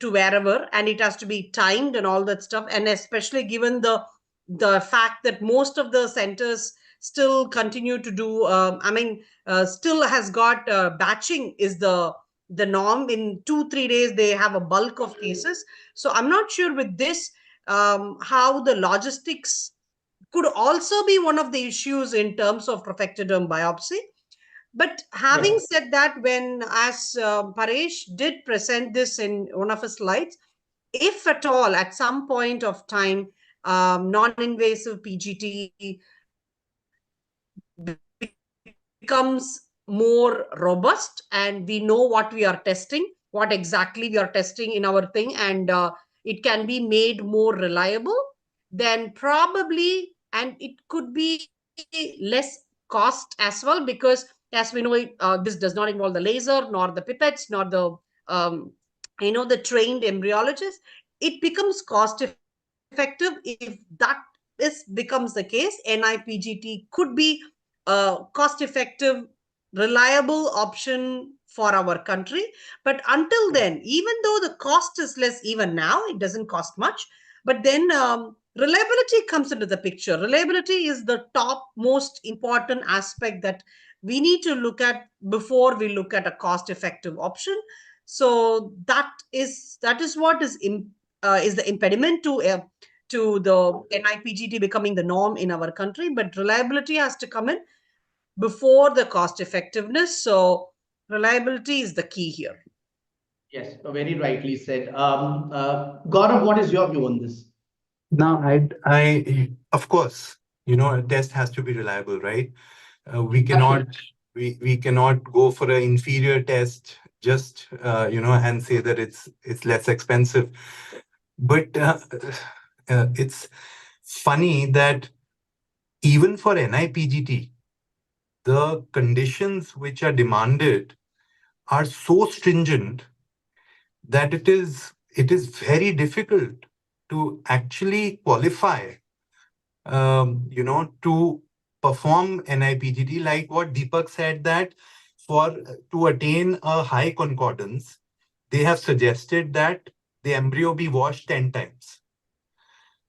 wherever, and it has to be timed and all that stuff. And especially given the fact that most of the centers still continue to do still has got batching is the norm. In 2-3 days they have a bulk of cases. So I'm not sure with this how the logistics could also be one of the issues in terms of trophectoderm biopsy. But having said that, when as Paresh did present this in one of his slides, if at all at some point of time non-invasive PGT becomes more robust and we know what we are testing, what exactly we are testing in our thing, and it can be made more reliable, then probably, and it could be less cost as well, because as we know, this does not involve the laser, nor the pipettes, nor the the trained embryologist. It becomes cost effective. If that becomes the case, NIPGT could be a cost effective, reliable option for our country. But until then, even though the cost is less, even now it doesn't cost much, but then reliability comes into the picture. Reliability is the top most important aspect that we need to look at before we look at a cost effective option. So that is what is the impediment to the NIPGT becoming the norm in our country. But reliability has to come in before the cost effectiveness. So reliability is the key here. Yes, very rightly said. Gaurav, what is your view on this? Now, of course, a test has to be reliable, right? We cannot, Absolutely. we cannot go for an inferior test just, and say that it's less expensive. But it's funny that even for NIPGT, the conditions which are demanded are so stringent that it is very difficult to actually qualify, to perform NIPGT. Like what Deepak said, that for to attain a high concordance, they have suggested that the embryo be washed 10 times.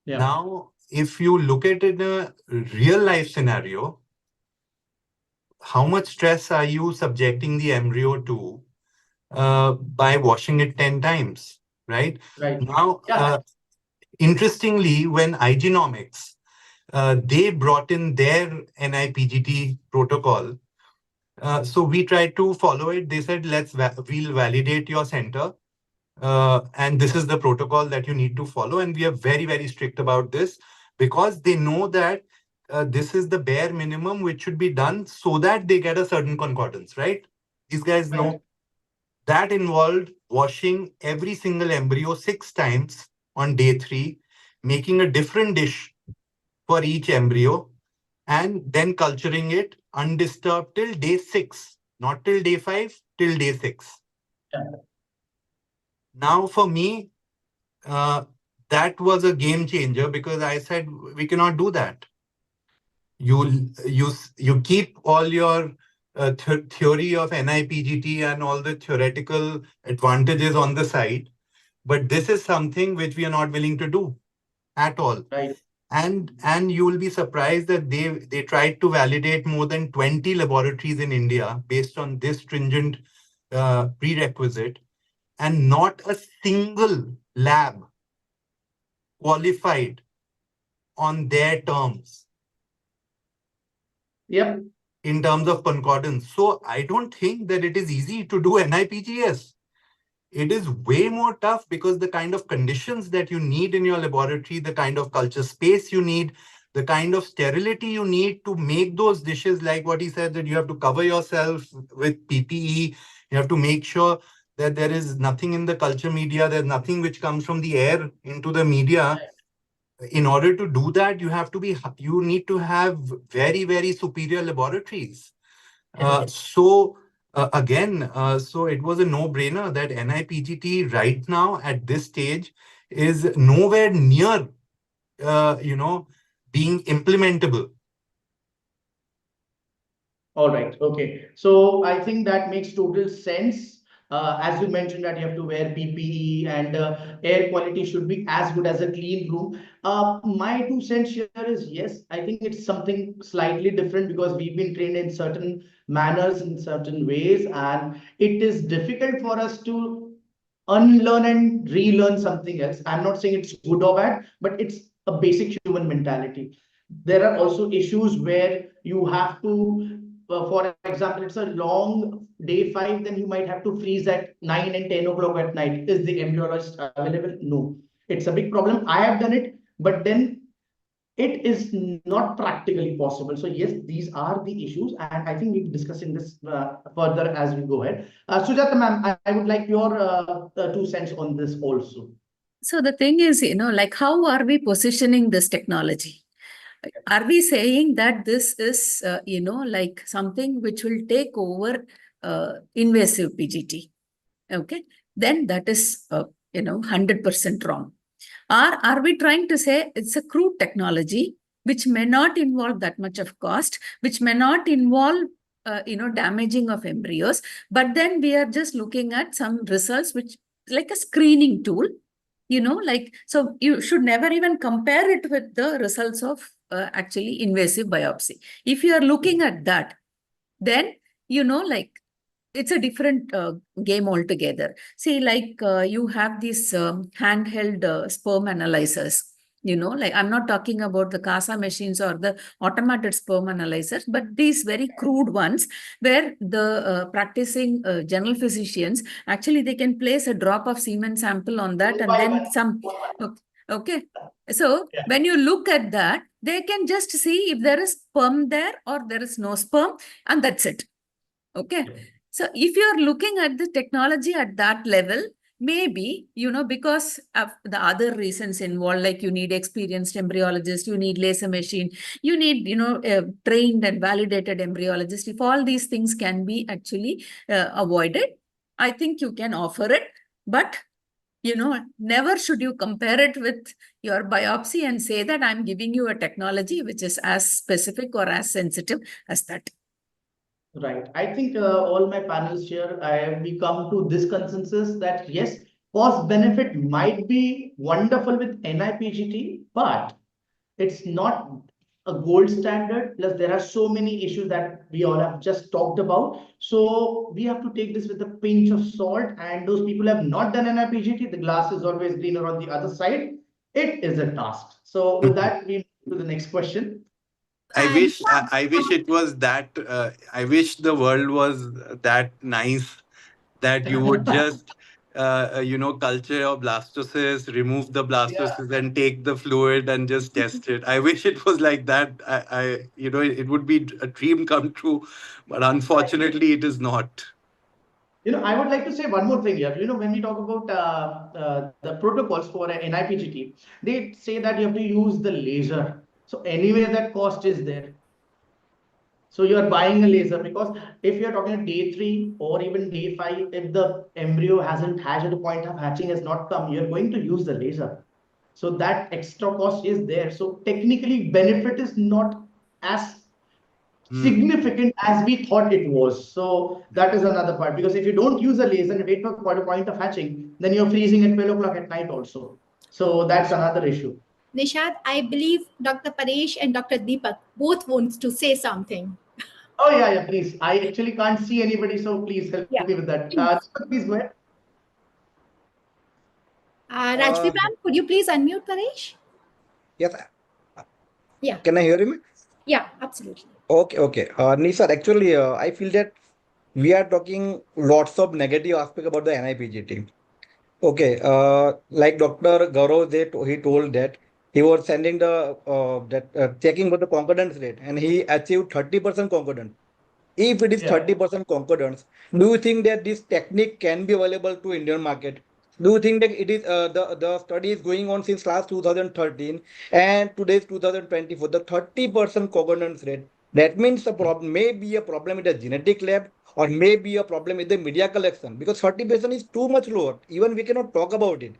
Yeah. Now, if you look at it in a real life scenario, how much stress are you subjecting the embryo to by washing it 10 times, right? Right. Now, Yeah. interestingly, when Igenomics, they brought in their NIPGT protocol. So we tried to follow it. They said, we'll validate your center. And this is the protocol that you need to follow. And we are very, very strict about this, because they know that this is the bare minimum which should be done so that they get a certain concordance, right? These guys know. Right. That involved washing every single embryo 6 times on day 3, making a different dish for each embryo, and then culturing it undisturbed till day 6, not till day 5, till day 6. Yeah. Now, for me, that was a game changer, because I said, we cannot do that. You keep all your theory of NIPGT and all the theoretical advantages on the side, but this is something which we are not willing to do at all. Right. And you will be surprised that they tried to validate more than 20 laboratories in India based on this stringent prerequisite, and not a single lab qualified on their terms. Yep. In terms of concordance. So I don't think that it is easy to do NIPGS. It is way more tough, because the kind of conditions that you need in your laboratory, the kind of culture space you need, the kind of sterility you need to make those dishes, like what he said, that you have to cover yourself with PPE, you have to make sure that there is nothing in the culture media, there's nothing which comes from the air into the media. In order to do that, you need to have very, very superior laboratories. So it was a no-brainer that NIPGT right now at this stage is nowhere near, being implementable. All right. Okay. So I think that makes total sense. As you mentioned that you have to wear PPE and air quality should be as good as a clean room. My 2 cents here is yes, I think it's something slightly different because we've been trained in certain manners in certain ways, and it is difficult for us to unlearn and relearn something else. I'm not saying it's good or bad, but it's a basic human mentality. There are also issues where you have to for example, it's a long day 5, then you might have to freeze at 9 and 10 o'clock at night. Is the embryologist available? No. It's a big problem. I have done it, but then it is not practically possible. So yes, these are the issues, and I think we'll be discussing this further as we go ahead. Sujata ma'am, I would like your 2 cents on this also. So the thing is, like how are we positioning this technology? Are we saying that this is, like something which will take over invasive PGT? Okay, then that is, 100% wrong. Or are we trying to say it's a crude technology which may not involve that much of cost, which may not involve, damaging of embryos, but then we are just looking at some results which like a screening tool, like, so you should never even compare it with the results of actually invasive biopsy. If you are looking at that, then, like, it's a different game altogether. See, like you have these handheld sperm analyzers, like I'm not talking about the CASA machines or the automated sperm analyzers, but these very crude ones where the practicing general physicians, actually they can place a drop of semen sample on that and then some, okay. So Yeah. when you look at that, they can just see if there is sperm there or there is no sperm, and that's it. Okay. So if you're looking at the technology at that level, maybe, because of the other reasons involved, like you need experienced embryologist, you need laser machine, you need, trained and validated embryologist. If all these things can be actually avoided, I think you can offer it. But, never should you compare it with your biopsy and say that I'm giving you a technology which is as specific or as sensitive as that. Right. I think all my panelists here, we come to this consensus that yes, cost benefit might be wonderful with niPGT, but it's not a gold standard. Plus, there are so many issues that we all have just talked about. So we have to take this with a pinch of salt. And those people have not done niPGT, the glass is always greener on the other side. It is a task. So with that, we move to the next question. And I wish it was that. I wish the world was that nice that you would just, culture your blastocysts, remove the Yeah. blastocysts, and take the fluid and just test it. I wish it was like that. It would be a dream come true, but unfortunately, it is not. I would like to say one more thing here. When we talk about the protocols for an niPGT, they say that you have to use the laser. So anyway, that cost is there. So you are buying a laser because if you're talking day 3 or even day 5, if the embryo hasn't hatched at the point of hatching has not come, you're going to use the laser. So that extra cost is there. So technically, benefit is not as significant as we thought it was. So that is another part, because if you don't use a laser and wait for the point of hatching, then you're freezing at 12 o'clock at night also. So that's another issue. Nishad, I believe Dr. Paresh and Dr. Deepak both wants to say something. Oh yeah, please. I actually can't see anybody, so please help me with that. Please go ahead. Rajvi ma'am, could you please unmute Paresh? Yes. Yeah. Can I hear him? Yeah, absolutely. Okay. Nisar, actually, I feel that we are talking lots of negative aspect about the niPGT. Okay, like Dr. Gaurav, he told that he was sending the checking for the concordance rate, and he achieved 30% concordance. If it is Yeah. 30% concordance, do you think that this technique can be available to Indian market? Do you think that it is the study is going on since last 2013 and today's 2024, the 30% concordance rate? That means the problem may be a problem with the genetic lab or may be a problem with the media collection, because 30% is too much lower. Even we cannot talk about it.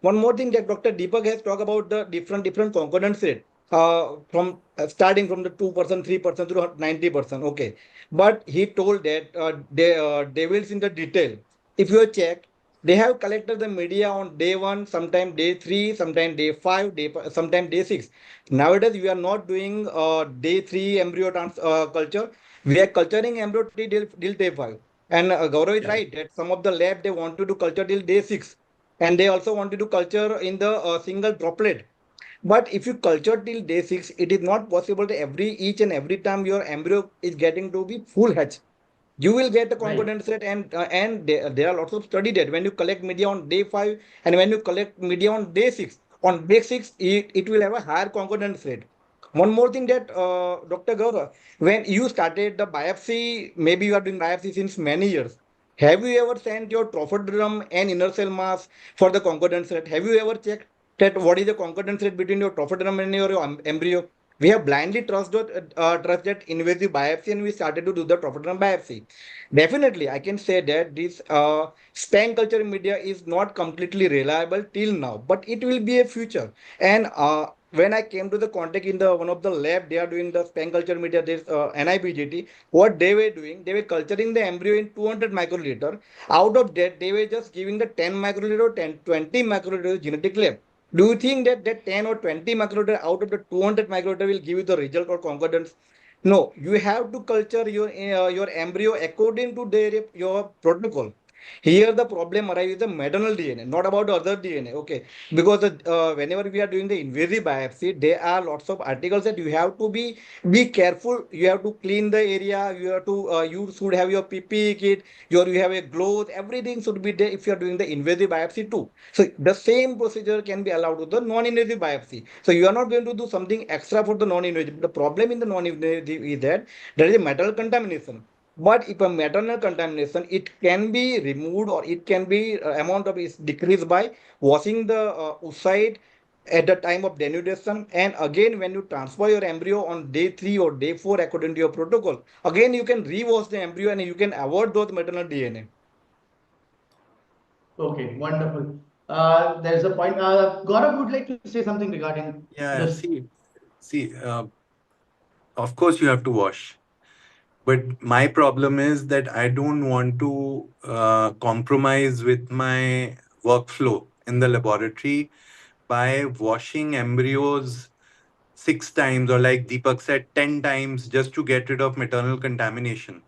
One more thing that Dr. Deepak has talked about the different concordance rate from starting from the 2%, 3% to 90%. Okay, but he told that devils in the detail. If you check, they have collected the media on day 1, sometime day 3, sometime day 5, sometime day 6. Nowadays, we are not doing day 3 embryo culture. We are culturing embryo till day 5. And Gaurav is right that some of the lab, they want to do culture till day 6. And they also want to do culture in the single droplet. But if you culture till day 6, it is not possible that each and every time your embryo is getting to be full hatch. You will get a concordance rate, and there are lots of study that when you collect media on day 5 and when you collect media on day 6, on day 6 it will have a higher concordance rate. One more thing that Dr. Gaurav, when you started the biopsy, maybe you are doing biopsy since many years. Have you ever sent your trophoderm and inner cell mass for the concordance rate? Have you ever checked that what is the concordance rate between your trophoderm and your embryo? We have blindly trust that invasive biopsy, and we started to do the trophoderm biopsy. Definitely, I can say that this span culture media is not completely reliable till now, but it will be a future. And when I came to the contact in the one of the lab, they are doing the span culture media, this niPGT. What they were doing, they were culturing the embryo in 200 microliter. Out of that, they were just giving the 10 microliter or 20 microliter genetic lab. Do you think that 10 or 20 microliter out of the 200 microliter will give you the result or concordance? No, you have to culture your embryo according to your protocol. Here the problem arises the maternal DNA, not about the other DNA. Okay, because whenever we are doing the invasive biopsy, there are lots of articles that you have to be careful. You have to clean the area. You have to you should have your PPE kit. You have a gloves. Everything should be there if you are doing the invasive biopsy too. So the same procedure can be allowed to the non-invasive biopsy. So you are not going to do something extra for the non-invasive. The problem in the non-invasive is that there is a metal contamination. But if a maternal contamination, it can be removed, or it can be amount of is decreased by washing the oocyte at the time of denudation. And again, when you transfer your embryo on day 3 or day 4 according to your protocol, again you can rewash the embryo and you can avoid those maternal DNA. Okay, wonderful. There's a point. Gaurav would like to say something regarding Yeah, this. see, of course you have to wash. But my problem is that I don't want to compromise with my workflow in the laboratory by washing embryos 6 times, or like Deepak said, 10 times, just to get rid of maternal contamination.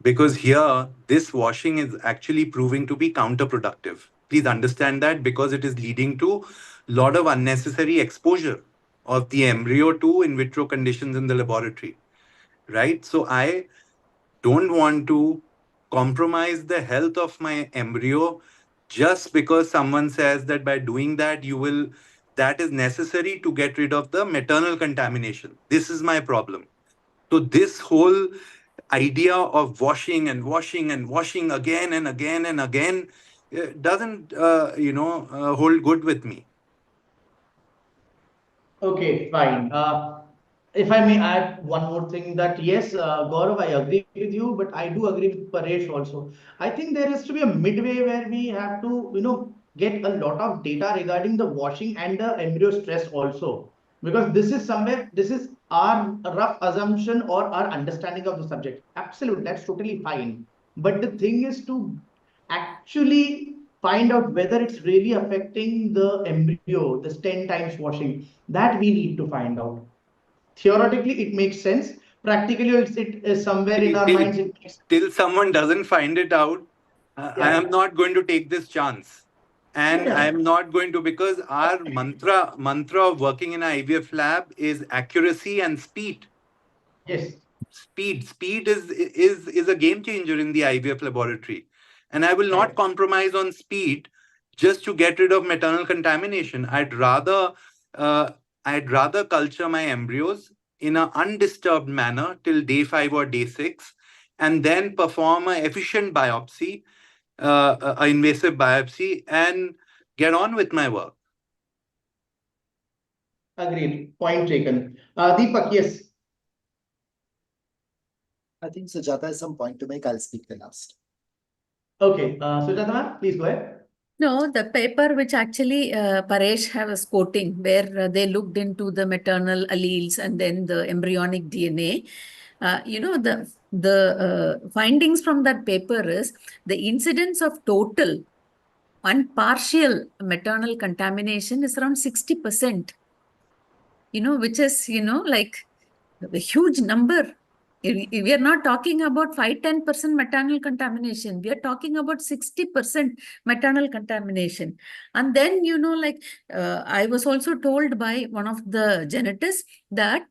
Because here, this washing is actually proving to be counterproductive. Please understand that, because it is leading to a lot of unnecessary exposure of the embryo to in vitro conditions in the laboratory. Right? So I don't want to compromise the health of my embryo just because someone says that by doing that that is necessary to get rid of the maternal contamination. This is my problem. So this whole idea of washing and washing and washing again and again and again doesn't hold good with me. Okay, fine. If I may add one more thing, that yes, Gaurav, I agree with you, but I do agree with Paresh also. I think there has to be a midway where we have to, get a lot of data regarding the washing and the embryo stress also. Because this is our rough assumption or our understanding of the subject. Absolutely, that's totally fine. But the thing is to actually find out whether it's really affecting the embryo, this 10 times washing, that we need to find out. Theoretically, it makes sense. Practically, it is somewhere in our minds. It makes, Till someone doesn't find it out, I yeah, am not going to take this chance. And I yeah, am not going to, because our mantra of working in an IVF lab is accuracy and speed. yes, Speed is a game changer in the IVF laboratory. And I will not right. compromise on speed just to get rid of maternal contamination. Uh, I'd rather culture my embryos in an undisturbed manner till day 5 or day 6, and then perform an efficient biopsy, a invasive biopsy, and get on with my work. Agreed. Point taken. Deepak, yes. I think Sujata has some point to make. I'll speak the last. Okay, Sujata ma'am, please go ahead. No, the paper which actually Paresh was quoting, where they looked into the maternal alleles and then the embryonic DNA. The findings from that paper is the incidence of total and partial maternal contamination is around 60%. Which is like a huge number. We are not talking about 5-10% maternal contamination. We are talking about 60% maternal contamination. And then, I was also told by one of the geneticists that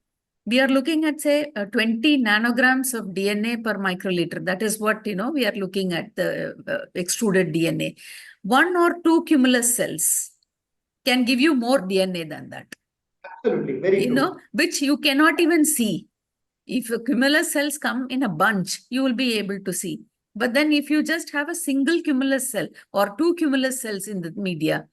we are looking at, say, 20 nanograms of DNA per microliter. That is what, we are looking at, the extruded DNA. 1 or 2 cumulus cells can give you more DNA than that. Absolutely, very true. Which you cannot even see. If cumulus cells come in a bunch, you will be able to see. But then if you just have a single cumulus cell or 2 cumulus cells in the media,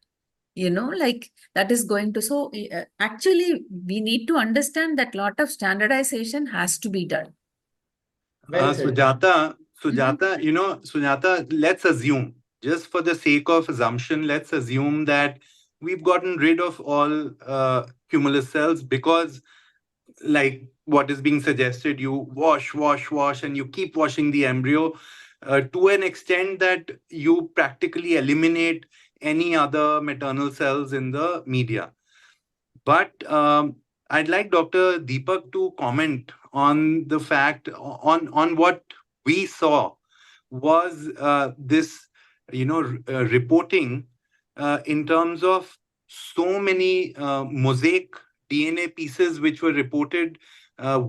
that is going to. So actually, we need to understand that lot of standardization has to be done. Sujata, Sujata, let's assume, just for the sake of assumption, let's assume that we've gotten rid of all cumulus cells because, like what is being suggested, you wash, and you keep washing the embryo to an extent that you practically eliminate any other maternal cells in the media. But I'd like Dr. Deepak to comment on the fact, on what we saw was this, reporting in terms of so many mosaic DNA pieces which were reported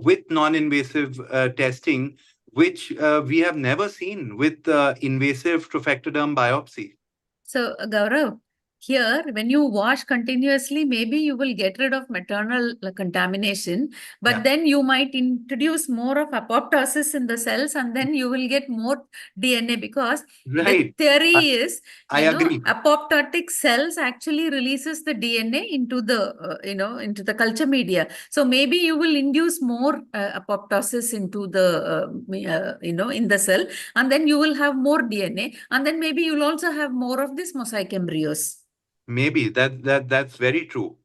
with non-invasive testing, which we have never seen with invasive trophectoderm biopsy. So, Gaurav, here, when you wash continuously, maybe you will get rid of maternal contamination, but then you might introduce more of apoptosis in the cells, and then you will get more DNA, because the theory is, I agree. apoptotic cells actually releases the DNA into the, into the culture media. So maybe you will induce more apoptosis into the, in the cell, and then you will have more DNA, and then maybe you'll also have more of these mosaic embryos. Maybe that's very true.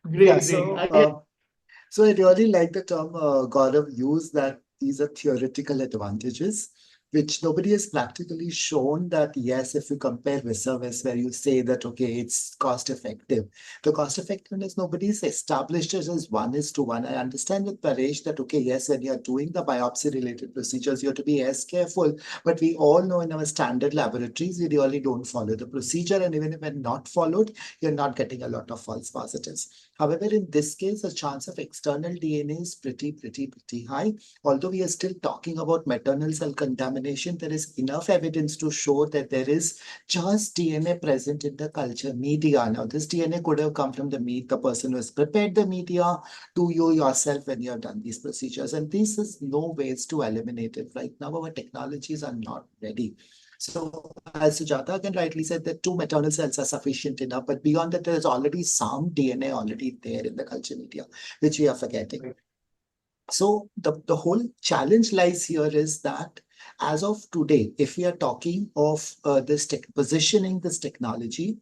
Great. So I really like the term Gaurav used, that these are theoretical advantages, which nobody has practically shown that, yes, if you compare vis-a-vis, where you say that, okay, it's cost effective. The cost effectiveness, nobody's established it as 1:1. I understand with Paresh that, okay, yes, when you're doing the biopsy related procedures, you have to be as careful. But we all know in our standard laboratories, we really don't follow the procedure. And even if it's not followed, you're not getting a lot of false positives. However, in this case, the chance of external DNA is pretty high. Although we are still talking about maternal cell contamination, there is enough evidence to show that there is just DNA present in the culture media. Now, this DNA could have come from the person who has prepared the media, to you yourself when you have done these procedures. And this is no ways to eliminate it. Right now, our technologies are not ready. So, as Sujata again rightly said, that 2 maternal cells are sufficient enough, but beyond that, there is already some DNA already there in the culture media, which we are forgetting. So the whole challenge lies here is that as of today, if we are talking of positioning this technology,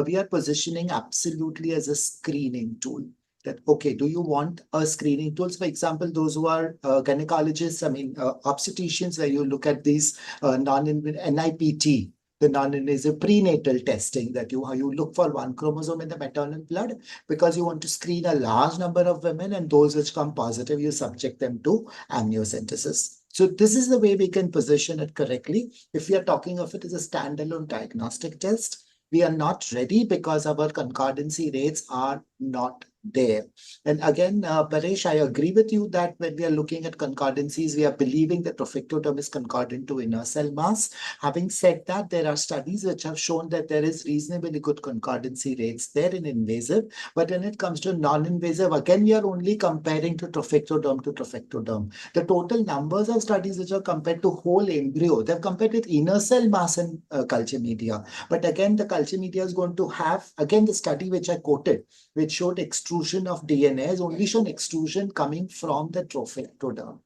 we are positioning absolutely as a screening tool. That, okay, do you want a screening tools? For example, those who are gynecologists, obstetricians, where you look at these niPT, the non-invasive prenatal testing, that you look for 1 chromosome in the maternal blood, because you want to screen a large number of women, and those which come positive, you subject them to amniocentesis. So this is the way we can position it correctly. If we are talking of it as a standalone diagnostic test, we are not ready because our concordancy rates are not there. And again, Paresh, I agree with you that when we are looking at concordancies, we are believing that trophectoderm is concordant to inner cell mass. Having said that, there are studies which have shown that there is reasonably good concordancy rates there in invasive. But when it comes to non-invasive, again, we are only comparing to trophectoderm to trophectoderm. The total numbers of studies which are compared to whole embryo, they've compared with inner cell mass and culture media. But again, the culture media is going to have, again, the study which I quoted, which showed extrusion of DNA, has only shown extrusion coming from the trophectoderm.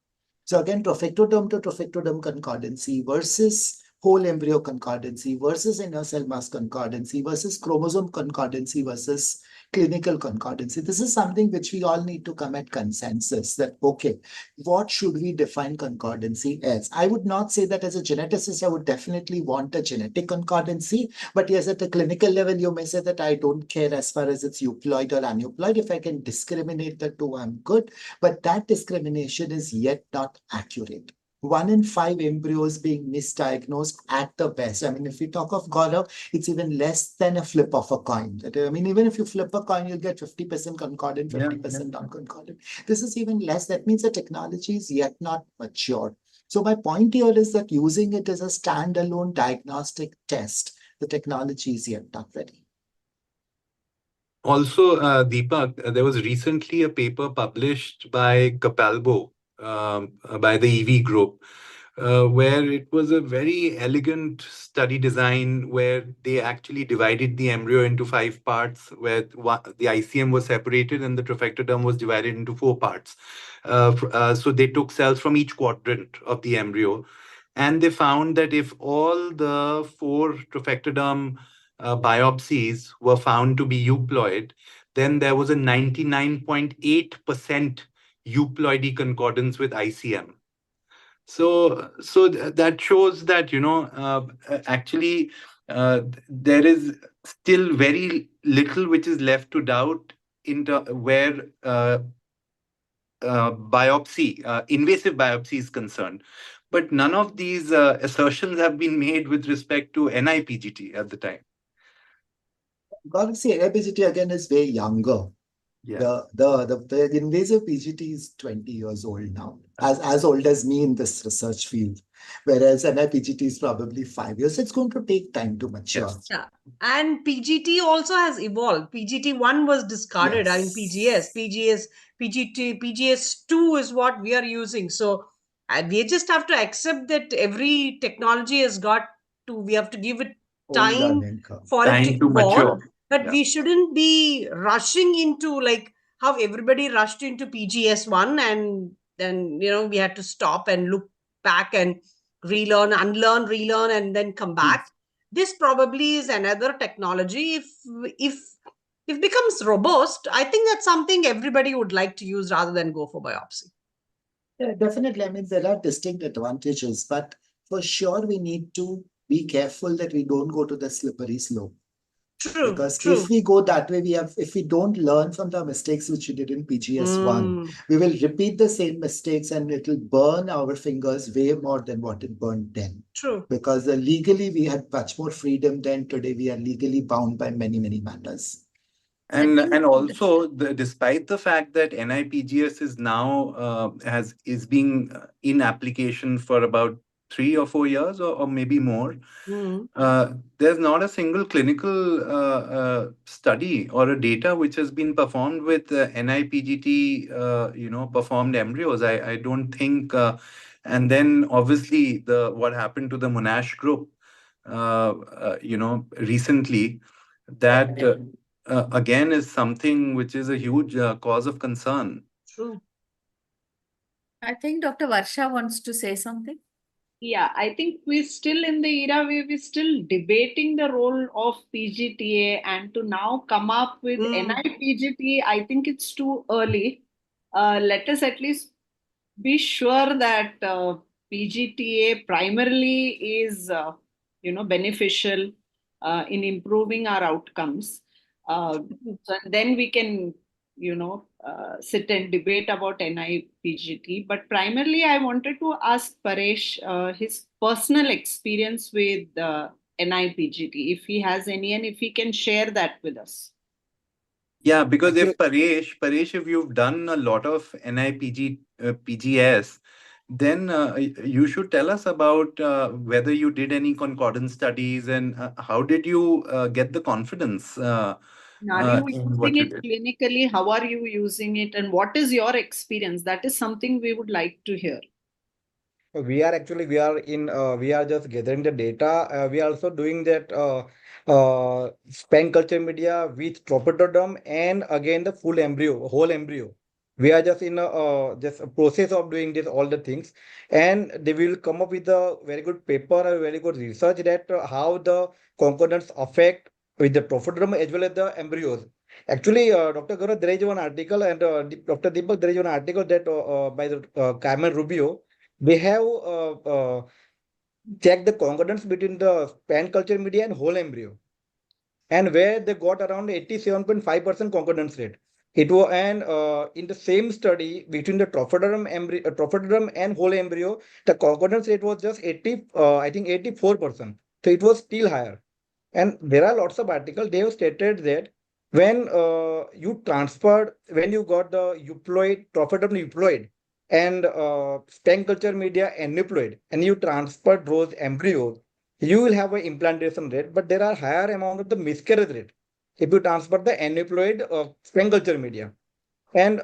So again, trophectoderm to trophectoderm concordancy versus whole embryo concordancy versus inner cell mass concordancy versus chromosome concordancy versus clinical concordancy. This is something which we all need to come at consensus that, okay, what should we define concordancy as? I would not say that as a geneticist, I would definitely want a genetic concordancy. But yes, at a clinical level, you may say that I don't care as far as it's euploid or aneuploid. If I can discriminate the two, I'm good. But that discrimination is yet not accurate. 1 in 5 embryos being misdiagnosed at the best. I mean, if we talk of Gaurav, it's even less than a flip of a coin. I mean, even if you flip a coin, you'll get 50% concordant, 50% non-concordant. This is even less. That means the technology is yet not mature. So my point here is that using it as a standalone diagnostic test, the technology is yet not ready. Also, Deepak, there was recently a paper published by Capalbo, by the EV group, where it was a very elegant study design where they actually divided the embryo into 5 parts, where the ICM was separated and the trophectoderm was divided into 4 parts. So they took cells from each quadrant of the embryo, and they found that if all the 4 trophectoderm biopsies were found to be euploid, then there was a 99.8% euploidy concordance with ICM. So that shows that, actually, there is still very little which is left to doubt where invasive biopsy is concerned. But none of these assertions have been made with respect to niPGT at the time. Got to say, NIPGT again is way younger. Yeah. The invasive PGT is 20 years old now, as old as me in this research field, whereas NIPGT is probably 5 years. It's going to take time to mature. Yes. Yeah. And PGT also has evolved. PGT1 was discarded. I mean, PGS2 is what we are using. So we just have to accept that every technology has got we have to give it time for it to Time to evolve. mature. But Yeah. we shouldn't be rushing into like how everybody rushed into PGS1 and then, we had to stop and look back and relearn, unlearn, relearn, and then come back. This probably is another technology. If becomes robust, I think that's something everybody would like to use rather than go for biopsy. Yeah, definitely. I mean, there are distinct advantages, but for sure we need to be careful that we don't go to the slippery slope. True. Because true. if we go that way, if we don't learn from the mistakes which we did in PGS1, we will repeat the same mistakes and it will burn our fingers way more than what it burned then. True. Because legally we had much more freedom than today. We are legally bound by many, many matters. And also, despite the fact that niPGS is now is being in application for about 3 or 4 years or maybe more, there's not a single clinical study or a data which has been performed with niPGT, performed embryos. I don't think. And then obviously what happened to the Monash group, recently, that. Again is something which is a huge cause of concern. True. I think Dr. Varsha wants to say something. Yeah, I think we're still in the era where we're still debating the role of PGTA, and to now come up with niPGT, I think it's too early. Let us at least be sure that PGTA primarily is, beneficial in improving our outcomes. So then we can, sit and debate about niPGT. But primarily, I wanted to ask Paresh his personal experience with niPGT, if he has any, and if he can share that with us. Yeah, because if Paresh, if you've done a lot of PGS, then you should tell us about whether you did any concordance studies and how did you get the confidence. Are you using it clinically? How are you using it? And what is your experience? That is something we would like to hear. We are just gathering the data. We are also doing that span culture media with tropododom and again the whole embryo. We are just in just a process of doing this all the things, and they will come up with a very good paper, a very good research that how the concordance affect with the tropododom as well as the embryos. Actually, Dr. Gaurav, there is one article, and Dr. Deepak, there is one article that by the Carmen Rubio. They have checked the concordance between the span culture media and whole embryo, and where they got around 87.5% concordance rate. It was, and in the same study between the trophoderm and whole embryo, the concordance rate was just 80, I think 84%. So it was still higher. And there are lots of articles, they have stated that when when you got the euploid, trophoderm euploid and span culture media aneuploid, and you transferred those embryos, you will have an implantation rate, but there are higher amount of the miscarriage rate if you transfer the aneuploid span culture media. And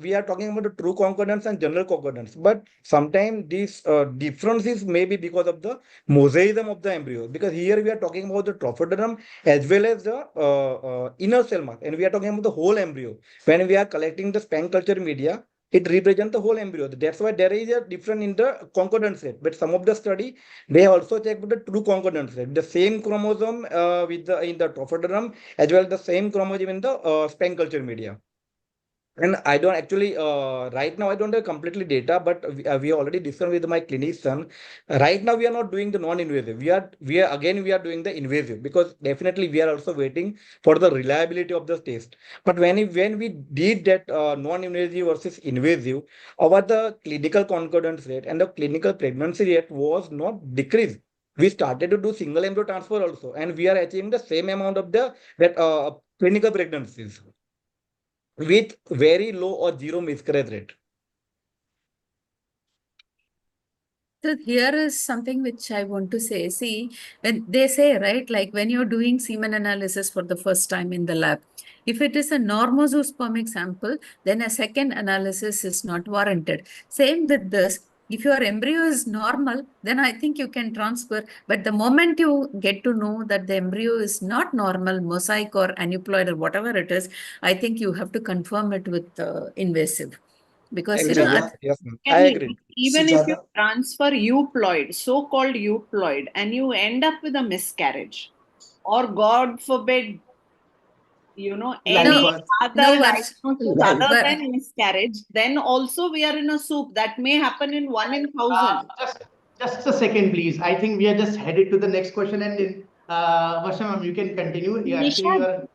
we are talking about the true concordance and general concordance, but sometimes these differences may be because of the mosaicism of the embryo. Because here we are talking about the trophoderm as well as the inner cell mass, and we are talking about the whole embryo. When we are collecting the span culture media, it represents the whole embryo. That's why there is a difference in the concordance rate. But some of the study, they also check the true concordance rate, the same chromosome with the in the trophoderm as well as the same chromosome in the span culture media. And I don't actually, right now, I don't have completely data, but we already discussed with my clinician. Right now, we are not doing the non-invasive. We are doing the invasive, because definitely we are also waiting for the reliability of the test. But when we did that non-invasive versus invasive, our the clinical concordance rate and the clinical pregnancy rate was not decreased. We started to do single embryo transfer also, and we are achieving the same amount of the that clinical pregnancies with very low or zero miscarriage rate. So here is something which I want to say. See, when they say, right, like when you're doing semen analysis for the first time in the lab, if it is a normozoospermic sample, then a second analysis is not warranted. Same with this. If your embryo is normal, then I think you can transfer. But the moment you get to know that the embryo is not normal, mosaic or aneuploid or whatever it is, I think you have to confirm it with invasive. Because, Agree, yes, yes, ma'am. I agree. Even if you Sujata? transfer euploid, so-called euploid, and you end up with a miscarriage, or God forbid, any But other Varsh, diagnosis right. other than miscarriage, then also we are in a soup. That may happen in 1 in 1,000. Just a second, please. I think we are just headed to the next question, and then Varsha ma'am, you can continue. Yeah, actually, you Nishad, are.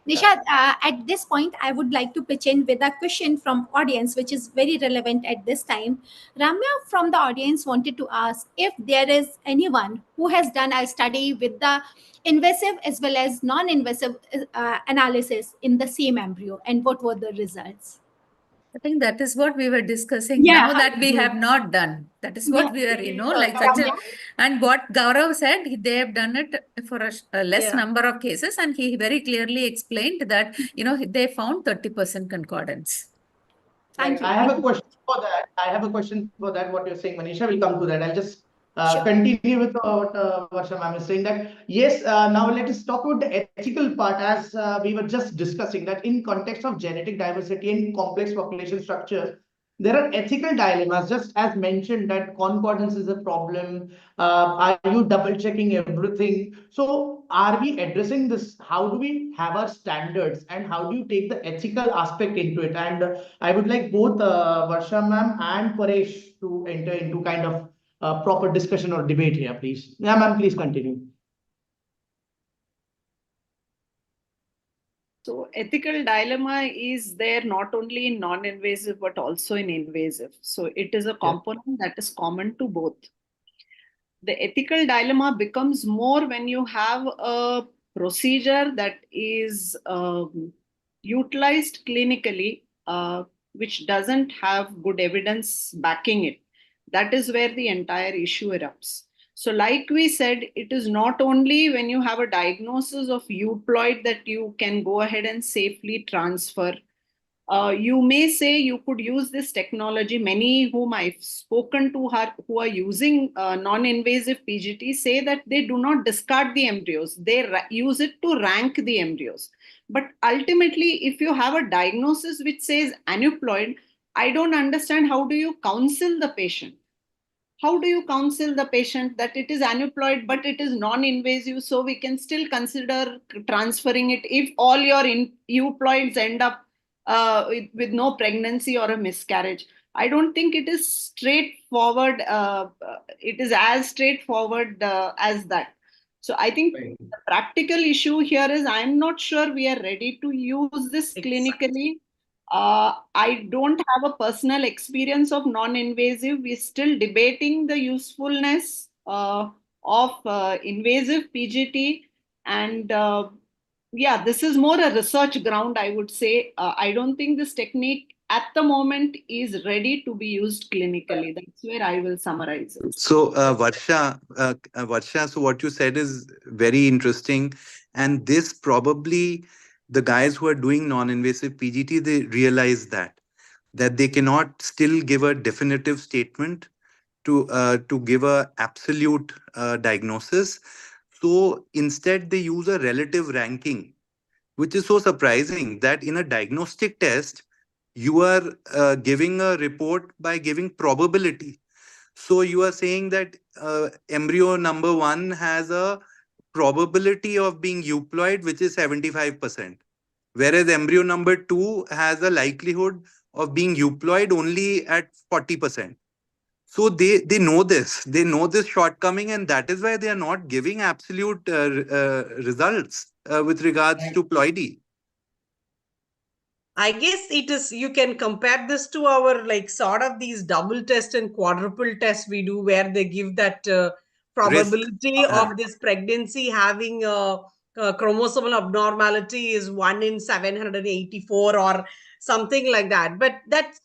Yeah. Nishad, at this point, I would like to pitch in with a question from audience, which is very relevant at this time. Ramya from the audience wanted to ask if there is anyone who has done a study with the invasive as well as non-invasive analysis in the same embryo, and what were the results? I think that is what we were discussing Yeah, now that we have not done. That is what yeah, we are, like such a, Ramya. and what Gaurav said, they have done it for a less Yeah. number of cases, and he very clearly explained that, they found 30% concordance. Thank Right. you. I have Thank a you. question for that. I have a question for that. What you're saying, Manisha, will come to that. I'll just Sure. continue with what Varsha ma'am is saying. That yes. Now let us talk about the ethical part, as we were just discussing. That in context of genetic diversity and complex population structures, there are ethical dilemmas. Just as mentioned, that concordance is a problem. Are you double checking everything? So are we addressing this? How do we have our standards, and how do you take the ethical aspect into it? And I would like both Varsha ma'am and Paresh to enter into kind of proper discussion or debate here, please. Yeah, ma'am, please continue. So ethical dilemma is there not only in non-invasive but also in invasive. So it is a Yeah. component that is common to both. The ethical dilemma becomes more when you have a procedure that is utilized clinically, which doesn't have good evidence backing it. That is where the entire issue erupts. So, like we said, it is not only when you have a diagnosis of euploid that you can go ahead and safely transfer. You may say you could use this technology. Many whom I've spoken to who are using non-invasive PGT say that they do not discard the embryos. They use it to rank the embryos. But ultimately, if you have a diagnosis which says aneuploid, I don't understand how do you counsel the patient? how do you counsel the patient that it is aneuploid, but it is non-invasive, so we can still consider transferring it if all your euploids end up with no pregnancy or a miscarriage? I don't think it is straightforward. It is as straightforward as that. So I think the practical issue here is I'm not sure we are ready to use this clinically. I don't have a personal experience of non-invasive. We're still debating the usefulness of invasive PGT. And yeah, this is more a research ground, I would say. I don't think this technique at the moment is ready to be used clinically. That's where I will summarize it. So, Varsha, so what you said is very interesting. And this probably, the guys who are doing non-invasive PGT, they realize that they cannot still give a definitive statement to give a absolute diagnosis. So instead, they use a relative ranking, which is so surprising that in a diagnostic test, you are giving a report by giving probability. So you are saying that embryo number one has a probability of being euploid, which is 75%, whereas embryo number two has a likelihood of being euploid only at 40%. So they know this shortcoming, and that is why they are not giving absolute results with regards to ploidy. I guess it is, you can compare this to our like sort of these double test and quadruple tests we do, where they give that probability of this pregnancy having a chromosomal abnormality is 1 in 784 or something like that. But that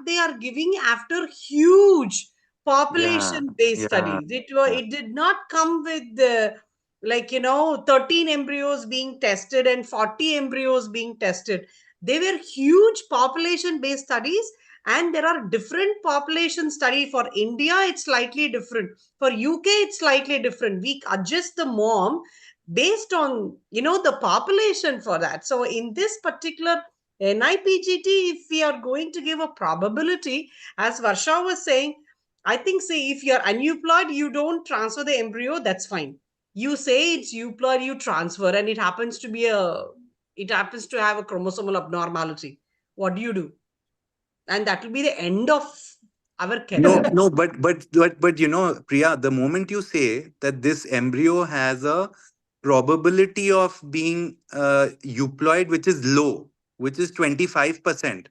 they are giving after huge population based studies. It did not come with the, like, 13 embryos being tested and 40 embryos being tested. They were huge population based studies, and there are different population study. For India it's slightly different, for UK it's slightly different. We adjust the mom based on the population for that. So in this particular niPGT, if we are going to give a probability, as Varsha was saying, I think, say, if you're unemployed, you don't transfer the embryo, that's fine. You say it's euploid, you transfer, and it happens to have a chromosomal abnormality. What do you do? And that will be the end of our career. No, but Priya, the moment you say that this embryo has a probability of being euploid, which is low, which is 25%.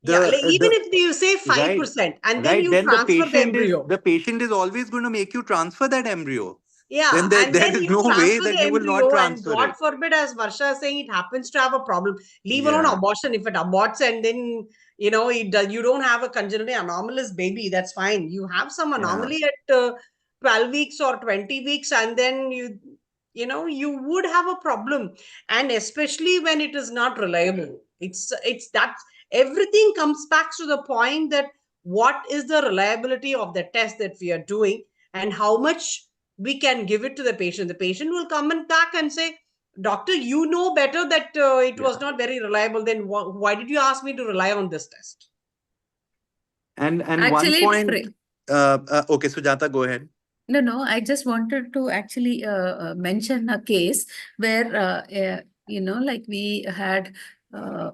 Like even if you say 5%, right, and then you then transfer the embryo. the patient is always going to make you transfer that embryo. Yeah, Then there is you no way transfer that the you will not embryo, and transfer God it. forbid, as Varsha is saying, it happens to have a problem. Leave alone abortion. If it aborts and then you don't have a congenitally anomalous baby, that's fine. You have some anomaly at 12 weeks or 20 weeks, and then you would have a problem, and especially when it is not reliable. It's that everything comes back to the point that what is the reliability of the test that we are doing, and how much we can give it to the patient. The patient will come and back and say, doctor, you know better that it was not very reliable. Then why did you ask me to rely on this test? And Actually, one point. Okay, Sujata, go ahead. No, I just wanted to actually mention a case where, like we had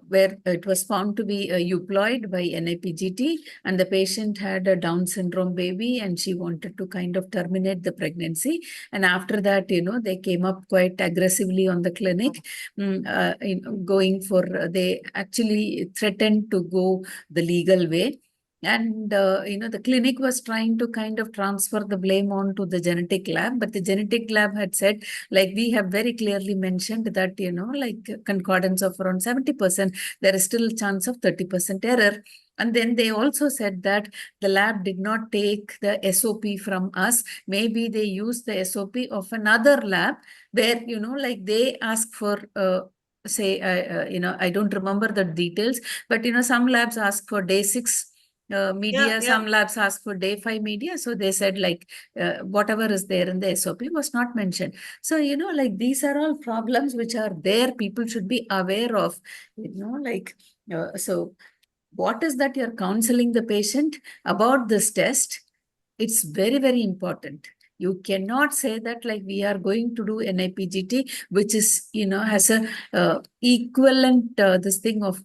where it was found to be euploid by niPGT, and the patient had a Down syndrome baby, and she wanted to kind of terminate the pregnancy. And after that, they came up quite aggressively on the clinic, going for, they actually threatened to go the legal way. And, the clinic was trying to kind of transfer the blame on to the genetic lab, but the genetic lab had said, like we have very clearly mentioned that, like concordance of around 70%, there is still a chance of 30% error. And then they also said that the lab did not take the SOP from us. Maybe they used the SOP of another lab where, like they ask for, say, I don't remember the details, but, some labs ask for day 6 media, some labs ask for day 5 media. So they said like whatever is there in the SOP was not mentioned. So, like these are all problems which are there. People should be aware of, so what is that you're counseling the patient about this test. It's very, very important. You cannot say that like we are going to do niPGT, which is, has a equivalent this thing of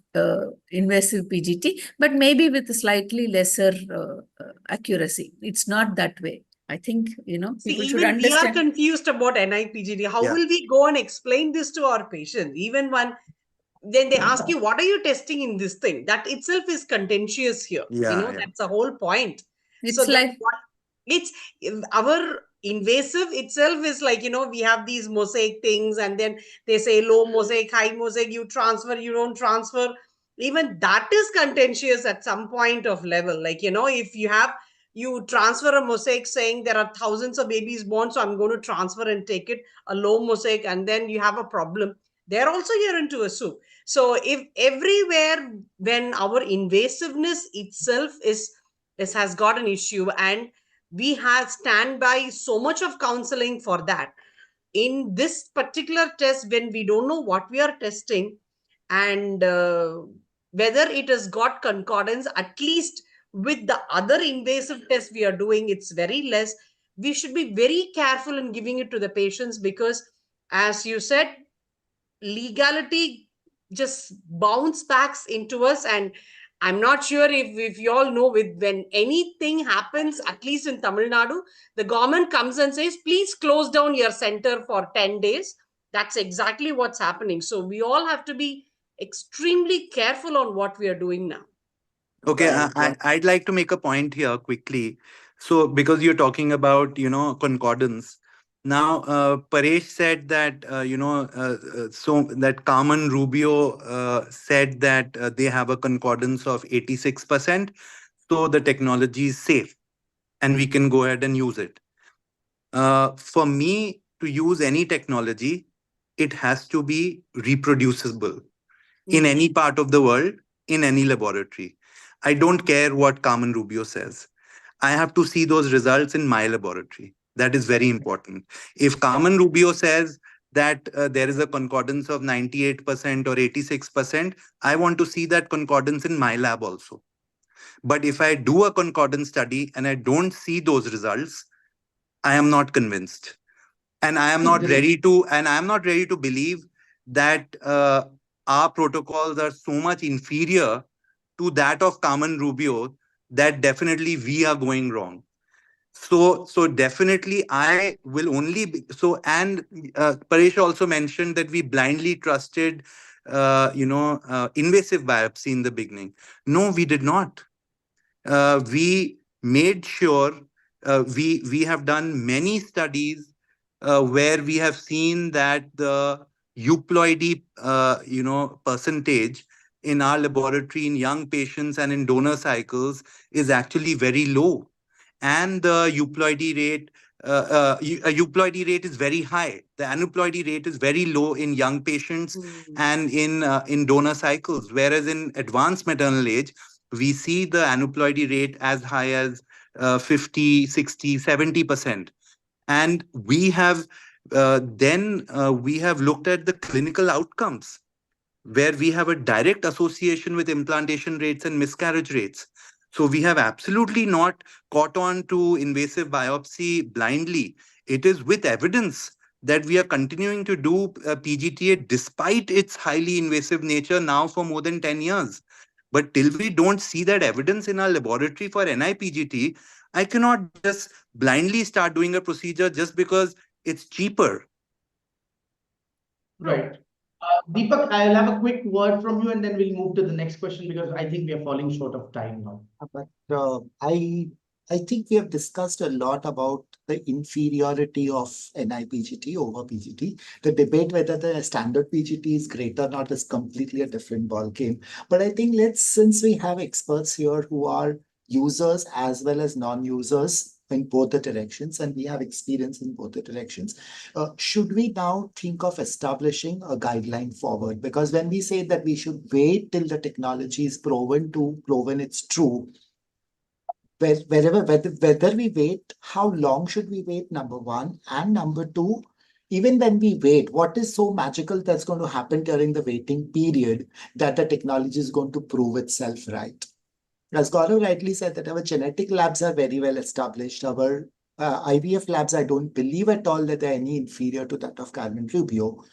invasive PGT, but maybe with a slightly lesser accuracy. It's not that way. I think, people See, should even we are understand. confused about niPGT. How Yeah. will we go and explain this to our patient? Even then they ask you, what are you testing in this thing? That itself is contentious here. Yeah. That's the whole point. It's So then like, it's our invasive itself is like, we have these mosaic things, and then they say low mosaic, high mosaic, you transfer, you don't transfer. Even that is contentious at some point of level. Like, if you transfer a mosaic saying there are thousands of babies born, so I'm going to transfer and take it a low mosaic, and then you have a problem. They're also here into a soup. So if everywhere, when our invasiveness itself has got an issue, and we have stand by so much of counseling for that, in this particular test, when we don't know what we are testing, and whether it has got concordance, at least with the other invasive tests we are doing, it's very less. We should be very careful in giving it to the patients, because as you said, legality just bounce backs into us. And I'm not sure if you all know, when anything happens, at least in Tamil Nadu, the government comes and says, please close down your center for 10 days. That's exactly what's happening. So we all have to be extremely careful on what we are doing now. Okay, Right. I'd like to make a point here quickly. So, because you're talking about, concordance. Now, Paresh said that, so that Carmen Rubio said that they have a concordance of 86%. So the technology is safe and we can go ahead and use it. For me to use any technology, it has to be reproducible in any part of the world, in any laboratory. I don't care what Carmen Rubio says. I have to see those results in my laboratory. That is very important. If Carmen Rubio says that there is a concordance of 98% or 86%, I want to see that concordance in my lab also. But if I do a concordance study and I don't see those results, I am not convinced. And I am not ready to believe that our protocols are so much inferior to that of Carmen Rubio that definitely we are going wrong. So definitely I will only be, so, and Paresh also mentioned that we blindly trusted invasive biopsy in the beginning. No, we did not. We made sure, we have done many studies where we have seen that the euploidy percentage in our laboratory in young patients and in donor cycles is actually very low, and the euploidy rate is very high. The aneuploidy rate is very low in young patients and in donor cycles, whereas in advanced maternal age, we see the aneuploidy rate as high as 50, 60, 70%. And we have we have looked at the clinical outcomes, where we have a direct association with implantation rates and miscarriage rates. So we have absolutely not caught on to invasive biopsy blindly. It is with evidence that we are continuing to do PGTA despite its highly invasive nature now for more than 10 years. But till we don't see that evidence in our laboratory for niPGT, I cannot just blindly start doing a procedure just because it's cheaper. Right. Deepak, I'll have a quick word from you and then we'll move to the next question because I think we are falling short of time now. But I think we have discussed a lot about the inferiority of niPGT over PGT. The debate whether the standard PGT is greater or not is completely a different ballgame. But I think since we have experts here who are users as well as non-users in both the directions, and we have experience in both the directions, should we now think of establishing a guideline forward? Because when we say that we should wait till the technology is proven it's true, whether we wait, how long should we wait, number one, and number two, even when we wait, what is so magical that's going to happen during the waiting period that the technology is going to prove itself right? As Gaurav rightly said, that our genetic labs are very well established. Our IVF labs, I don't believe at all that they're any inferior to that of Carmen Rubio.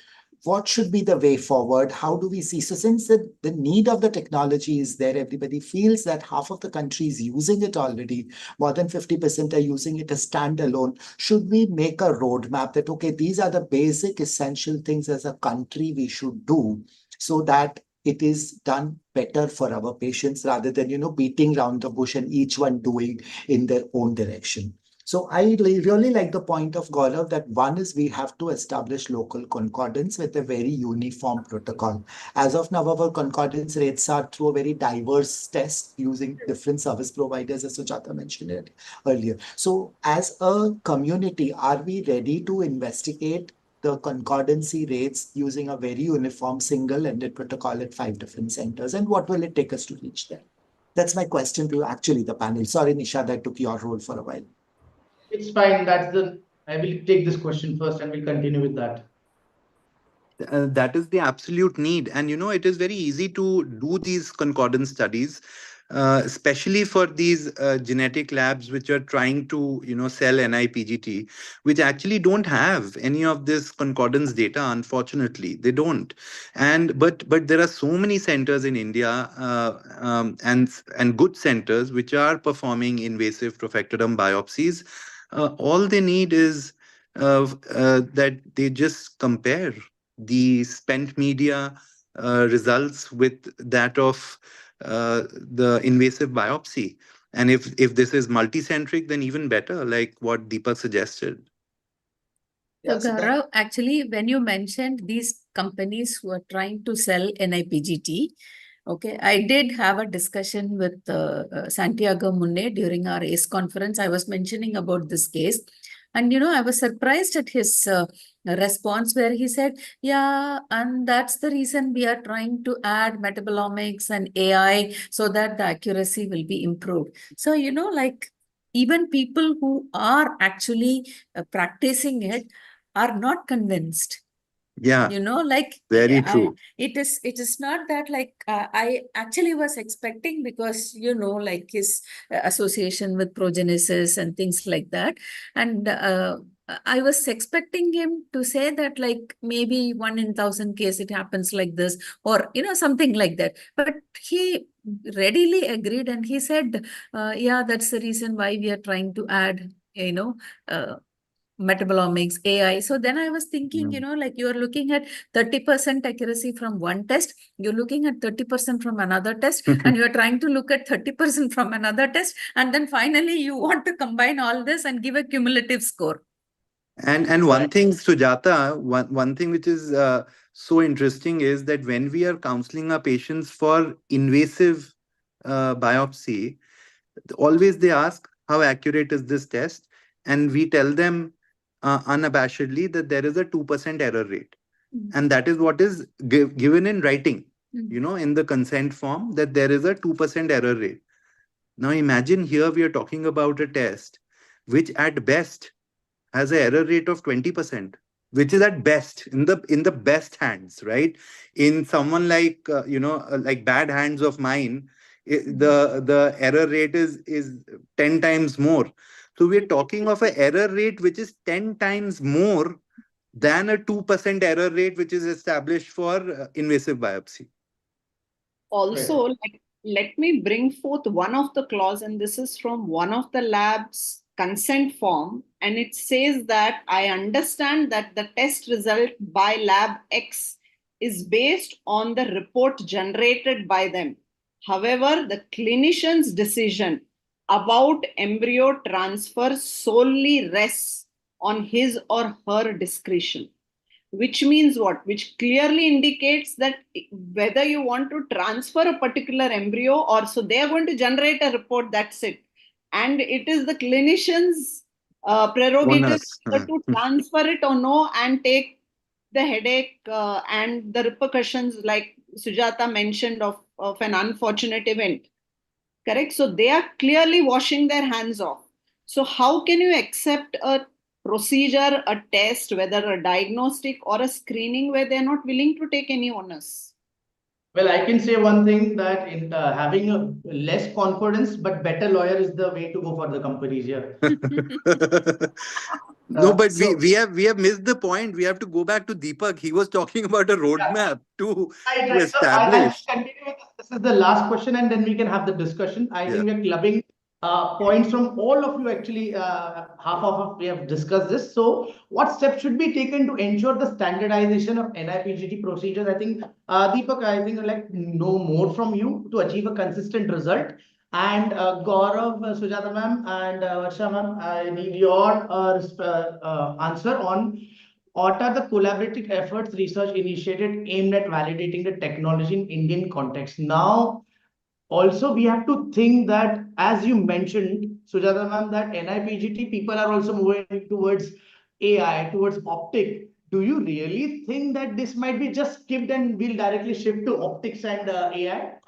What should be the way forward? How do we see? So since the need of the technology is there, everybody feels that half of the country is using it already. More than 50% are using it as standalone. Should we make a roadmap that, okay, these are the basic essential things as a country we should do so that it is done better for our patients rather than, beating around the bush and each one doing in their own direction. So I really like the point of Gaurav that one is we have to establish local concordance with a very uniform protocol. As of now, our concordance rates are through a very diverse test using different service providers, as Sujata mentioned it earlier. So as a community, are we ready to investigate the concordancy rates using a very uniform single-ended protocol at 5 different centers? And what will it take us to reach there? That's my question to actually the panel. Sorry, Nishad, I took your role for a while. It's fine. I will take this question first and we'll continue with that. That is the absolute need. And it is very easy to do these concordance studies, especially for these genetic labs which are trying to, sell niPGT, which actually don't have any of this concordance data. Unfortunately, they don't. But there are so many centers in India, and good centers which are performing invasive trophectoderm biopsies. All they need is that they just compare the spent media results with that of the invasive biopsy. And if this is multicentric, then even better, like what Deepak suggested. So, Gaurav, actually, when you mentioned these companies who are trying to sell niPGT, okay, I did have a discussion with Santiago Munne during our ACE conference. I was mentioning about this case. And, I was surprised at his response where he said, yeah, and that's the reason we are trying to add metabolomics and AI so that the accuracy will be improved. So, like even people who are actually practicing it are not convinced. Yeah, Like very true. it is not that like I actually was expecting, because like his association with progenesis and things like that, and I was expecting him to say that like maybe 1 in 1,000 case it happens like this, or something like that. But he readily agreed and he said, yeah, that's the reason why we are trying to add metabolomics, AI. So then I was thinking, like you are looking at 30% accuracy from one test, you're looking at 30% from another test, and you're trying to look at 30% from another test. And then finally you want to combine all this and give a cumulative score. And one thing, Sujata, one thing which is so interesting is that when we are counseling our patients for invasive biopsy, always they ask, how accurate is this test? And we tell them unabashedly that there is a 2% error rate. And that is what is given in writing, in the consent form, that there is a 2% error rate. Now imagine here we are talking about a test which at best has an error rate of 20%, which is at best in the best hands, right? In someone like like bad hands of mine, the error rate is 10 times more. So we're talking of an error rate which is 10 times more than a 2% error rate which is established for invasive biopsy. Also, let me bring forth one of the clause, and this is from one of the lab's consent form, and it says that I understand that the test result by lab X is based on the report generated by them. However, the clinician's decision about embryo transfer solely rests on his or her discretion. Which means what? Which clearly indicates that whether you want to transfer a particular embryo, or so they are going to generate a report, that's it. And it is the clinician's prerogative to transfer it or no, and take the headache and the repercussions, like Sujata mentioned, of an unfortunate event. Correct? So they are clearly washing their hands off. So how can you accept a procedure, a test, whether a diagnostic or a screening, where they're not willing to take any onus? Well, I can say one thing that in having a less confidence but better lawyer is the way to go for the companies here. No, but So- we have missed the point. We have to go back to Deepak. He was talking about a roadmap to Right, to right. So I'll establish. just continue with this. This is the last question, and then we can have the discussion. I think we're clubbing points from all of you. Actually, half of we have discussed this. So, what steps should be taken to ensure the standardization of NIPGT procedures? I think, Deepak, I think I'd like to know more from you to achieve a consistent result. And Gaurav, Sujata ma'am, and Varsha ma'am, I need your answer on what are the collaborative efforts research initiated aimed at validating the technology in Indian context? Now, also we have to think that, as you mentioned, Sujata ma'am, that NIPGT people are also moving towards AI, towards optic. Do you really think that this might be just skipped and we'll directly shift to optics and AI?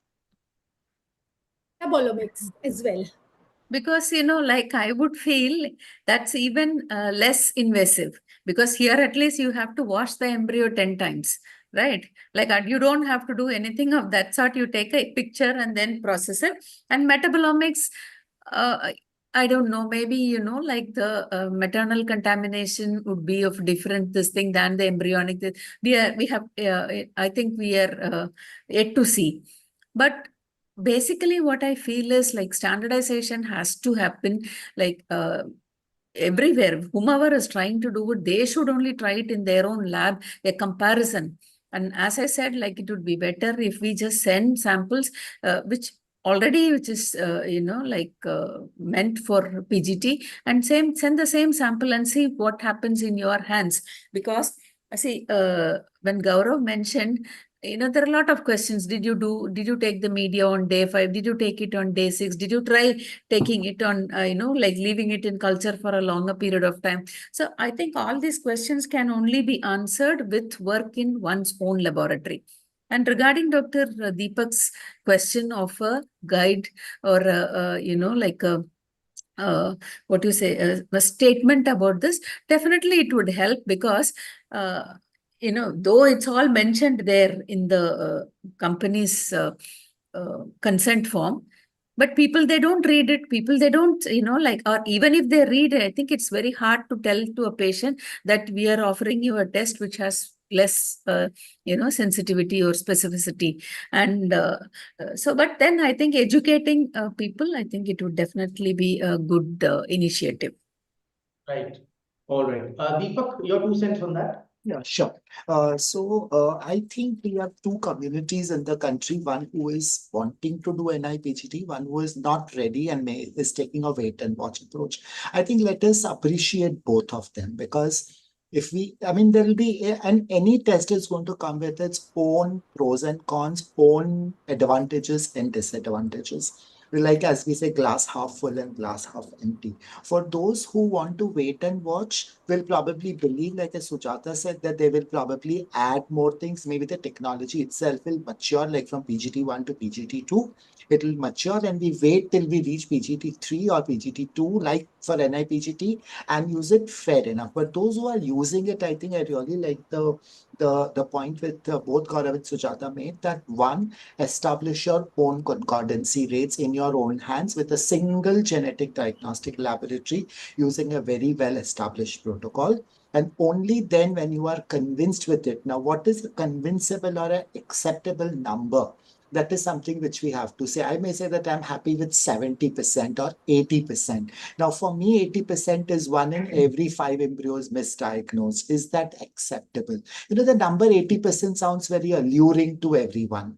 Metabolomics as well. Because, like I would feel that's even less invasive, because here at least you have to wash the embryo 10 times, right? Like you don't have to do anything of that sort. You take a picture and then process it. And metabolomics, uh, I don't know, maybe, like the maternal contamination would be of different this thing than the embryonic. We have, I think we are yet to see. But basically what I feel is like standardization has to happen, like everywhere. Whomever is trying to do it, they should only try it in their own lab, a comparison. And as I said, like it would be better if we just send samples which is like meant for PGT, and send the same sample and see what happens in your hands. Because see, when Gaurav mentioned, there are a lot of questions. Did you take the media on day 5? Did you take it on day 6? Did you try taking it on, like leaving it in culture for a longer period of time? So I think all these questions can only be answered with work in one's own laboratory. And regarding Dr. Deepak's question of a guide or, like what you say, a statement about this, definitely it would help, because though it's all mentioned there in the company's consent form, but people, they don't read it. People, they don't, like, or even if they read it, I think it's very hard to tell to a patient that we are offering you a test which has less sensitivity or specificity. And but then I think educating people, I think it would definitely be a good initiative. Right. All right. Deepak, your 2 cents on that. Yeah, sure. I think we have two communities in the country, one who is wanting to do NIPGT, one who is not ready and is taking a wait and watch approach. I think let us appreciate both of them, because there will be, and any test is going to come with its own pros and cons, own advantages and disadvantages. Like, as we say, glass half full and glass half empty. For those who want to wait and watch, will probably believe, like as Sujata said, that they will probably add more things. Maybe the technology itself will mature, like from PGT1 to PGT2. It will mature and we wait till we reach PGT3 or PGT2, like for NIPGT, and use it fair enough. But those who are using it, I think I really like the point with both Gaurav and Sujata made, that one, establish your own concordancy rates in your own hands with a single genetic diagnostic laboratory using a very well established protocol. And only then, when you are convinced with it. Now, what is a convincible or an acceptable number? That is something which we have to say. I may say that I'm happy with 70% or 80%. Now, for me, 80% is 1 in every 5 embryos misdiagnosed. Is that acceptable? The number 80% sounds very alluring to everyone.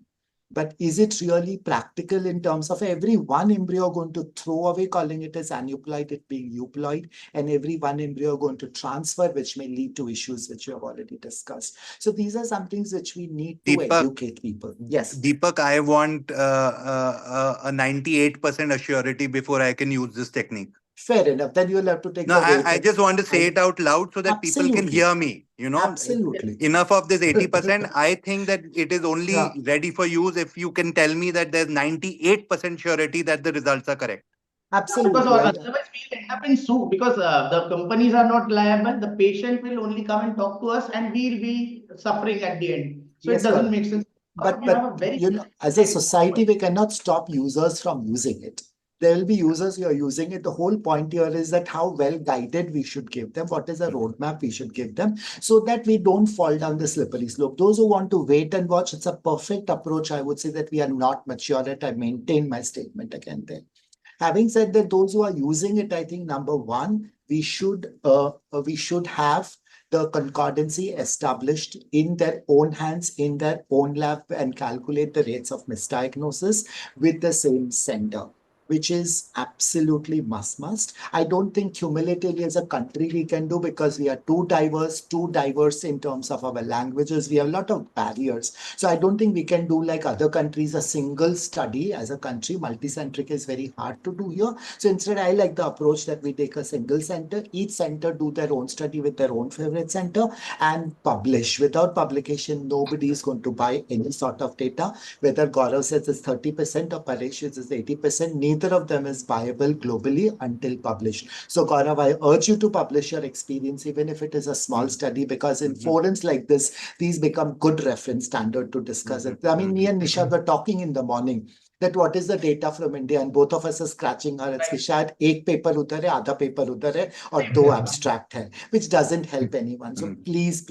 But is it really practical in terms of every one embryo going to throw away, calling it as aneuploid, it being euploid, and every one embryo going to transfer, which may lead to issues which we have already discussed. So these are some things which we need to educate people. Yes. Deepak, I want a 98% assurity before I can use this technique. Fair enough. Then you'll have to take No, I just want to say it out loud so that people can hear me. Absolutely. Enough of this 80%. I think that it is only ready for use if you can tell me that there's 98% surety that the results are correct. Absolutely. Because otherwise we'll end up in suit, because the companies are not liable. The patient will only come and talk to us, and we'll be suffering at the end. So it Yes, doesn't correct. make sense. But You have a very as a society, we cannot stop users from using it. There will be users who are using it. The whole point here is that how well guided we should give them, what is the roadmap we should give them, so that we don't fall down the slippery slope. Those who want to wait and watch, it's a perfect approach. I would say that we are not mature yet. I maintain my statement again there. Having said that, those who are using it, I think number one, we should have the concordancy established in their own hands, in their own lab, and calculate the rates of misdiagnosis with the same center, which is absolutely must. I don't think cumulatively as a country we can do, because we are too diverse in terms of our languages. We have a lot of barriers. So I don't think we can do like other countries, a single study as a country. Multicentric is very hard to do here. So instead, I like the approach that we take a single center, each center do their own study with their own favorite center and publish. Without publication, nobody is going to buy any sort of data. Whether Gaurav says it's 30% or Paresh says it's 80%, neither of them is viable globally until published. So Gaurav, I urge you to publish your experience, even if it is a small study, because in forums like this, these become good reference standard to discuss it. I mean, me and Nishad were talking in the morning that what is the data from India, and both of us are scratching our heads कि शायद एक paper उधर है, आधा paper उधर है, और दो abstract है, which doesn't help anyone. So please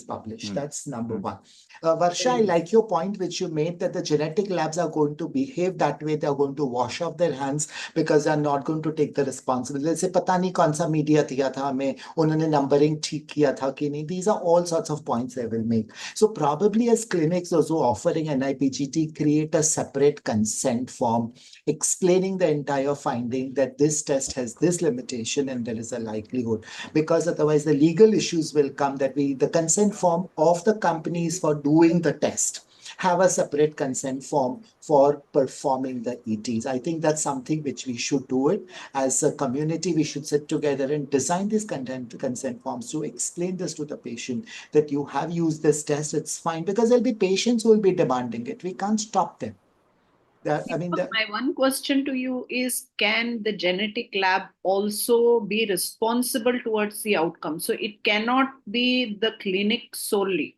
publish. That's number one. Varsha, I like your point which you made, that the genetic labs are going to behave that way. They are going to wash off their hands because they are not going to take the responsibility. जैसे पता नहीं कौन सा media दिया था हमें, उन्होंने numbering ठीक किया था कि नहीं. These are all sorts of points they will make. So probably as clinics also offering niPGT, create a separate consent form explaining the entire finding that this test has this limitation and there is a likelihood, because otherwise the legal issues will come, that the consent form of the companies for doing the test have a separate consent form for performing the ETs. I think that's something which we should do it. As a community, we should sit together and design these consent forms to explain this to the patient, that you have used this test, it's fine, because there'll be patients who will be demanding it. We can't stop them. My one question to you is, can the genetic lab also be responsible towards the outcome? So it cannot be the clinic solely.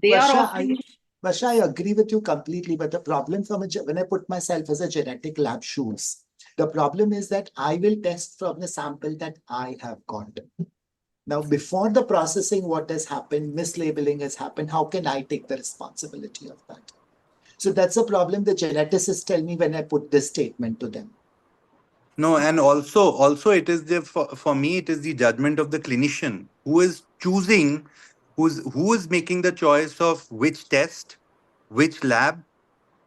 They are offering... Varsha, I agree with you completely, but the problem when I put myself as a genetic lab shoes, the problem is that I will test from the sample that I have got. Now, before the processing, what has happened, mislabeling has happened, how can I take the responsibility of that? So that's a problem the geneticists tell me when I put this statement to them. No, and also it is for me, it is the judgment of the clinician who is choosing, who is making the choice of which test, which lab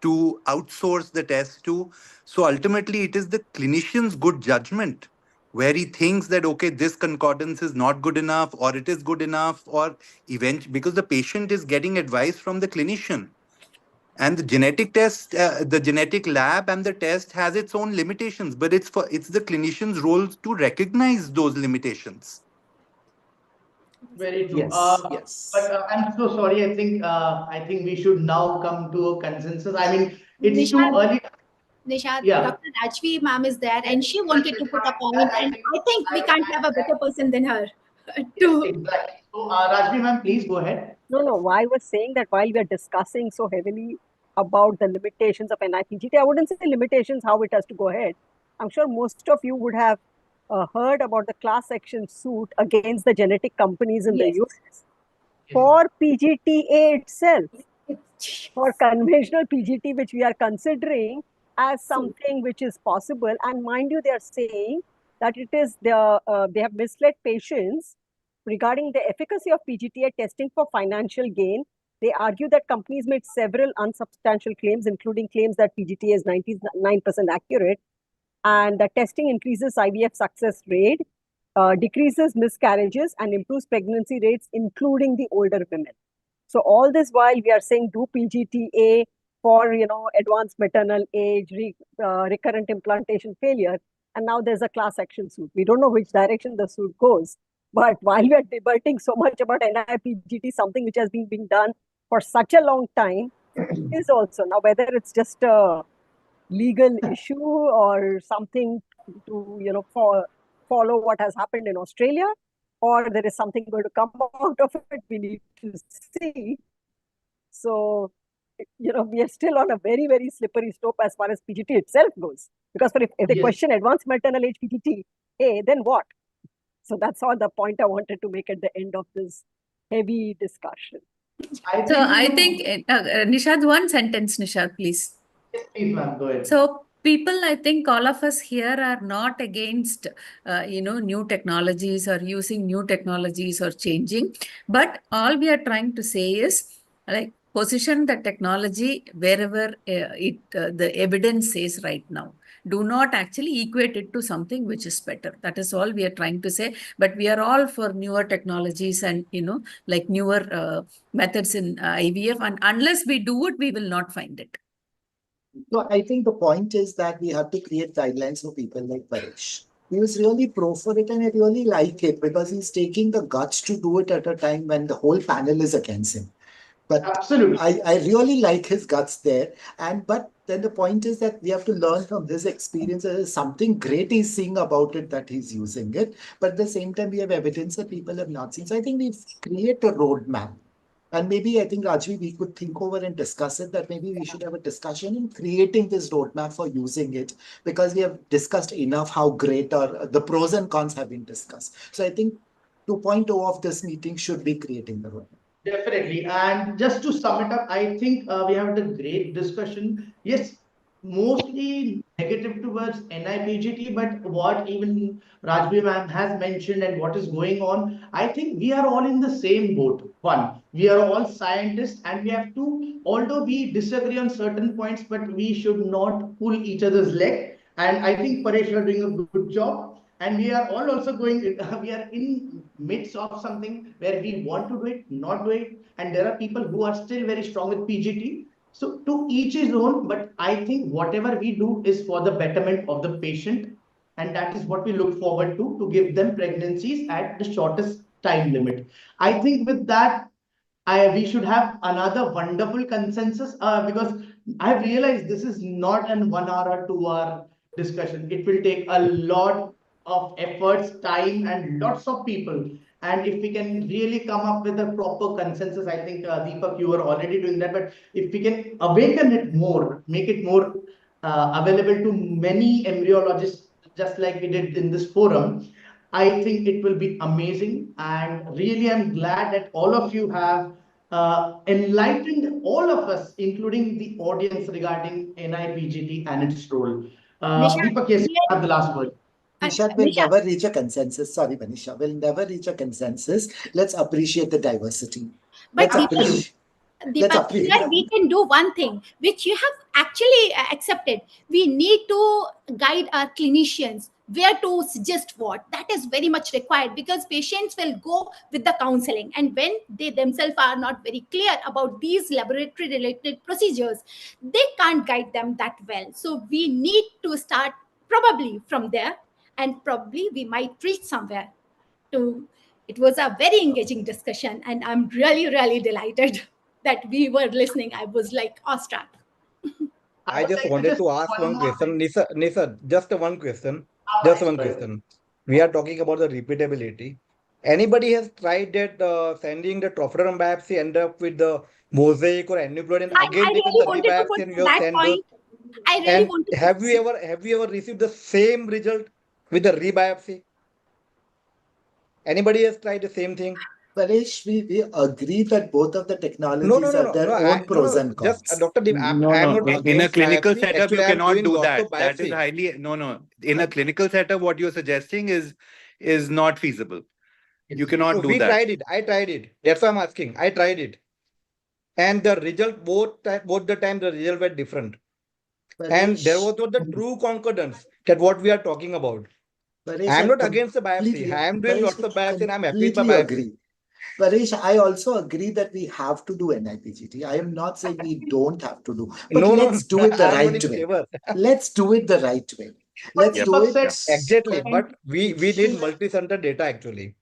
to outsource the test to. So ultimately, it is the clinician's good judgment where he thinks that, okay, this concordance is not good enough, or it is good enough, or because the patient is getting advice from the clinician. And the genetic test, the genetic lab and the test has its own limitations, but it's the clinician's role to recognize those limitations. Very true. Yes. But I'm so sorry. I think we should now come to a consensus. I mean, it's too early. Nishad, Yeah. Dr. Rajvi ma'am is there, and she wanted to put a point, and I think we can't have a better person than her. Exactly. So, Rajvi ma'am, please go ahead. No. I was saying that while we are discussing so heavily about the limitations of niPGT, I wouldn't say limitations, how it has to go ahead. I'm sure most of you would have heard about the class action suit against the genetic companies in the US for PGTA itself, for conventional PGT, which we are considering as something which is possible. And mind you, they are saying that it is they have misled patients regarding the efficacy of PGTA testing for financial gain. They argue that companies made several unsubstantial claims, including claims that PGTA is 99% accurate, and that testing increases IVF success rate, decreases miscarriages, and improves pregnancy rates, including the older women. So all this while we are saying do PGTA for advanced maternal age, recurrent implantation failure, and now there's a class action suit. We don't know which direction the suit goes. But while we are debating so much about niPGT, something which has been being done for such a long time, is also now whether it's just a legal issue or something to, follow what has happened in Australia, or there is something going to come out of it. We need to see. So, we are still on a very, very slippery slope as far as PGT itself goes. Because if they question advanced maternal age PGT, hey, then what? So that's all the point I wanted to make at the end of this heavy discussion. I think, Nishad, one sentence, Nishad, please. Yes, please, ma'am, go ahead. So people, I think all of us here are not against, new technologies or using new technologies or changing, but all we are trying to say is like position the technology wherever the evidence says right now. Do not actually equate it to something which is better. That is all we are trying to say. But we are all for newer technologies and, like newer methods in IVF. And unless we do it, we will not find it. So I think the point is that we have to create guidelines for people like Paresh. He was really pro for it, and I really like it because he's taking the guts to do it at a time when the whole panel is against him. But Absolutely. I really like his guts there. But then the point is that we have to learn from his experience. There is something great he's seeing about it that he's using it. But at the same time, we have evidence that people have not seen. So I think we create a roadmap. And maybe I think, Rajvi, we could think over and discuss it, that maybe we should have a discussion in creating this roadmap for using it, because we have discussed enough how great or the pros and cons have been discussed. So I think 2.0 of this meeting should be creating the roadmap. Definitely. And just to sum it up, I think we have had a great discussion. Yes, mostly negative towards niPGT, but what even Rajbi ma'am has mentioned and what is going on, I think we are all in the same boat. One, we are all scientists and we have to, although we disagree on certain points, but we should not pull each other's leg. And I think Paresh, you are doing a good job. And we are all also going, we are in midst of something where we want to do it, not do it. And there are people who are still very strong with PGT. So to each his own, but I think whatever we do is for the betterment of the patient. And that is what we look forward to give them pregnancies at the shortest time limit. I think with that, we should have another wonderful consensus because I've realized this is not an 1 hour or 2 hour discussion. It will take a lot of efforts, time, and lots of people. And if we can really come up with a proper consensus, I think Deepak, you are already doing that. But if we can awaken it more, make it more available to many embryologists, just like we did in this forum, I think it will be amazing. And really, I'm glad that all of you have enlightened all of us, including the audience, regarding niPGT and its role. Deepak, yes, you have the last word. Nishad will never reach a consensus. Sorry, Manisha, will never reach a consensus. Let's appreciate the diversity. But Deepak, here we can do one thing, which you have actually accepted. We need to guide our clinicians where to suggest what. That is very much required because patients will go with the counseling. And when they themselves are not very clear about these laboratory related procedures, they can't guide them that well. So we need to start probably from there, and probably we might reach somewhere to. It was a very engaging discussion, and I'm really, really delighted that we were listening. I was like awestruck. I just wanted to ask one question. Nisa, just one question. Just one question. We are talking about the repeatability. Anybody has tried that sending the trophoderm biopsy end up with the mosaic or aneuploid and again I taken really the wanted to rebiopsy put and you have that sent those? point. I really And want to have you ever received the same result with the rebiopsy? Anybody has tried the same thing? Paresh, we agree that both of the technologies have their own pros and Just cons. Dr. Deep, No, I'm no. not In a against clinical biopsy. setup, Actually, you I'm cannot doing do lots of that. That is biopsy. highly no. In a clinical setup, what you're suggesting is not feasible. You cannot do We that. tried it. I tried it. That's why I'm asking. I tried it. And the result, both the time, the result were different. And there was not the true concordance that what we are talking about. Paresh, I'm not against the biopsy. I am doing lots of biopsy and I'm happy with my biopsy. agree. Paresh, I also agree that we have to do niPGT. I am not saying we don't have to do, but let's do it the right way. Let's do it the right way. Let's do it. Exactly, but we need multi-center data actually.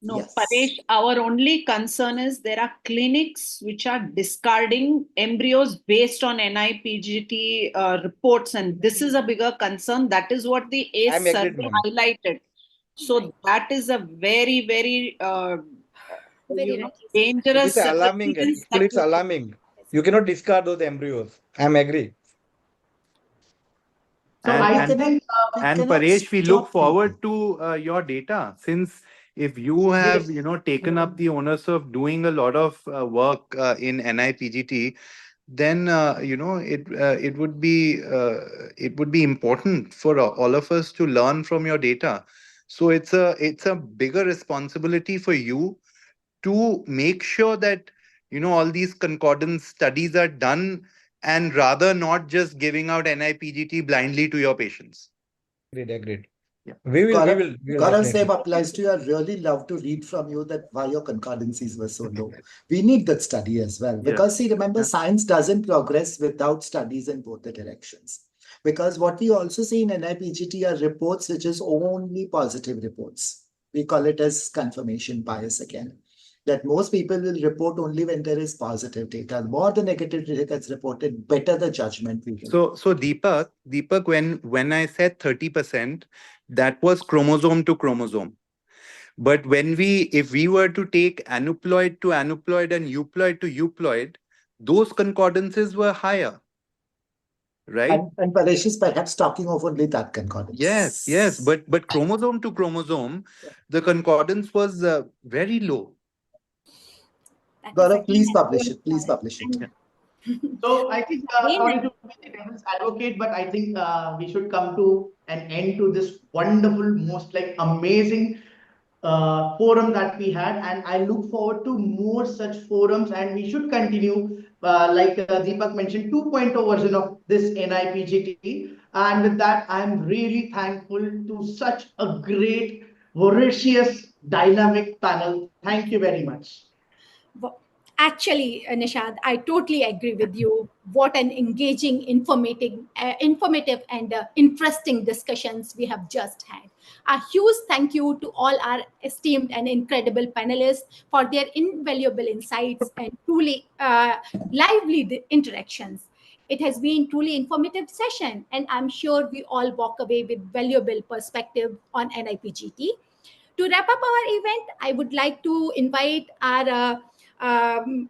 No, Yes. Paresh, our only concern is there are clinics which are discarding embryos based on niPGT reports, and this is a bigger concern. That is what the ACE I'm agreed, survey ma'am. highlighted. So that is a very, very Very rightly said. It dangerous is alarming. evidence Actually, that it's alarming. You cannot discard those embryos. I'm agree. So And I and think and Paresh, we look forward to your data, since if you have taken up the onus of doing a lot of work in NIPGT, then it would be important for all of us to learn from your data. So it's a bigger responsibility for you to make sure that all these concordance studies are done, and rather not just giving out NIPGT blindly to your patients. Agreed. Yeah. We will Gaurav, definitely. same applies to you. I'd really love to read from you that why your concordancies were so low. We need that study as well. Yeah. Because see, remember, Yeah. science doesn't progress without studies in both the directions. Because what we also see in NIPGT are reports which is only positive reports. We call it as confirmation bias again. That most people will report only when there is positive data. The more the negative data gets reported, better the judgment we will. So Deepak, when I said 30%, that was chromosome to chromosome. But if we were to take aneuploid to aneuploid and euploid to euploid, those concordances were higher, right? And Paresh is perhaps talking of only that concordance. Yes. But chromosome to chromosome, the concordance was very low. That is Gaurav, again please an publish old it. Please point. publish it. Yeah. so. I think Again, sorry to be the devil's advocate, but I think we should come to an end to this wonderful, most like amazing forum that we had, and I look forward to more such forums, and we should continue like Deepak mentioned 2.0 version of this NIPGT. And with that, I'm really thankful to such a great, voracious, dynamic panel. Thank you very much. Actually, Nishad, I totally agree with you. What an engaging, informative and interesting discussions we have just had. A huge thank you to all our esteemed and incredible panelists for their invaluable insights and truly lively interactions. It has been truly informative session, and I'm sure we all walk away with valuable perspective on NIPGT. To wrap up our event, I would like to invite our Joint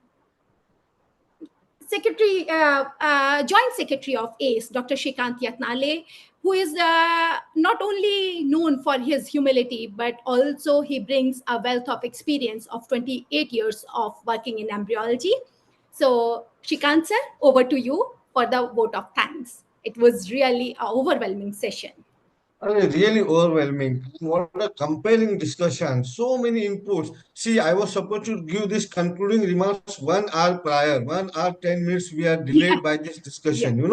Secretary of ACE, Dr. Shrikant Yatnale, who is not only known for his humility, but also he brings a wealth of experience of 28 years of working in embryology. So, Shrikant sir, over to you for the vote of thanks. It was really an overwhelming session. Really overwhelming. What a compelling discussion. So many inputs. See, I was supposed to give this concluding remarks 1 hour prior. 1 hour, 10 minutes. We are delayed by this discussion.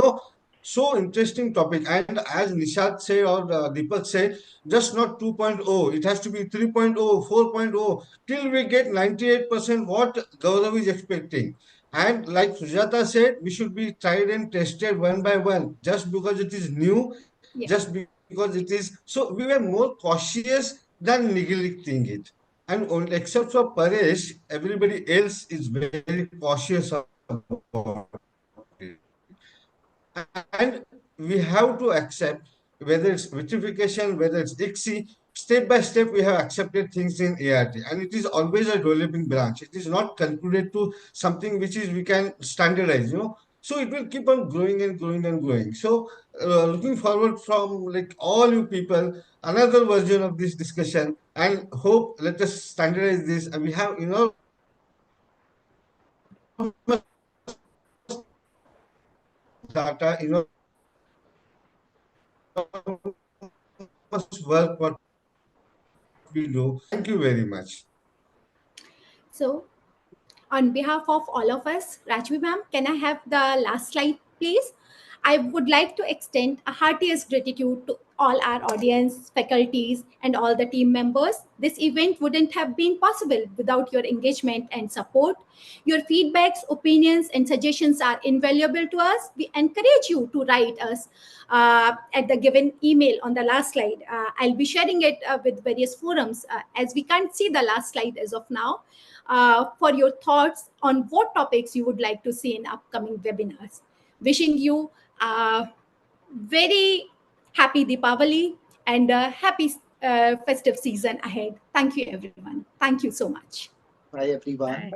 So interesting topic. And as Nishad said or Deepak said, just not 2.0. It has to be 3.0, 4.0 till we get 98% what Gaurav is expecting. And like Sujata said, we should be tried and tested one by one. Just because it is new, Yeah. just because it is, so we were more cautious than neglecting it. And only, except for Paresh, everybody else is very cautious about it. And we have to accept, whether it's vitrification, whether it's ICSI, step by step we have accepted things in ART, and it is always a developing branch. It is not concluded to something which is we can standardize. So it will keep on growing and growing and growing. So looking forward from like all you people, another version of this discussion, and hope let us standardize this. And we have enormous data, work what we do. Thank you very much. So, on behalf of all of us, Rajvi ma'am, can I have the last slide, please? I would like to extend a heartiest gratitude to all our audience, faculties, and all the team members. This event wouldn't have been possible without your engagement and support. Your feedbacks, opinions, and suggestions are invaluable to us. We encourage you to write us at the given email on the last slide. I'll be sharing it with various forums as we can't see the last slide as of now. For your thoughts on what topics you would like to see in upcoming webinars. Wishing you a very happy Deepavali and a happy festive season ahead. Thank you, everyone. Thank you so much. Bye, everyone.